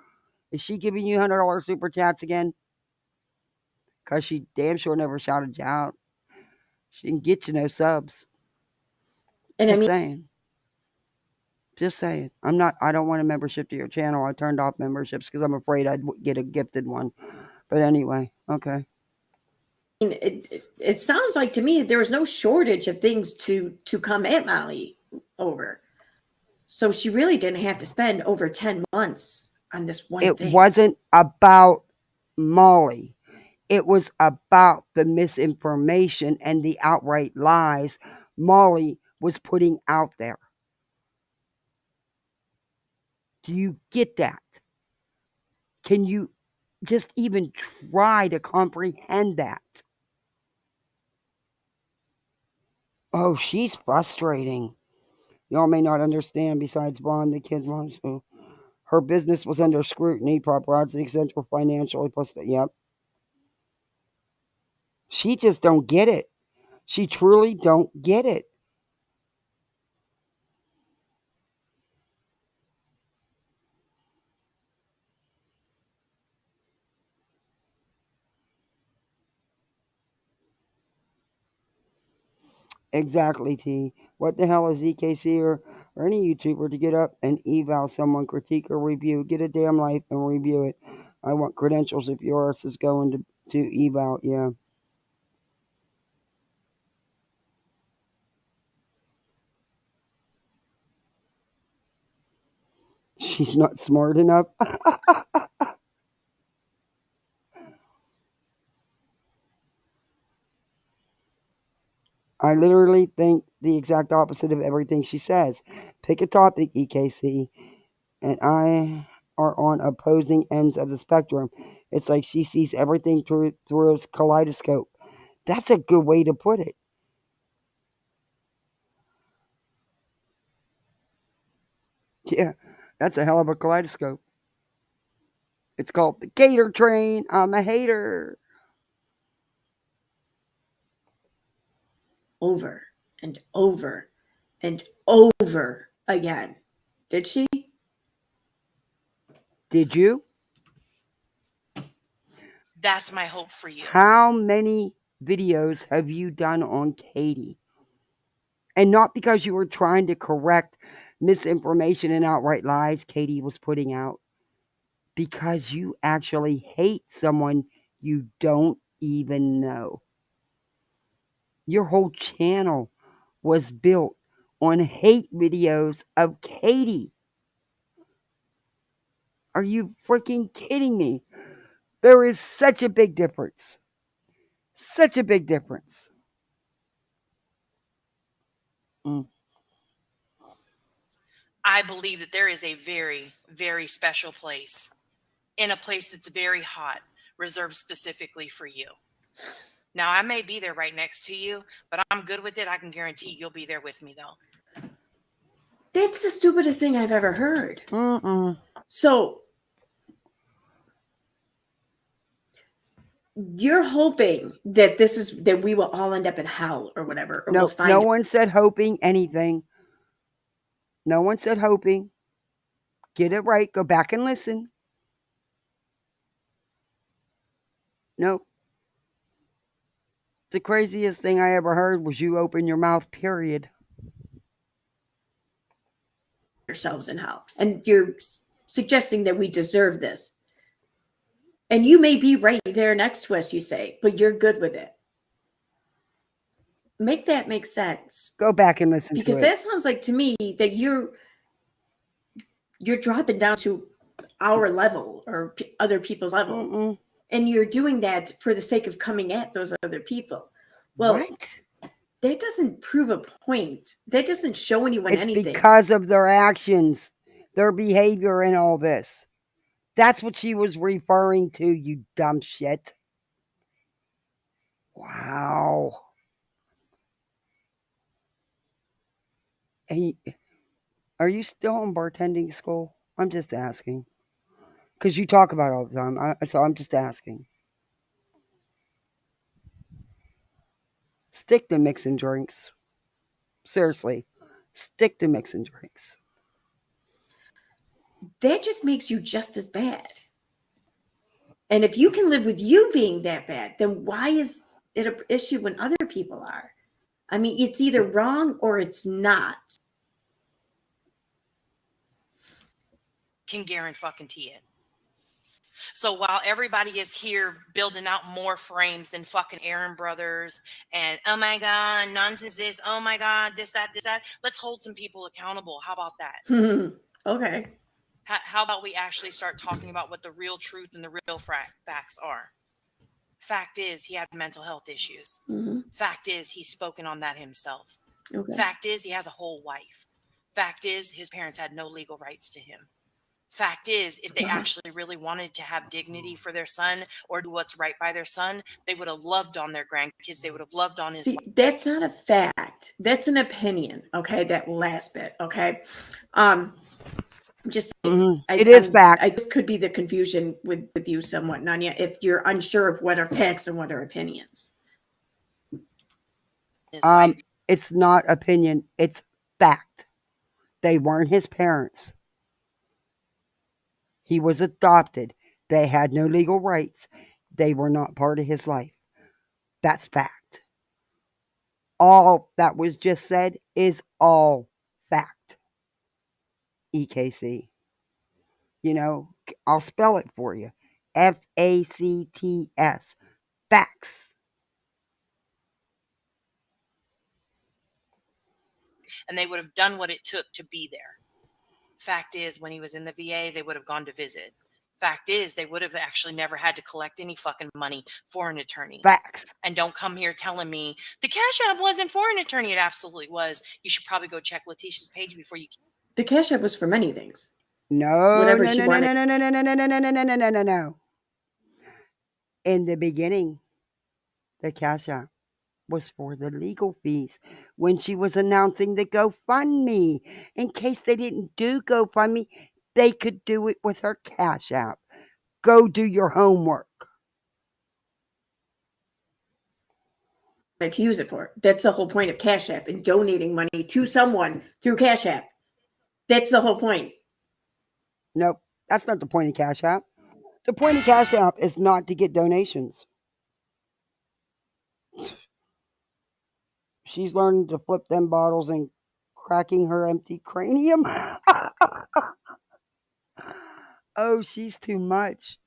Is she giving you $100 super chats again? Because she damn sure never shouted you out. She didn't get you no subs. And Just saying. Just saying. I don't want a membership to your channel. I turned off memberships because I'm afraid I'd get a gifted one. But anyway, okay. It sounds like to me there was no shortage of things to come at Molly over. So she really didn't have to spend over 10 months on this one thing. It wasn't about Molly. It was about the misinformation and the outright lies Molly was putting out there. Do you get that? Can you just even try to comprehend that? Oh, she's frustrating. Y'all may not understand. Besides Bond, the kids want to. Her business was under scrutiny. Paparazzi central financially plus. Yep. She just don't get it. She truly don't get it. Exactly, T. What the hell is EKC or any YouTuber to get up and eval someone, critique or review? Get a damn life and review it. I want credentials if yours is going to eval. Yeah. She's not smart enough. I literally think the exact opposite of everything she says. Pick a topic, EKC, and I are on opposing ends of the spectrum. It's like she sees everything through a kaleidoscope. That's a good way to put it. Yeah, that's a hell of a kaleidoscope. It's called the Gator Train. I'm a hater. Over and over and over again. Did she? Did you? That's my hope for you. How many videos have you done on Katie? And not because you were trying to correct misinformation and outright lies Katie was putting out. Because you actually hate someone you don't even know. Your whole channel was built on hate videos of Katie. Are you freaking kidding me? There is such a big difference. Such a big difference. I believe that there is a very, very special place, in a place that's very hot, reserved specifically for you. Now, I may be there right next to you, but I'm good with it. I can guarantee you'll be there with me, though. That's the stupidest thing I've ever heard. So you're hoping that that we will all end up in hell or whatever, or No, we'll find no one said hoping anything. No one said hoping. Get it right. Go back and listen. Nope. The craziest thing I ever heard was you open your mouth, period. ourselves in hell. And you're suggesting that we deserve this. And you may be right there next to us, you say, but you're good with it. Make that make sense. Go back and listen because to it. that sounds like to me that you're dropping down to our level or other people's level. And you're doing that for the sake of coming at those other people. Well, what? That doesn't prove a point. That doesn't show anyone It's anything. because of their actions, their behavior in all this. That's what she was referring to, you dumb shit. Wow. And are you still in bartending school? I'm just asking. Because you talk about it all the time. So I'm just asking. Stick to mixing drinks. Seriously. Stick to mixing drinks. That just makes you just as bad. And if you can live with you being that bad, then why is it an issue when other people are? I mean, it's either wrong or it's not. Can guarantee it. So while everybody is here building out more frames than fucking Aaron Brothers and oh my God, nonsense this, oh my God, this, that, let's hold some people accountable. How about that? Okay. How about we actually start talking about what the real truth and the real facts are? Fact is, he had mental health issues. Fact is, he's spoken on that himself. Okay. Fact is, he has a whole wife. Fact is, his parents had no legal rights to him. Fact is, if they actually really wanted to have dignity for their son or do what's right by their son, they would have loved on their grandkids. They would have loved on his wife. That's not a fact. That's an opinion. Okay. That last bit. Okay. Just it is fact. This could be the confusion with you somewhat, Nanya, if you're unsure of what are facts and what are opinions. It's not opinion. It's fact. They weren't his parents. He was adopted. They had no legal rights. They were not part of his life. That's fact. All that was just said is all fact. EKC. You know, I'll spell it for you. FACTS. Facts. And they would have done what it took to be there. Fact is, when he was in the VA, they would have gone to visit. Fact is, they would have actually never had to collect any fucking money for an attorney. Facts. And don't come here telling me the Cash App wasn't for an attorney. It absolutely was. You should probably go check Letitia's page before you. The Cash App was for many things. No, Whatever no, she no, wanted. no, no, no, no, no, no, no, no, no, no, no, no. In the beginning, the Cash App was for the legal fees when she was announcing the GoFundMe. In case they didn't do GoFundMe, they could do it with her Cash App. Go do your homework. To use it for. That's the whole point of Cash App and donating money to someone through Cash App. That's the whole point. Nope, that's not the point of Cash App. The point of Cash App is not to get donations. She's learning to flip them bottles and cracking her empty cranium. Oh, she's too much.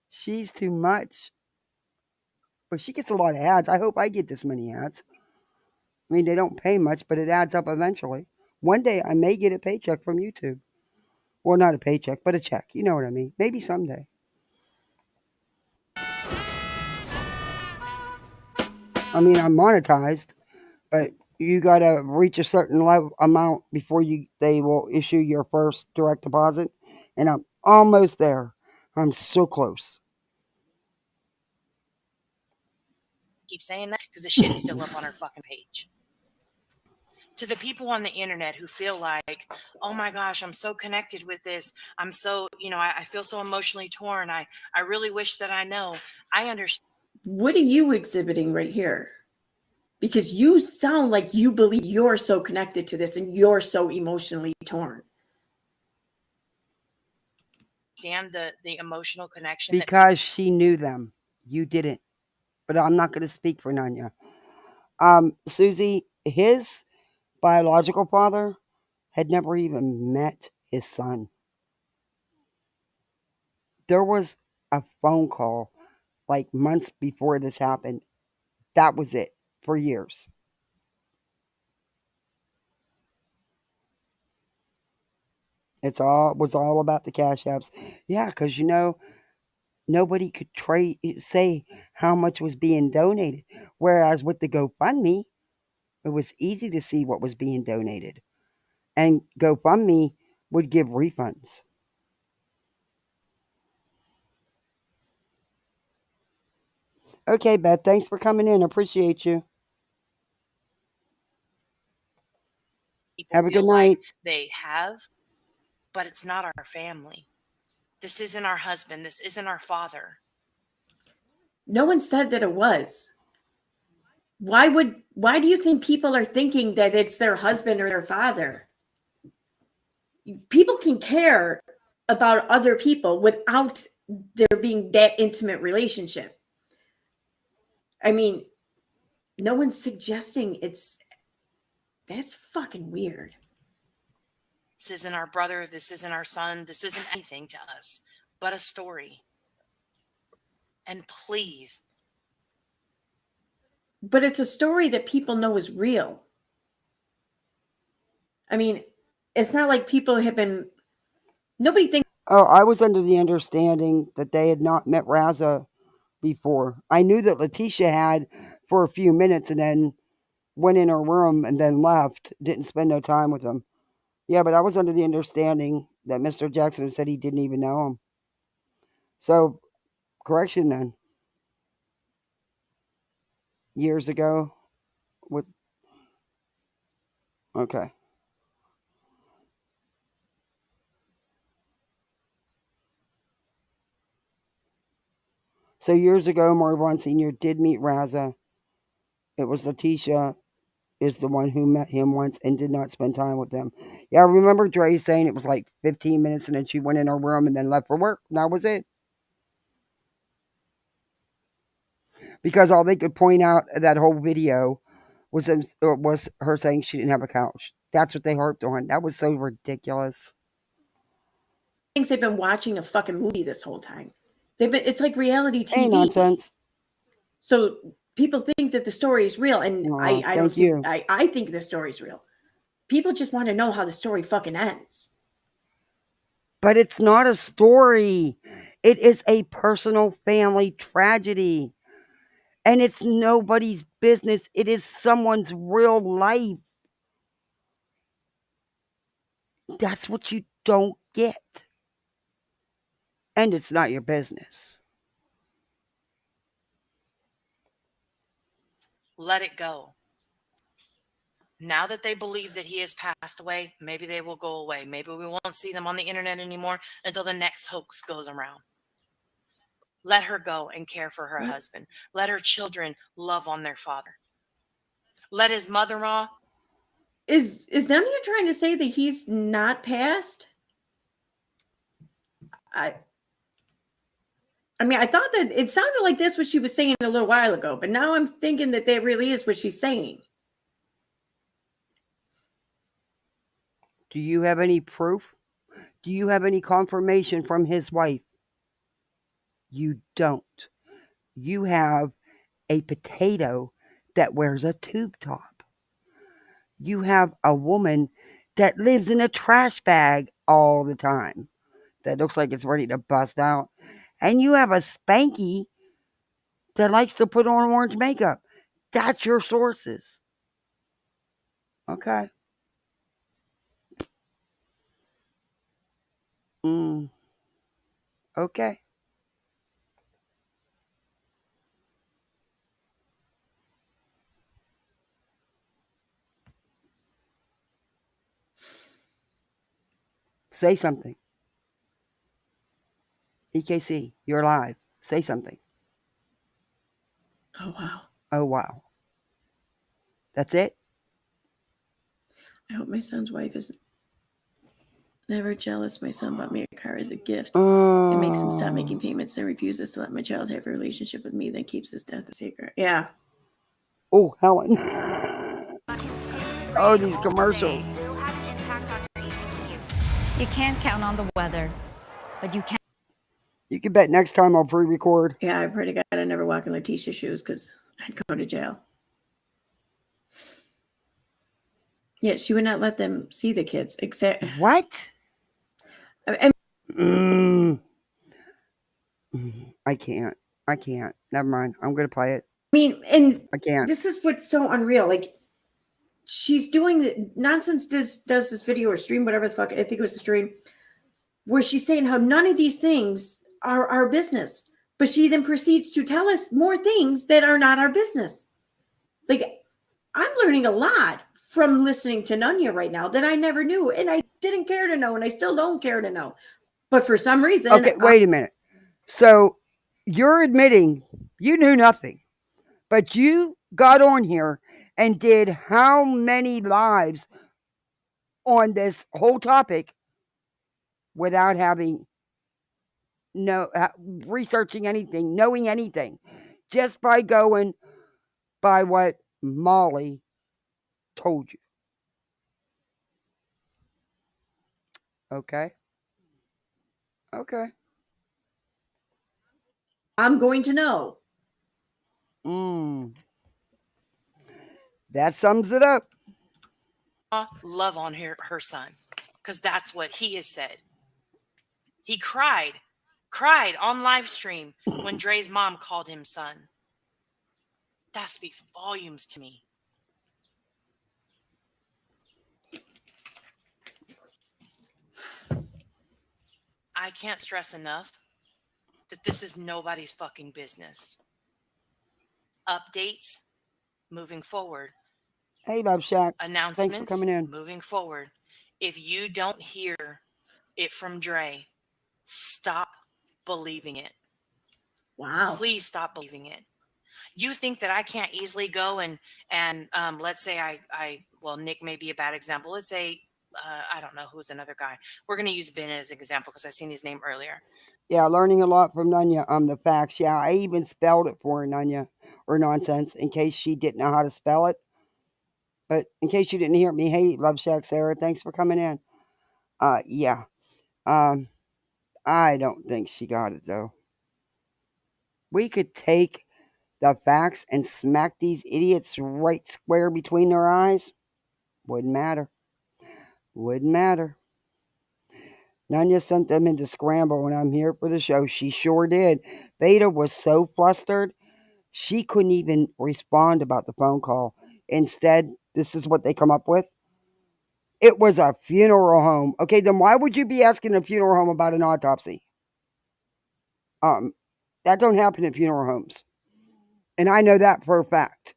She's too much. But she gets a lot of ads. I hope I get this many ads. I mean, they don't pay much, but it adds up eventually. One day I may get a paycheck from YouTube. Well, not a paycheck, but a check. You know what I mean. Maybe someday. I mean, I'm monetized, but you got to reach a certain level amount before they will issue your first direct deposit. And I'm almost there. I'm so close. Keep saying that because the shit is still up on her fucking page. To the people on the internet who feel like, oh my gosh, I'm so connected with this. I'm so, I feel so emotionally torn. I really wish that I know. I understand. What are you exhibiting right here? Because you sound like you believe you're so connected to this and you're so emotionally torn. Understand the emotional connection. Because she knew them. You didn't. But I'm not going to speak for Nanya. Susie, his biological father had never even met his son. There was a phone call like months before this happened. That was it for years. Was all about the cash apps. Yeah, because nobody could say how much was being donated. Whereas with the GoFundMe, it was easy to see what was being donated. And GoFundMe would give refunds. Okay, Beth, thanks for coming in. Appreciate you. Have a good night. Like they have, but it's not our family. This isn't our husband. This isn't our father. No one said that it was. Why do you think people are thinking that it's their husband or their father? People can care about other people without there being that intimate relationship. I mean, no one's suggesting that's fucking weird. This isn't our brother. This isn't our son. This isn't anything to us but a story. And please. But it's a story that people know is real. I mean, it's not like people have been. Nobody thinks. Oh, I was under the understanding that they had not met Raza before. I knew that Letitia had for a few minutes and then went in her room and then left. Didn't spend no time with him. Yeah, but I was under the understanding that Mr. Jackson said he didn't even know him. So, correction then. Years ago. Okay. So years ago, Marvon Sr. did meet Raza. It was Letitia is the one who met him once and did not spend time with him. Yeah, I remember Dre saying it was like 15 minutes and then she went in her room and then left for work. And that was it. Because all they could point out that whole video was her saying she didn't have a couch. That's what they harped on. That was so ridiculous. Things they've been watching a fucking movie this whole time. It's like reality TV. Ain't nonsense. So people think that the story is real, and I don't see. I think the story is real. People just want to know how the story fucking ends. But it's not a story. It is a personal family tragedy. And it's nobody's business. It is someone's real life. That's what you don't get. And it's not your business. Let it go. Now that they believe that he has passed away, maybe they will go away. Maybe we won't see them on the internet anymore until the next hoax goes around. Let her go and care for her husband. Let her children love on their father. Let his mother-in-law. Is none of you trying to say that he's not passed? I mean, I thought that it sounded like this what she was saying a little while ago, but now I'm thinking that really is what she's saying. Do you have any proof? Do you have any confirmation from his wife? You don't. You have a potato that wears a tube top. You have a woman that lives in a trash bag all the time that looks like it's ready to bust out. And you have a Spanky that likes to put on orange makeup. That's your sources. Okay. Okay. Say something. EKC, you're live. Say something. Oh, wow. Oh, wow. That's it? I hope my son's wife is never jealous. My son bought me a car as a gift. It makes him stop making payments and refuses to let my child have a relationship with me, then keeps his death a secret. Yeah. Oh, Helen. Oh, these commercials. You can't count on the weather, but you can. You can bet next time I'll pre-record. Yeah, I pray to God I never walk in Letitia's shoes because I'd go to jail. Yeah, she would not let them see the kids. Except what? I can't. Never mind. I'm gonna play it. I mean, and I can't. This is what's so unreal. Like, she's doing the nonsense. Does this video or stream, whatever the fuck? I think it was a stream where she's saying how none of these things are our business, but she then proceeds to tell us more things that are not our business. Like, I'm learning a lot from listening to Nunya right now that I never knew, and I didn't care to know, and I still don't care to know. But for some reason, okay, wait a minute. So you're admitting you knew nothing, but you got on here and did how many lives on this whole topic without having researching anything, knowing anything, just by going by what Molly told you. Okay. I'm going to know. That sums it up. Love on her son, because that's what he has said. He cried on live stream when Dre's mom called him son. That speaks volumes to me. I can't stress enough that this is nobody's fucking business. Updates moving forward. Hey, Love Shack. Announcements Thanks for coming in. moving forward. If you don't hear it from Dre, stop believing it. Wow. Please stop believing it. You think that I can't easily go and let's say well, Nick may be a bad example. Let's say I don't know who's another guy. We're going to use Ben as an example because I seen his name earlier. Yeah, learning a lot from Nunya. The facts. Yeah, I even spelled it for her, Nunya, or nonsense, in case she didn't know how to spell it. But in case you didn't hear me, hey, Love Shack Sarah, thanks for coming in. Yeah. I don't think she got it though. We could take the facts and smack these idiots right square between their eyes. Wouldn't matter. Nunya sent them into scramble when I'm here for the show. She sure did. Beta was so flustered, she couldn't even respond about the phone call. Instead, this is what they come up with. It was a funeral home. Okay, then why would you be asking a funeral home about an autopsy? That don't happen at funeral homes. And I know that for a fact.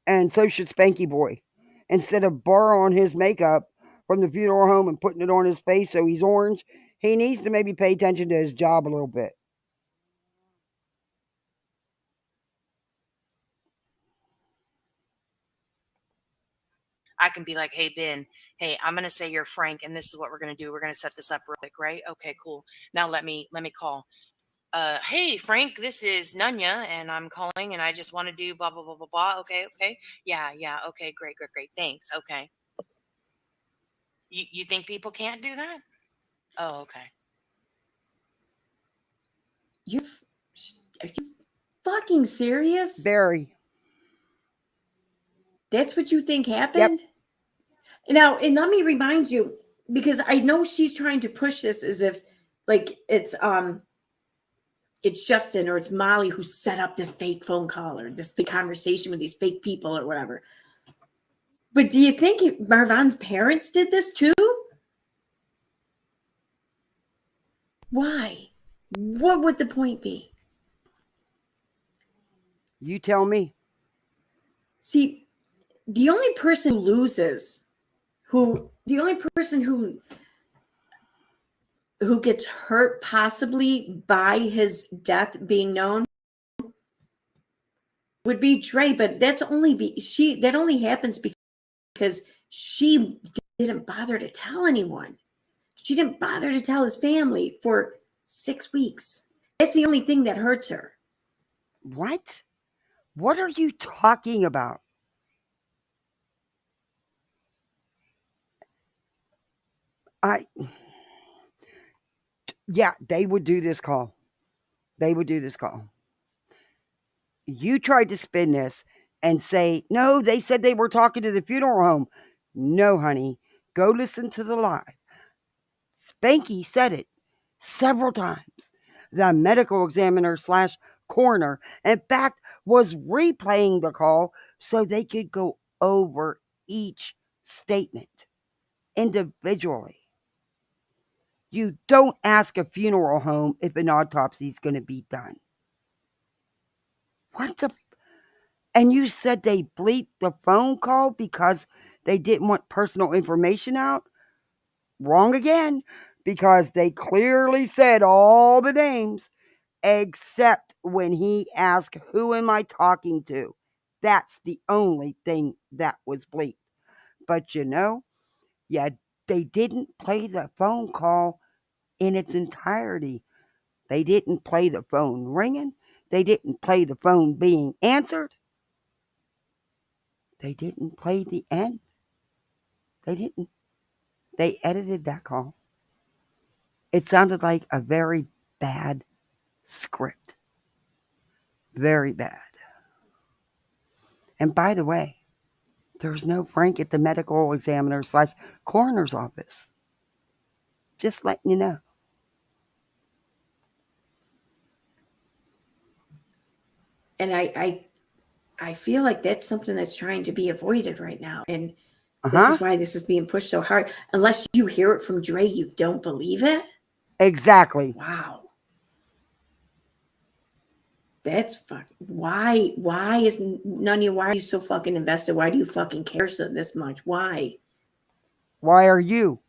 And so should Spanky Boy. Instead of borrowing his makeup from the funeral home and putting it on his face so he's orange, he needs to maybe pay attention to his job a little bit. I can be like, hey, Ben, hey, I'm going to say you're Frank, and this is what we're going to do. We're going to set this up real quick, right? Okay, cool. Now let me call. Hey, Frank, this is Nunya, and I'm calling, and I just want to do blah, blah, blah, blah, blah. Okay. Yeah. Okay, great. Thanks. Okay. You think people can't do that? Oh, okay. Are you fucking serious? Very. That's what you think happened? Yep. Now, and let me remind you, because I know she's trying to push this as if like it's Justin or it's Molly who set up this fake phone call or this fake conversation with these fake people or whatever. But do you think Marvan's parents did this too? Why? What would the point be? You tell me. See, the only person who loses, the only person who gets hurt possibly by his death being known would be Dre, but that only happens because she didn't bother to tell anyone. She didn't bother to tell his family for 6 weeks. That's the only thing that hurts her. What? What are you talking about? Yeah, they would do this call. They would do this call. You tried to spin this and say, no, they said they were talking to the funeral home. No, honey. Go listen to the live. Spanky said it several times. The medical examiner / coroner, in fact, was replaying the call so they could go over each statement individually. You don't ask a funeral home if an autopsy is going to be done. What the? And you said they bleeped the phone call because they didn't want personal information out? Wrong again, because they clearly said all the names except when he asked, who am I talking to? That's the only thing that was bleeped. But yeah, they didn't play the phone call in its entirety. They didn't play the phone ringing. They didn't play the phone being answered. They didn't play the end. They didn't. They edited that call. It sounded like a very bad script. Very bad. And by the way, there's no Frank at the medical examiner / coroner's office. Just letting you know. And I feel like that's something that's trying to be avoided right now. And this is why this is being pushed so hard. Unless you hear it from Dre, you don't believe it? Exactly. Wow. That's fucking... Why is none of you... Why are you so fucking invested? Why do you fucking care this much? Why? Why are you?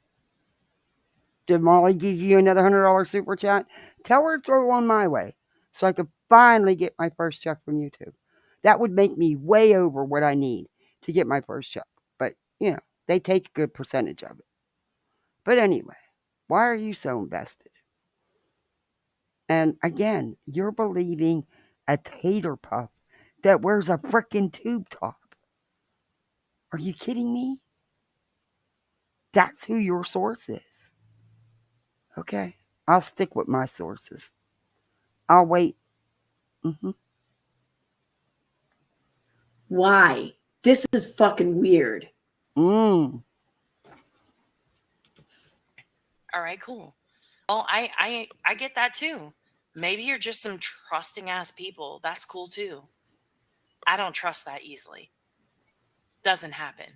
Did Molly give you another $100 super chat? Tell her to throw one my way so I could finally get my first check from YouTube. That would make me way over what I need to get my first check. But, they take a good percentage of it. But anyway, why are you so invested? And again, you're believing a tater puff that wears a frickin' tube top. Are you kidding me? That's who your source is. Okay, I'll stick with my sources. I'll wait. Why? This is fucking weird. All right, cool. Well, I get that too. Maybe you're just some trusting ass people. That's cool too. I don't trust that easily. Doesn't happen.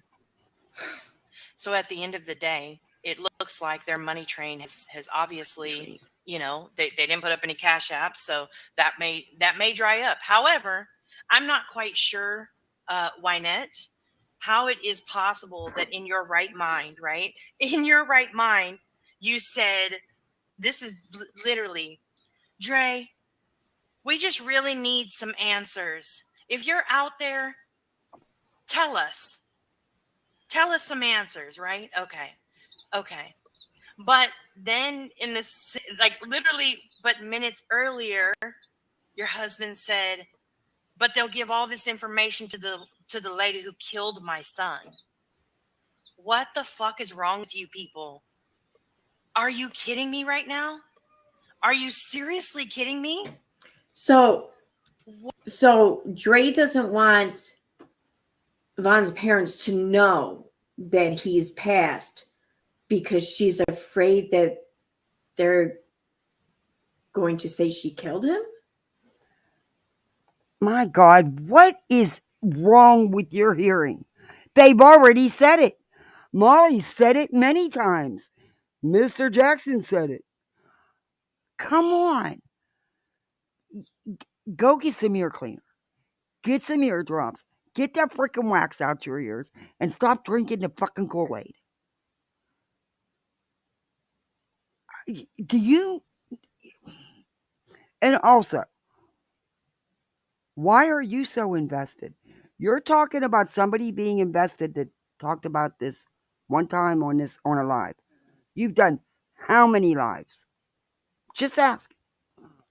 So at the end of the day, it looks like their money train has obviously, they didn't put up any cash apps, so that may dry up. However, I'm not quite sure, Wynette, how it is possible that in your right mind, right? In your right mind, you said, this is literally, Dre, we just really need some answers. If you're out there, tell us. Tell us some answers, right? Okay. But then in this, literally, but minutes earlier, your husband said, but they'll give all this information to the lady who killed my son. What the fuck is wrong with you people? Are you kidding me right now? Are you seriously kidding me? So Dre doesn't want Von's parents to know that he's passed because she's afraid that they're going to say she killed him? My God, what is wrong with your hearing? They've already said it. Molly said it many times. Mr. Jackson said it. Come on. Go get some ear cleaner. Get some eardrops. Get that freaking wax out your ears and stop drinking the fucking Kool-Aid. Do you? And also, why are you so invested? You're talking about somebody being invested that talked about this one time on a live. You've done how many lives? Just ask.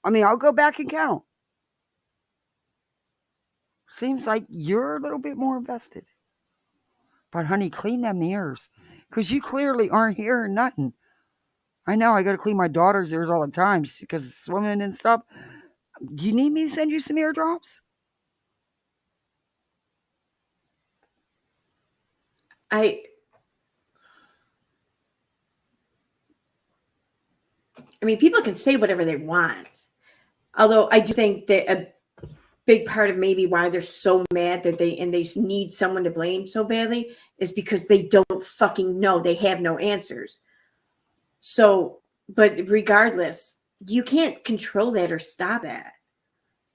I mean, I'll go back and count. Seems like you're a little bit more invested. But honey, clean them ears. Because you clearly aren't hearing nothing. I know, I gotta clean my daughter's ears all the time because of swimming and stuff. Do you need me to send you some ear drops? I mean, people can say whatever they want. Although I do think that a big part of maybe why they're so mad that they need someone to blame so badly is because they don't fucking know. They have no answers. So, but regardless, you can't control that or stop that.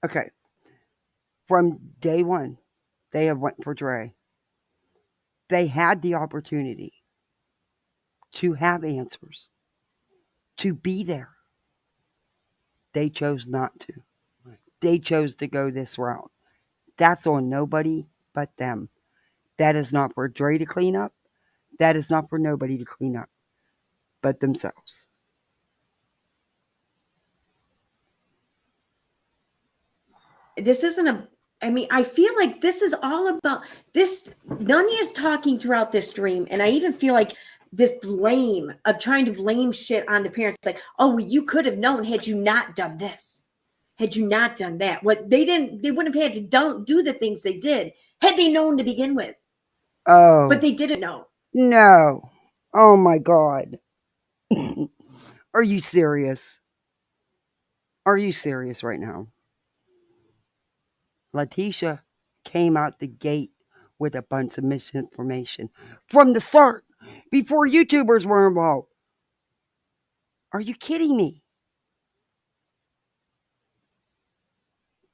Okay. From day one, they have went for Dre. They had the opportunity to have answers, to be there. They chose not to. They chose to go this route. That's on nobody but them. That is not for Dre to clean up. That is not for nobody to clean up but themselves. This isn't a, I mean, I feel like this is all about this. Nunya is talking throughout this dream, and I even feel like this blame of trying to blame shit on the parents. It's like, oh, well, you could have known had you not done this, had you not done that. What they didn't, they wouldn't have had to do the things they did had they known to begin with. Oh. But they didn't know. No. Oh my God. Are you serious? Are you serious right now? Letitia came out the gate with a bunch of misinformation from the start, before YouTubers were involved. Are you kidding me?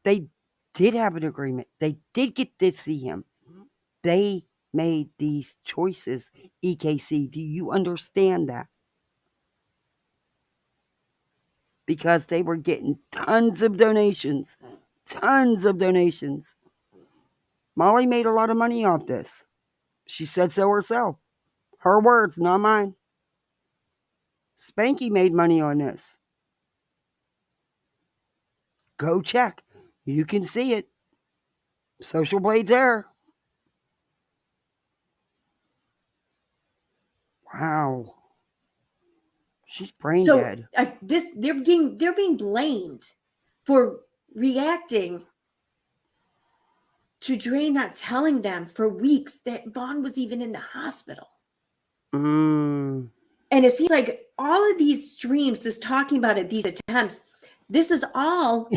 They did have an agreement. They did get to see him. They made these choices. EKC, do you understand that? Because they were getting tons of donations. Tons of donations. Molly made a lot of money off this. She said so herself. Her words, not mine. Spanky made money on this. Go check. You can see it. Social Blade's there. Wow. She's brain dead. They're being blamed for reacting to Dre not telling them for weeks that Vaughn was even in the hospital. Mm. And it seems like all of these streams, just talking about it, these attempts, this is all,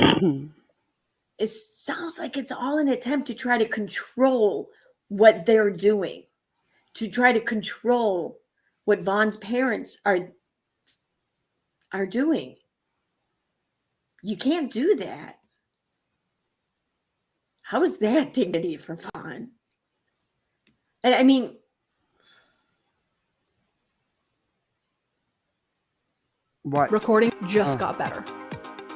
it sounds like it's all an attempt to try to control what they're doing, to try to control what Vaughn's parents are doing. You can't do that. How is that dignity for Vaughn? And I mean, what? Recording just got better.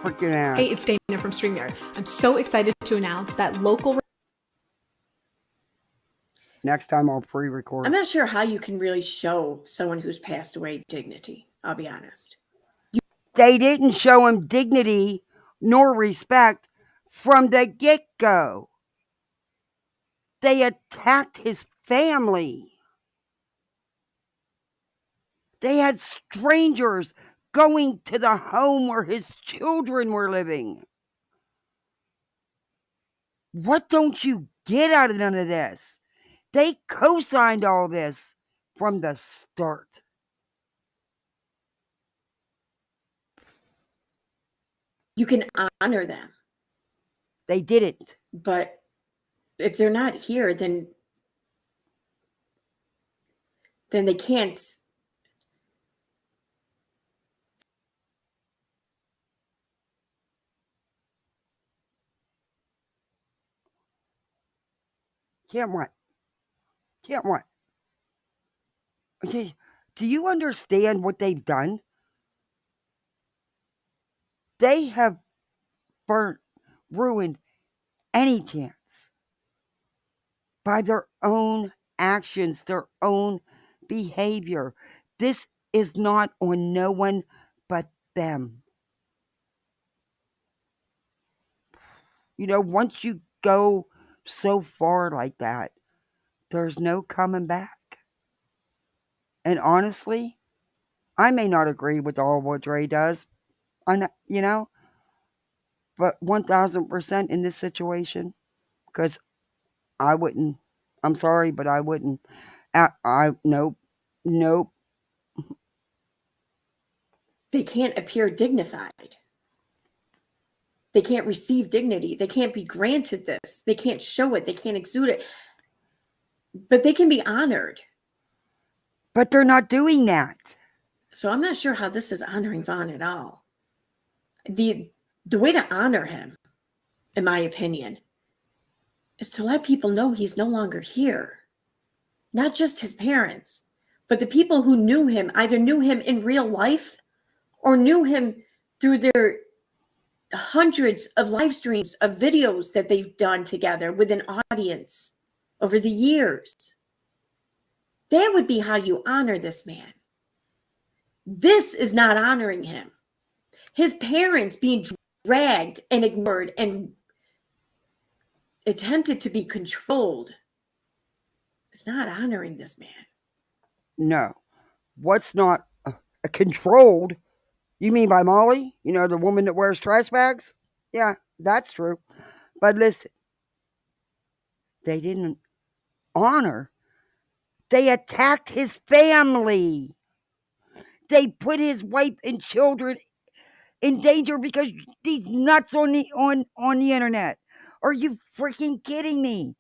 Freaking ass. Hey, it's Dana from StreamYard. I'm so excited to announce that local. Next time I'll pre-record. I'm not sure how you can really show someone who's passed away dignity. I'll be honest. They didn't show him dignity nor respect from the get-go. They attacked his family. They had strangers going to the home where his children were living. What don't you get out of none of this? They co-signed all this from the start. You can honor them. They didn't. But if they're not here, then they can't. Can't what? Can't what? Okay, do you understand what they've done? They have burnt, ruined any chance by their own actions, their own behavior. This is not on no one but them. You know, once you go so far like that, there's no coming back. And honestly, I may not agree with all what Dre does. You know, but 1000% in this situation, because I wouldn't. I'm sorry, but I wouldn't. Nope, nope. They can't appear dignified. They can't receive dignity. They can't be granted this. They can't show it. They can't exude it. But they can be honored. But they're not doing that. So I'm not sure how this is honoring Vaughn at all. The way to honor him, in my opinion, is to let people know he's no longer here. Not just his parents, but the people who knew him, either knew him in real life or knew him through their hundreds of live streams of videos that they've done together with an audience over the years. That would be how you honor this man. This is not honoring him. His parents being dragged and ignored and attempted to be controlled is not honoring this man. No. What's not controlled? You mean by Molly? You know, the woman that wears trash bags? Yeah, that's true. But listen, they didn't honor. They attacked his family. They put his wife and children in danger because these nuts on the internet. Are you freaking kidding me?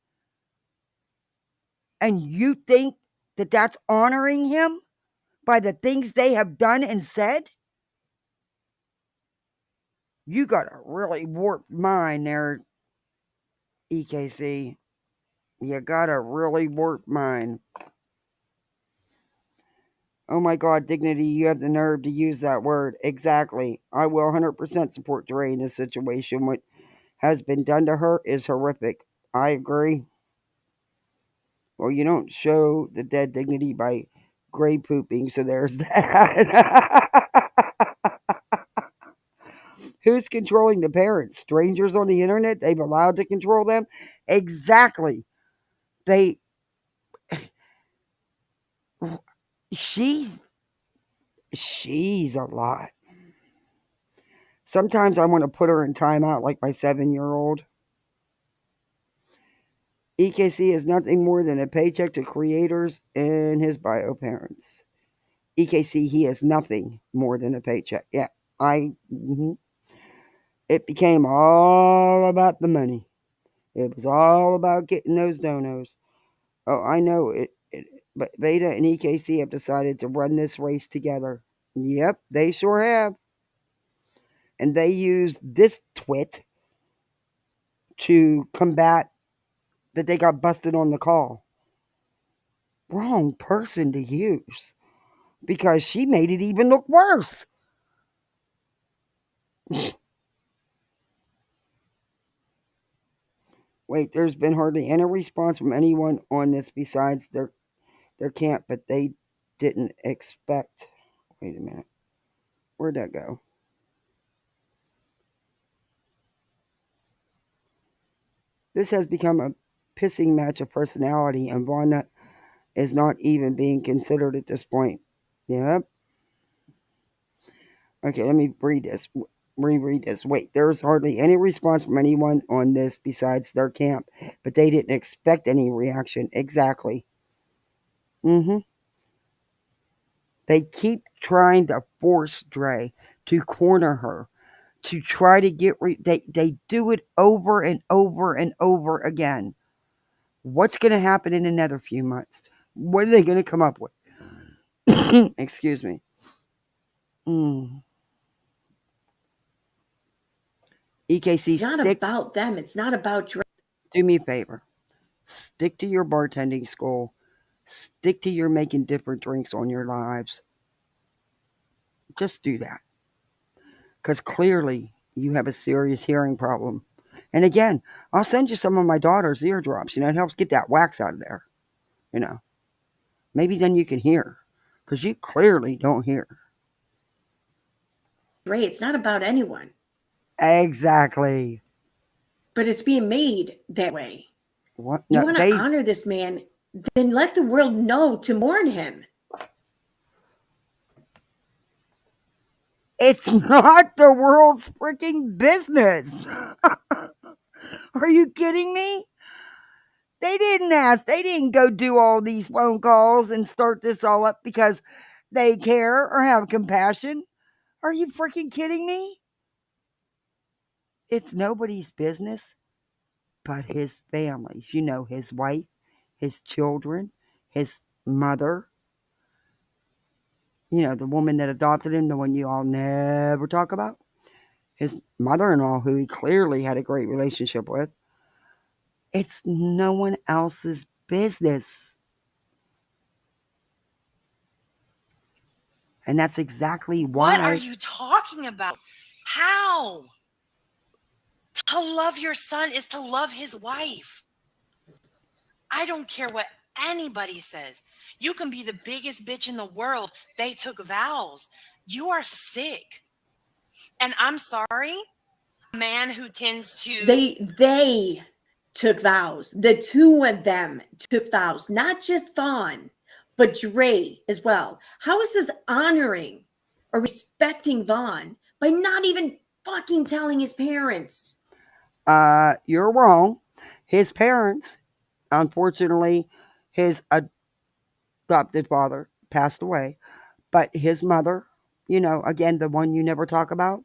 And you think that that's honoring him by the things they have done and said? You got a really warped mind there, EKC. You got a really warped mind. Oh my God, Dignity, you have the nerve to use that word. Exactly. I will 100% support Dre in this situation. What has been done to her is horrific. I agree. Well, you don't show the dead Dignity by grave pooping, so there's that. Who's controlling the parents? Strangers on the internet? They've allowed to control them? Exactly. She's a lot. Sometimes I want to put her in timeout like my 7-year-old. EKC is nothing more than a paycheck to creators and his bio parents. EKC, he is nothing more than a paycheck. Yeah, It became all about the money. It was all about getting those donos. Oh, I know it. But Veda and EKC have decided to run this race together. Yep, they sure have. And they use this twit to combat that they got busted on the call. Wrong person to use. Because she made it even look worse. Wait, there's been hardly any response from anyone on this besides their camp, but they didn't expect. Wait a minute. Where'd that go? This has become a pissing match of personality, and Vaughn is not even being considered at this point. Yep. Okay, let me read this. Reread this. Wait, there's hardly any response from anyone on this besides their camp, but they didn't expect any reaction. Exactly. They keep trying to force Dre to corner her, to try to get they do it over and over and over again. What's going to happen in another few months? What are they going to come up with? Excuse me. EKC, it's not about them. It's not about Dre. Do me a favor. Stick to your bartending school. Stick to your making different drinks on your lives. Just do that. Because clearly you have a serious hearing problem. And again, I'll send you some of my daughter's eardrops. It helps get that wax out of there. Maybe then you can hear. Because you clearly don't hear. Dre, it's not about anyone. Exactly. But it's being made that way. What? You want to honor this man, then let the world know to mourn him. It's not the world's freaking business. Are you kidding me? They didn't ask. They didn't go do all these phone calls and start this all up because they care or have compassion. Are you freaking kidding me? It's nobody's business but his families. You know, his wife, his children, his mother. You know, the woman that adopted him, the one you all never talk about. His mother-in-law, who he clearly had a great relationship with. It's no one else's business. And that's exactly why. What are you talking about? How? To love your son is to love his wife. I don't care what anybody says. You can be the biggest bitch in the world. They took vows. You are sick. And I'm sorry, a man who tends to... They took vows. The two of them took vows. Not just Vaughn, but Dre as well. How is this honoring or respecting Vaughn by not even fucking telling his parents? You're wrong. His parents, unfortunately, his adopted father passed away. But his mother, you know, again, the one you never talk about,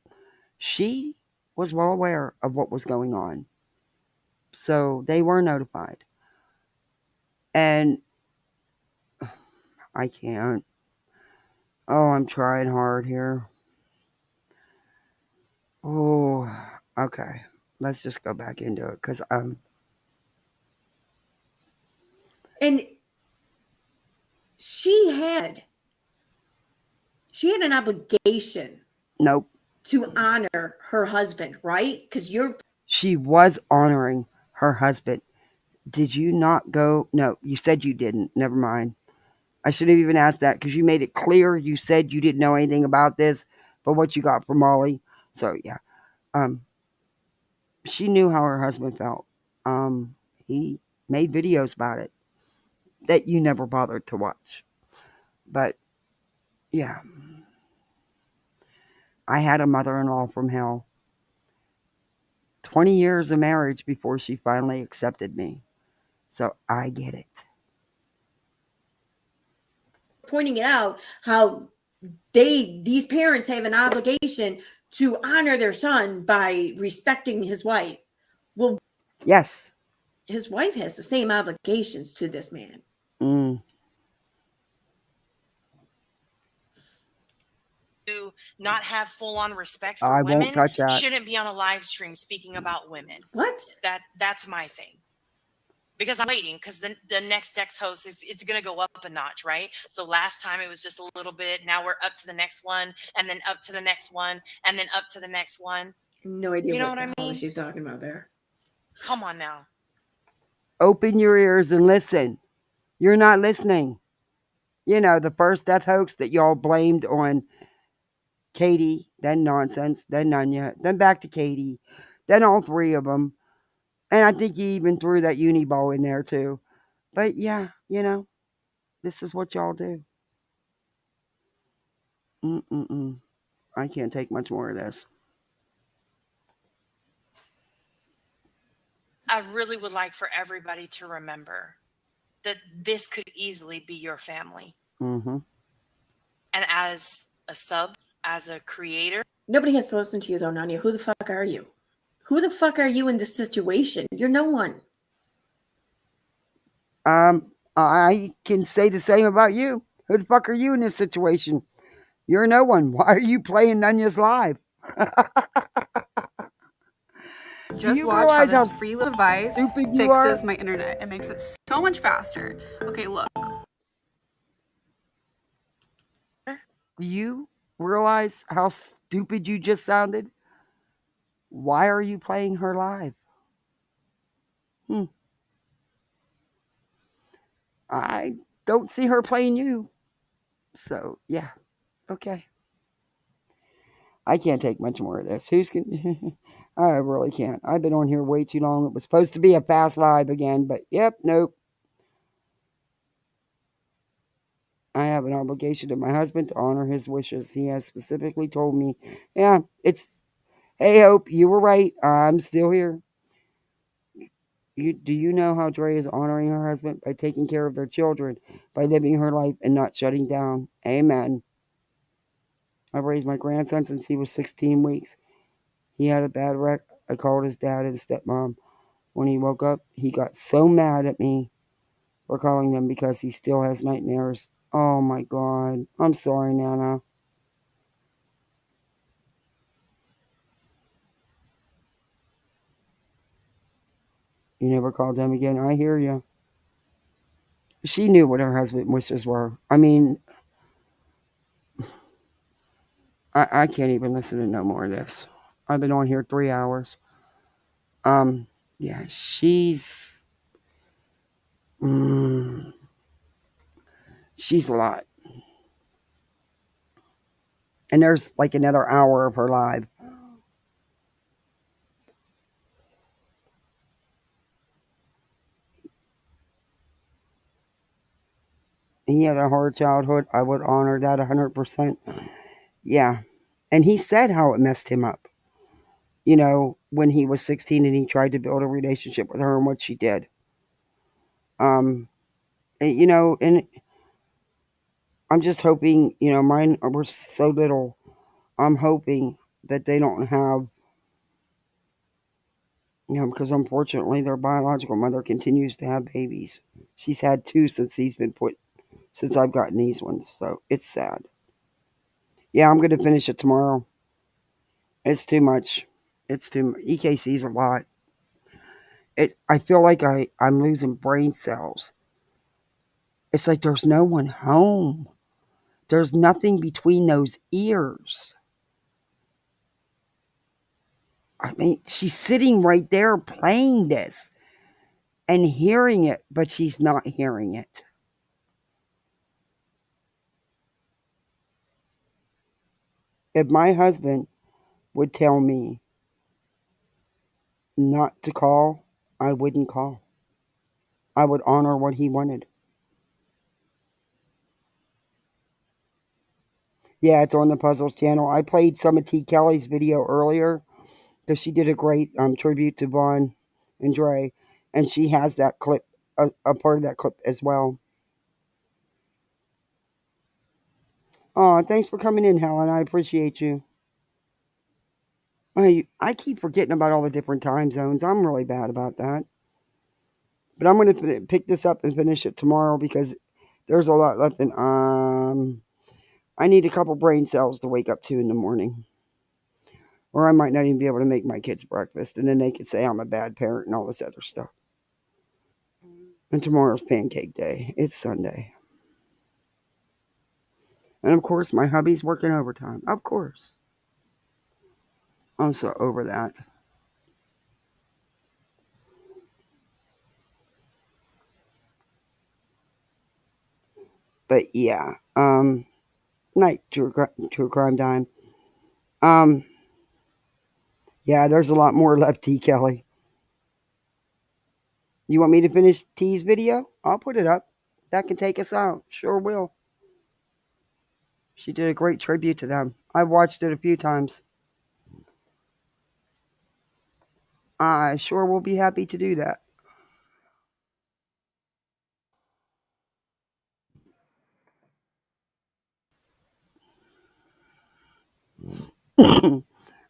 she was well aware of what was going on. So they were notified. And I can't. Oh, I'm trying hard here. Oh, okay. Let's just go back into it because And she had an obligation. Nope. To honor her husband, right? Because she was honoring her husband. Did you not go? No, you said you didn't. Never mind. I should have even asked that because you made it clear you said you didn't know anything about this, but what you got from Molly. So yeah, she knew how her husband felt. He made videos about it that you never bothered to watch. But yeah, I had a mother-in-law from hell. 20 years of marriage before she finally accepted me. So I get it. Pointing it out how these parents have an obligation to honor their son by respecting his wife. Well, yes, his wife has the same obligations to this man. To not have full-on respect for I women won't touch that. shouldn't be on a live stream speaking about women. What? That's my thing. Because I'm waiting, because the next Dex host it's going to go up a notch, right? So last time it was just a little bit. Now we're up to the next one, and then up to the next one, and then up to the next one. No idea you know what I mean? she's talking about there. Come on now. Open your ears and listen. You're not listening. You know, the first death hoax that y'all blamed on Katie, then Nonsense, then Nunya, then back to Katie, then all three of them. And I think you even threw that uni ball in there too. But yeah, you know, this is what y'all do. I can't take much more of this. I really would like for everybody to remember that this could easily be your family. Mm-hmm. And as a sub, as a creator. Nobody has to listen to you though, Nanya. Who the fuck are you? Who the fuck are you in this situation? You're no one. I can say the same about you. Who the fuck are you in this situation? You're no one. Why are you playing Nunya's live? Just watch how this free little device fixes my internet. It makes it so much faster. Okay, look. Do you realize how stupid you just sounded? Why are you playing her live? I don't see her playing you. So, yeah. Okay. I can't take much more of this. I really can't. I've been on here way too long. It was supposed to be a fast live again, but yep, nope. I have an obligation to my husband to honor his wishes. He has specifically told me, yeah, hey, Hope, you were right. I'm still here. Do you know how Dre is honoring her husband? By taking care of their children, by living her life and not shutting down. Amen. I've raised my grandson since he was 16 weeks. He had a bad wreck. I called his dad and stepmom. When he woke up, he got so mad at me for calling them because he still has nightmares. Oh my God. I'm sorry, Nana. You never called them again. I hear you. She knew what her husband's wishes were. I mean, I can't even listen to no more of this. I've been on here 3 hours. Yeah, she's a lot. And there's like another hour of her live. He had a hard childhood. I would honor that 100%. Yeah. And he said how it messed him up. You know, when he was 16 and he tried to build a relationship with her and what she did. And, you know, and I'm just hoping, you know, mine were so little. I'm hoping that they don't have, you know, because unfortunately their biological mother continues to have babies. She's had 2 since I've gotten these ones. So it's sad. Yeah, I'm going to finish it tomorrow. It's too much. EKC's a lot. I feel like I'm losing brain cells. It's like there's no one home. There's nothing between those ears. I mean, she's sitting right there playing this and hearing it, but she's not hearing it. If my husband would tell me not to call, I wouldn't call. I would honor what he wanted. Yeah, it's on the Puzzles channel. I played some of T. Kelly's video earlier because she did a great tribute to Vaughn and Dre, and she has that clip, a part of that clip as well. Oh, thanks for coming in, Helen. I appreciate you. I keep forgetting about all the different time zones. I'm really bad about that. But I'm going to pick this up and finish it tomorrow because there's a lot left. And I need a couple brain cells to wake up to in the morning. Or I might not even be able to make my kids breakfast. And then they could say I'm a bad parent and all this other stuff. And tomorrow's pancake day. It's Sunday. And of course, my hubby's working overtime. Of course. I'm so over that. But yeah. Night true crime time. Yeah, there's a lot more left, T. Kelly. You want me to finish T's video? I'll put it up. That can take us out. Sure will. She did a great tribute to them. I've watched it a few times. I sure will be happy to do that.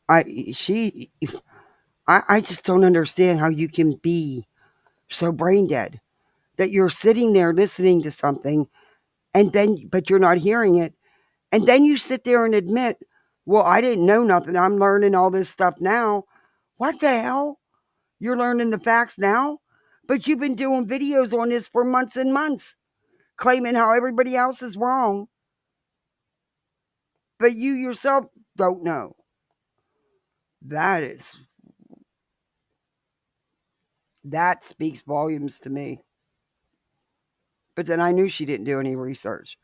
I just don't understand how you can be so brain dead that you're sitting there listening to something but you're not hearing it. And then you sit there and admit, well, I didn't know nothing. I'm learning all this stuff now. What the hell? You're learning the facts now? But you've been doing videos on this for months and months, claiming how everybody else is wrong. But you yourself don't know. That speaks volumes to me. But then I knew she didn't do any research.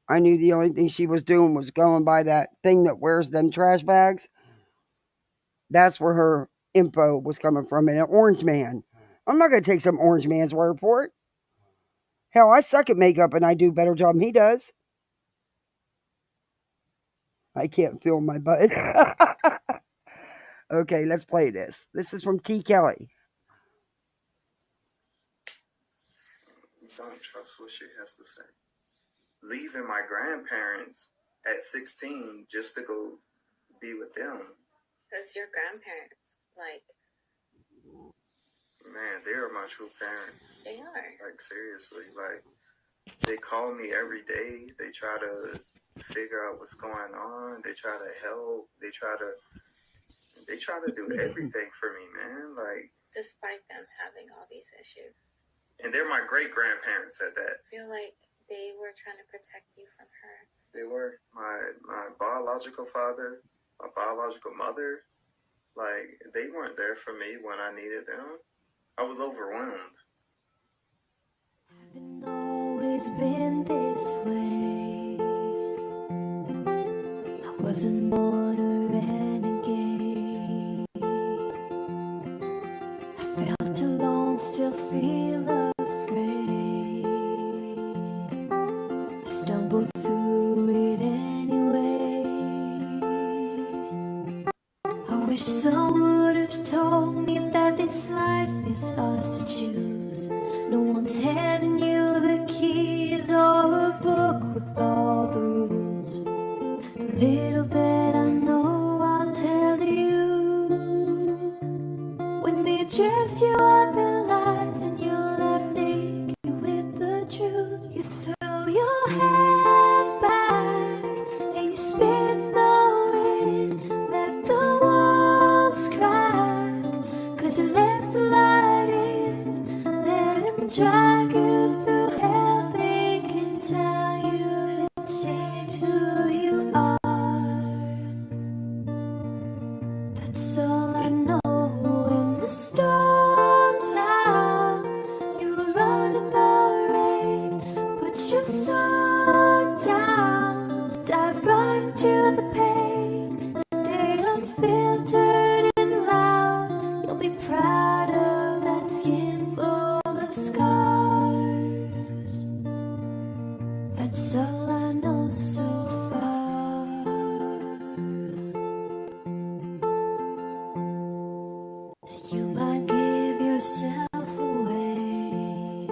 I knew the only thing she was doing was going by that thing that wears them trash bags. That's where her info was coming from. And an orange man. I'm not going to take some orange man's word for it. Hell, I suck at makeup and I do a better job than he does. I can't feel my butt. Okay, let's play this. This is from T. Kelly. Don't trust what she has to say. Leaving my grandparents at 16 just to go be with them. Because your grandparents, like, man, they are my true parents. They are. Like, seriously, like, they call me every day. They try to figure out what's going on. They try to help. They try to do everything for me, man. Like, despite them having all these issues. And they're my great grandparents at that. I feel like they were trying to protect you from her. They were my biological father, my biological mother. Like, they weren't there for me when I needed them. I was overwhelmed. Haven't always been this way. I wasn't born a renegade. I felt alone, still feel afraid. I stumbled through it anyway. I wish someone would have told me that this life is ours to choose. No one's handing you the keys or a book with all the rules. The little that I know I'll tell you. When they dress you up in lies and you're left naked with the truth, you throw your head back and you spit the wind. Let the walls crack, 'cause it lets the light in. Let him drag you through hell. They can tell you to change who you are. That's all I know. When the storm's out, you run in the rain. Put your sword down, dive right into the pain. Stay unfiltered and loud. You'll be proud of that skin full of scars. That's all I know so far. So you might give yourself away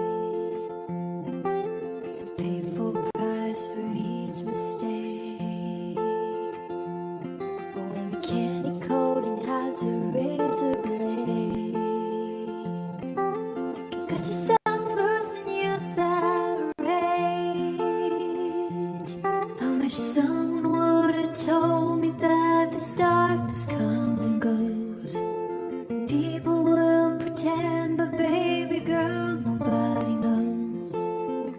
and pay full price for each mistake. But when the candy coating hides a razor blade, you cut yourself loose and use that rage. I wish someone would have told me that this darkness comes and goes. People will pretend, but baby girl, nobody knows.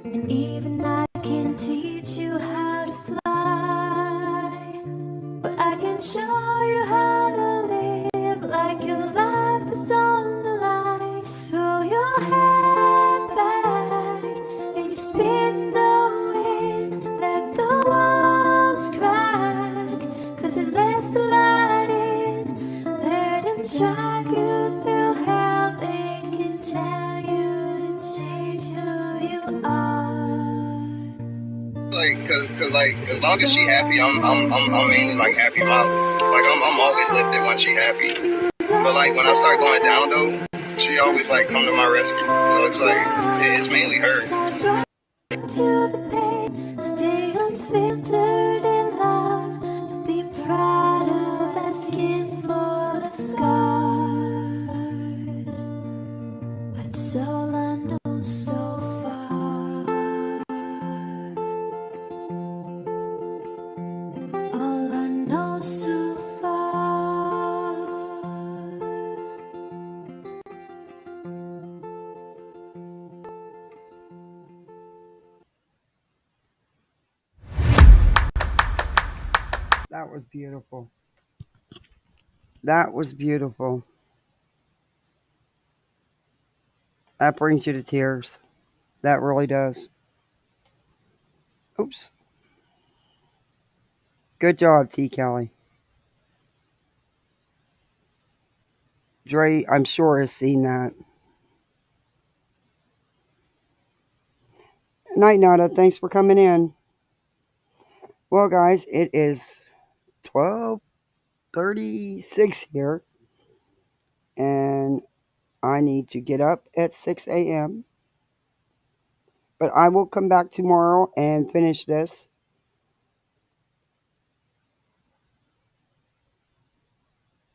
And even I can teach you how to fly, but I can show you how to live like your life is on the line. Throw your head back and you spit the wind. Let the walls crack, 'cause it lets the light in. Let him drag you through hell. They can tell you to change who you are. Like, cause like, as long as she happy, I'm mainly like happy mom. Like, I'm always lifted when she happy. But like, when I start going down though, she always like come to my rescue. So it's like, it's mainly her. To the pain, stay unfiltered and loud. You'll be proud of that skin full of scars. That's all I know so far. All I know so far. That was beautiful. That was beautiful. That brings you to tears. That really does. Oops. Good job, T. Kelly. Dre, I'm sure, has seen that. Night, Nada. Thanks for coming in. Well, guys, it is 12:36 here, and I need to get up at 6 a.m. But I will come back tomorrow and finish this.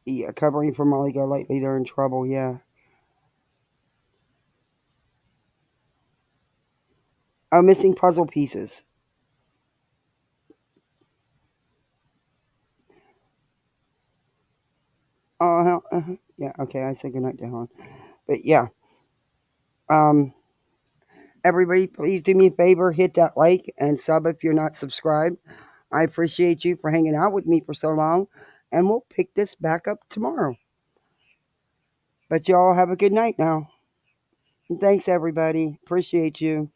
Yeah, covering for Molly Go Lately, they're in trouble, yeah. Oh, missing puzzle pieces. Oh, yeah, okay, I said goodnight to Helen. But yeah, everybody, please do me a favor, hit that like and sub if you're not subscribed. I appreciate you for hanging out with me for so long, and we'll pick this back up tomorrow. But y'all have a good night now. And thanks, everybody. Appreciate you.